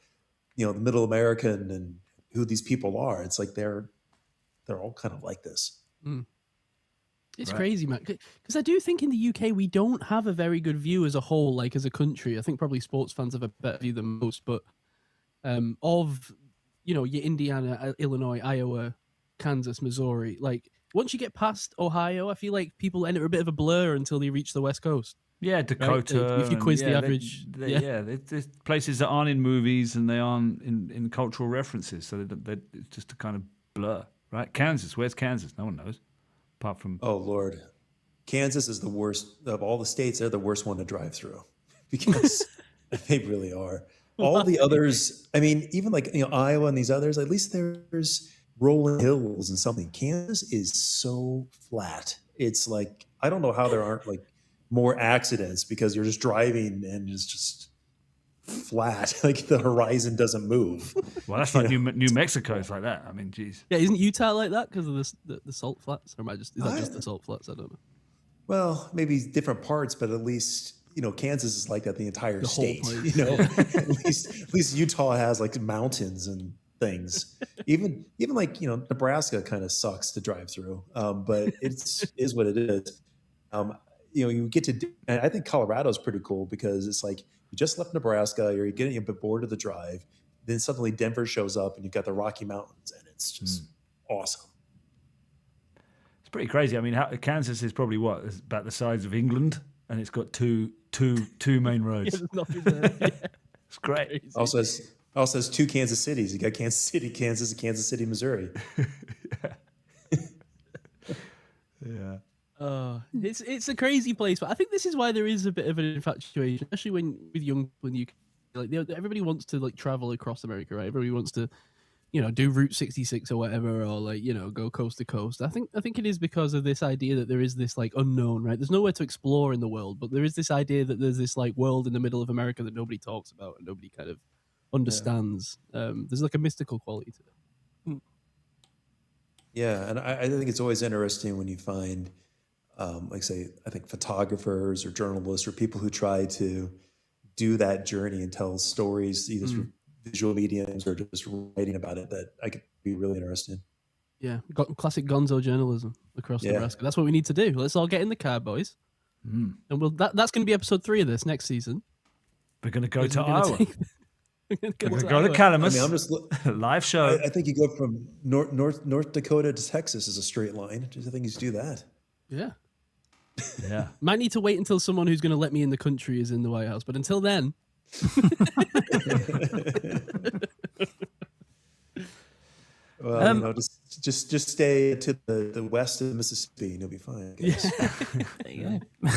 the Middle American and who these people are, it's like they're all kind of like this. It's crazy, man. Because I do think in the UK we don't have a very good view as a whole, like as a country. I think probably sports fans have a better view than most, but of your Indiana, Illinois, Iowa, Kansas, Missouri. Like once you get past Ohio, I feel like people enter a bit of a blur until they reach the West Coast. Yeah, Dakota. Right? If you quiz the average. There's places that aren't in movies and they aren't in cultural references. So it's just a kind of blur, right? Kansas, where's Kansas? No one knows, apart from... Oh, Lord. Kansas is the worst of all the states. They're the worst one to drive through because they really are. All the others, I mean, even like Iowa and these others, at least there's rolling hills and something. Kansas is so flat. It's like, I don't know how there aren't like more accidents because you're just driving and it's just flat, like the horizon doesn't move. Well, that's like New Mexico. It's like that. I mean, geez. Yeah, isn't Utah like that because of the salt flats? Or is that just the salt flats? I don't know. Well, maybe different parts, but at least Kansas is like that the entire state. place. At least Utah has like mountains and things. Even like Nebraska kind of sucks to drive through, but is what it is. You get to. And I think Colorado is pretty cool because it's like you just left Nebraska, you're getting a bit bored of the drive, then suddenly Denver shows up and you've got the Rocky Mountains, and it's just awesome. It's pretty crazy. I mean, Kansas is probably it's about the size of England, and it's got two main roads. It's great. Crazy. Also has two Kansas Cities. You got Kansas City, Kansas, and Kansas City, Missouri. Yeah. It's a crazy place, but I think this is why there is a bit of an infatuation, especially with young when you like everybody wants to like travel across America, right? Everybody wants to do Route 66 or whatever, or like go coast to coast. I think it is because of this idea that there is this like unknown, right? There's nowhere to explore in the world, but there is this idea that there's this like world in the middle of America that nobody talks about and nobody kind of understands. There's like a mystical quality to it. Yeah, and I think it's always interesting when you find, like say, I think photographers or journalists or people who try to do that journey and tell stories either through visual mediums or just writing about it, that I could be really interested. Yeah, classic gonzo journalism across Nebraska. That's what we need to do. Let's all get in the car, boys. And that's going to be episode 3 of this next season. We're going to go to Iowa. We're going to go to Calamus. I mean, I'm just live show. I think you go from North Dakota to Texas is a straight line. I think you should do that. Yeah. Yeah. Might need to wait until someone who's going to let me in the country is in the White House, but until then. Well, just stay to the west of Mississippi and you'll be fine. There you go.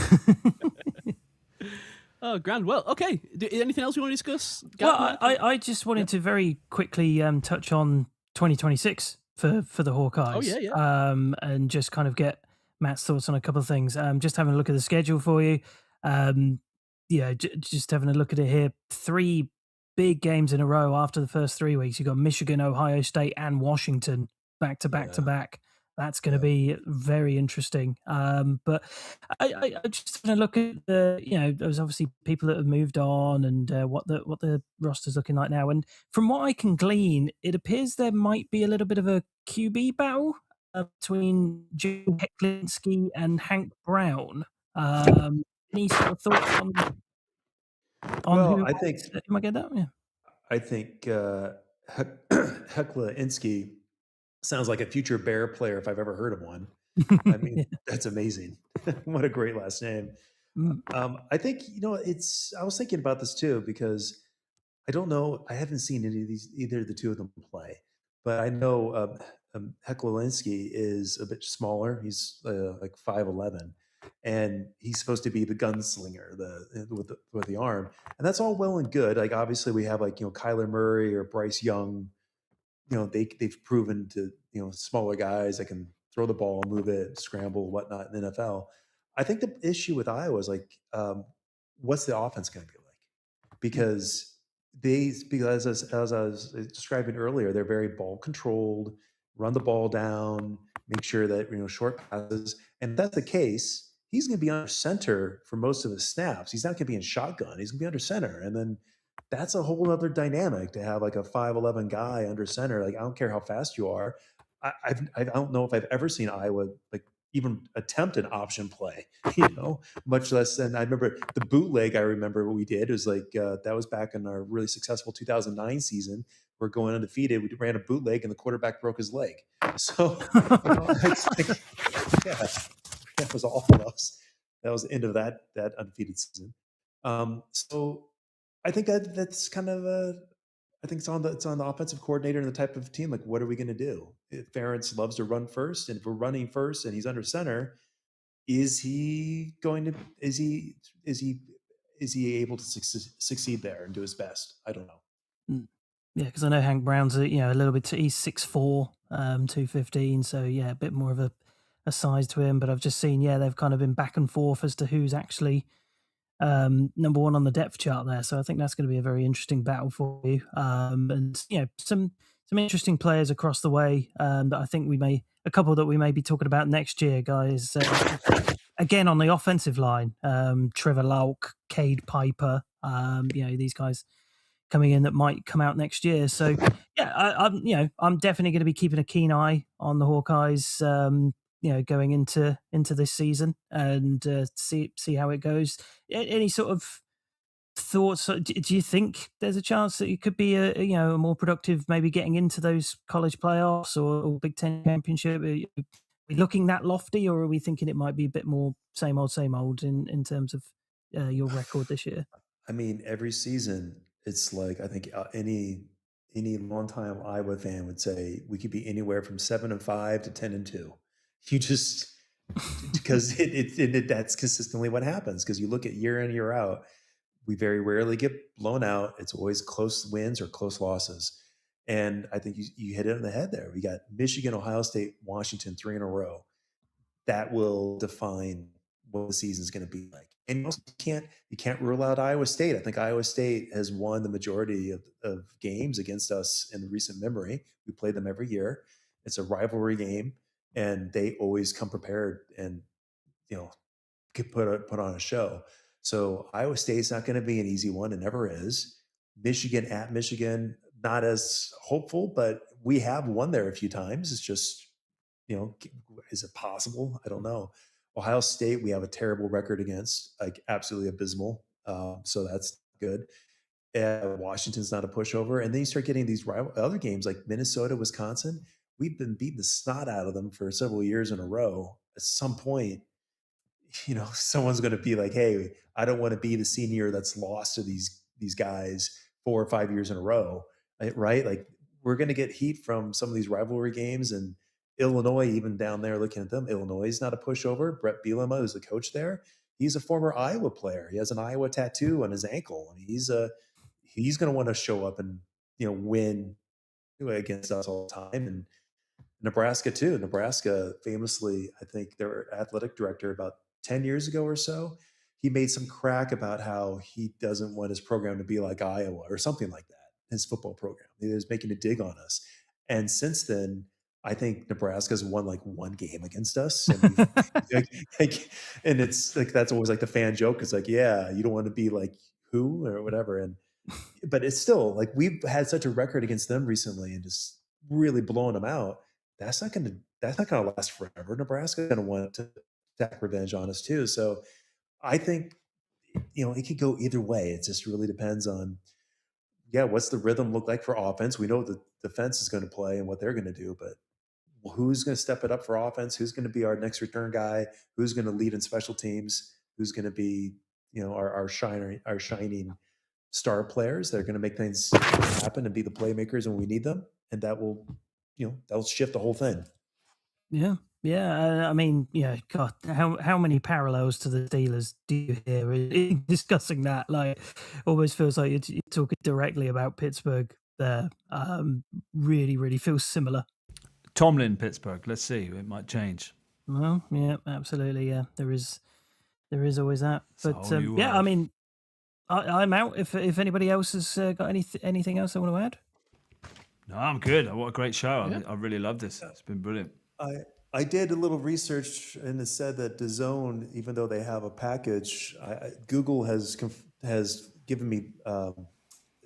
Oh, grand. Well, okay. Anything else you want to discuss? Well, I just wanted to very quickly touch on 2026 for the Hawkeyes. Oh, yeah. And just kind of get Matt's thoughts on a couple of things. Just having a look at the schedule for you. Just having a look at it here. 3 big games in a row after the first 3 weeks. You've got Michigan, Ohio State, and Washington back to back. That's going to be very interesting. But I just want to look at there's obviously people that have moved on and what the roster's looking like now. And from what I can glean, it appears there might be a little bit of a QB battle between Joe Hecklinski and Hank Brown. Any sort of thoughts on who I think you might get that? Yeah. I think Hecklinski sounds like a future Bear player if I've ever heard of one. I mean, that's amazing. What a great last name. I think, I was thinking about this too, because I don't know, I haven't seen either of the two of them play, but I know Hecklinski is a bit smaller. He's like 5'11", and he's supposed to be the gunslinger, with the arm, and that's all well and good. Like obviously we have like Kyler Murray or Bryce Young. They've proven to smaller guys that can throw the ball, move it, scramble, whatnot in the NFL. I think the issue with Iowa is like, what's the offense going to be like? Because as I was describing earlier, they're very ball controlled, run the ball down, make sure that short passes. And if that's the case, he's going to be under center for most of his snaps. He's not going to be in shotgun. He's going to be under center, and then that's a whole other dynamic to have like a 5'11" guy under center. Like I don't care how fast you are. I don't know if I've ever seen Iowa like even attempt an option play, much less than I remember the bootleg. I remember what we did was like, that was back in our really successful 2009 season. We're going undefeated. We ran a bootleg and the quarterback broke his leg. So it's like, yeah, that was awful. That was the end of that undefeated season. So I think that's kind of I think it's on the offensive coordinator and the type of team. Like, what are we going to do? If Ferentz loves to run first, and if we're running first and he's under center, is he able to succeed there and do his best? I don't know. Yeah, because I know Hank Brown's a little bit. He's 6'4", 215. So yeah, a bit more of size to him, but I've just seen, they've kind of been back and forth as to who's actually number one on the depth chart there. So I think that's going to be a very interesting battle for you. And some interesting players across the way that I think a couple that we may be talking about next year, guys. Again, on the offensive line, Trevor Lauk, Cade Piper, these guys coming in that might come out next year. So I'm definitely going to be keeping a keen eye on the Hawkeyes. Going into this season and see how it goes. Any sort of thoughts? Do you think there's a chance that it could be a more productive, maybe getting into those college playoffs or Big Ten championship? Are we looking that lofty, or are we thinking it might be a bit more same old in terms of your record this year? I mean, every season it's like I think any longtime Iowa fan would say we could be anywhere from 7-5 to 10-2. You just because that's consistently what happens. Because you look at year in, year out, we very rarely get blown out. It's always close wins or close losses. And I think you hit it on the head there. We got Michigan, Ohio State, Washington 3 in a row. That will define what the season is going to be like. And also you can't rule out Iowa State. I think Iowa State has won the majority of games against us in recent memory. We play them every year. It's a rivalry game. And they always come prepared and, could put on a show. So Iowa State's not going to be an easy one. It never is. Michigan at Michigan, not as hopeful, but we have won there a few times. It's just, is it possible? I don't know. Ohio State, we have a terrible record against, like absolutely abysmal. So that's good. Washington's not a pushover. And then you start getting these other games like Minnesota, Wisconsin. We've been beating the snot out of them for several years in a row. At some point, someone's going to be like, hey, I don't want to be the senior that's lost to these guys 4 or 5 years in a row, right? Like we're going to get heat from some of these rivalry games. And Illinois, even down there looking at them, Illinois is not a pushover. Brett Bielema, who's the coach there, he's a former Iowa player. He has an Iowa tattoo on his ankle. I mean, he's going to want to show up and win against us all the time. And Nebraska too. Nebraska famously, I think their athletic director about 10 years ago or so, he made some crack about how he doesn't want his program to be like Iowa or something like that, his football program. He was making a dig on us. And since then, I think Nebraska's won like one game against us. And, and it's like, that's always like the fan joke. It's like, yeah, you don't want to be like who or whatever. But it's still like we've had such a record against them recently and just really blowing them out. That's not going to last forever. Nebraska's going to want to take revenge on us too. So I think, it could go either way. It just really depends on, what's the rhythm look like for offense? We know the defense is going to play and what they're going to do, but who's going to step it up for offense? Who's going to be our next return guy? Who's going to lead in special teams? Who's going to be, our shining star players that are going to make things happen and be the playmakers when we need them? And that will, that'll shift the whole thing. Yeah. I mean, God, how many parallels to the Steelers do you hear in discussing that? Like, almost feels like you're talking directly about Pittsburgh there. Really, really feels similar. Tomlin, Pittsburgh. Let's see. It might change. Well, yeah, absolutely. Yeah, there is always that. But I mean, I'm out. If anybody else has got anything else they want to add. No, I'm good. What a great show. Yeah. I really love this. It's been brilliant. I did a little research and it said that DAZN, even though they have a package, Google has given me,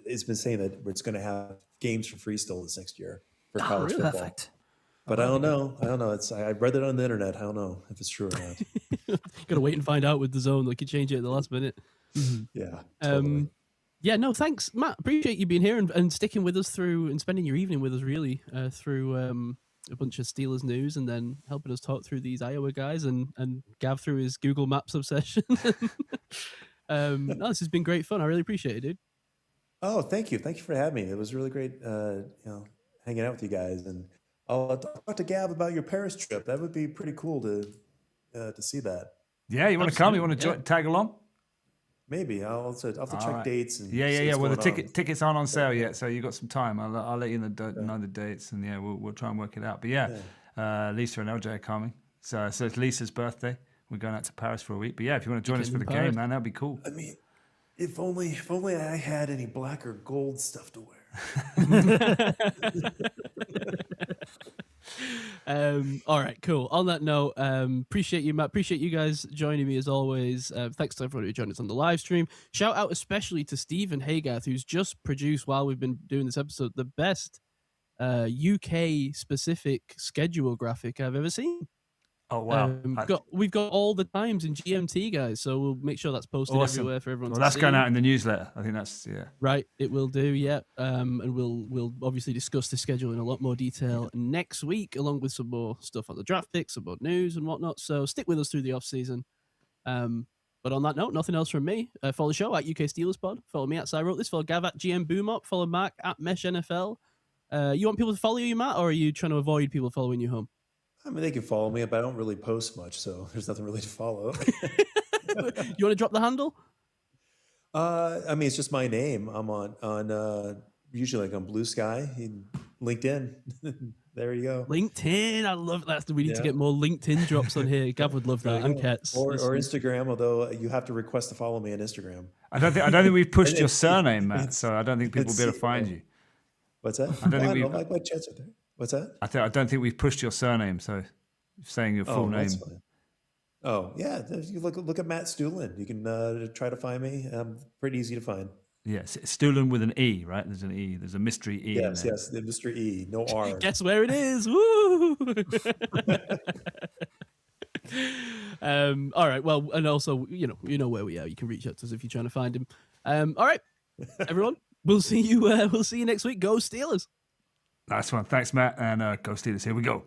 it's been saying that it's going to have games for free still this next year for college football. Perfect. But I don't know. I read it on the internet. I don't know if it's true or not. Got to wait and find out with DAZN. They could change it at the last minute. Yeah. Totally. Yeah, no, thanks, Matt. Appreciate you being here and sticking with us through and spending your evening with us, really, through a bunch of Steelers news and then helping us talk through these Iowa guys and Gav through his Google Maps obsession. No, this has been great fun. I really appreciate it, dude. Oh, thank you. Thank you for having me. It was really great, hanging out with you guys. And I'll talk to Gav about your Paris trip. That would be pretty cool to see that. Yeah, you want to come? You want to tag along? Maybe I'll have to check dates. And yeah. Well, the tickets aren't on sale yet, so you got some time. I'll let you know the dates, and we'll try and work it out. But Lisa and LJ are coming, So it's Lisa's birthday. We're going out to Paris for a week. But yeah, if you want to join us for the Paris. game, man, that'd be cool. I mean, if only I had any black or gold stuff to wear. All right, cool. On that note, appreciate you, Matt. Appreciate you guys joining me as always. Thanks to everyone who joined us on the live stream. Shout out especially to Stephen Haygarth, who's just produced while we've been doing this episode the best UK specific schedule graphic I've ever seen. Oh wow! We've got all the times in GMT, guys. So we'll make sure that's posted everywhere for everyone. Well, to that's see. going out in the newsletter. I think that's Right, it will do, yeah. And we'll obviously discuss the schedule in a lot more detail next week, along with some more stuff on the draft picks, some more news and whatnot. So stick with us through the off season. But on that note, nothing else from me. Follow the show at UK Steelers Pod. Follow me at I Wrote This. Follow Gav at GM Boomop. Follow Mark at Mesh NFL. You want people to follow you, Matt, or are you trying to avoid people following you home? I mean, they can follow me, but I don't really post much, so there's nothing really to follow. You want to drop the handle? I mean, it's just my name. I'm on usually like on Blue Sky, LinkedIn. There you go. LinkedIn, I love that. We need to get more LinkedIn drops on here. Gav would love that, and Kets. Or Instagram, although you have to request to follow me on Instagram. I don't think we've pushed your surname, Matt. So I don't think people will be able to find you. What's that? I don't think we've. My chats are there. What's that? I don't think we've pushed your surname. So saying your full name. That's fine. Oh yeah, you look at Matt Stuhlin. You can try to find me. Pretty easy to find. Yes, Stuhlin with an E, right? There's an E. There's a mystery E. Yes, the mystery E, no R. Guess where it is? Woo! All right. Well, and also, you know where we are. You can reach out to us if you're trying to find him. All right, everyone. We'll see you. We'll see you next week. Go Steelers. Nice one. Thanks, Matt, and go Steelers. Here we go.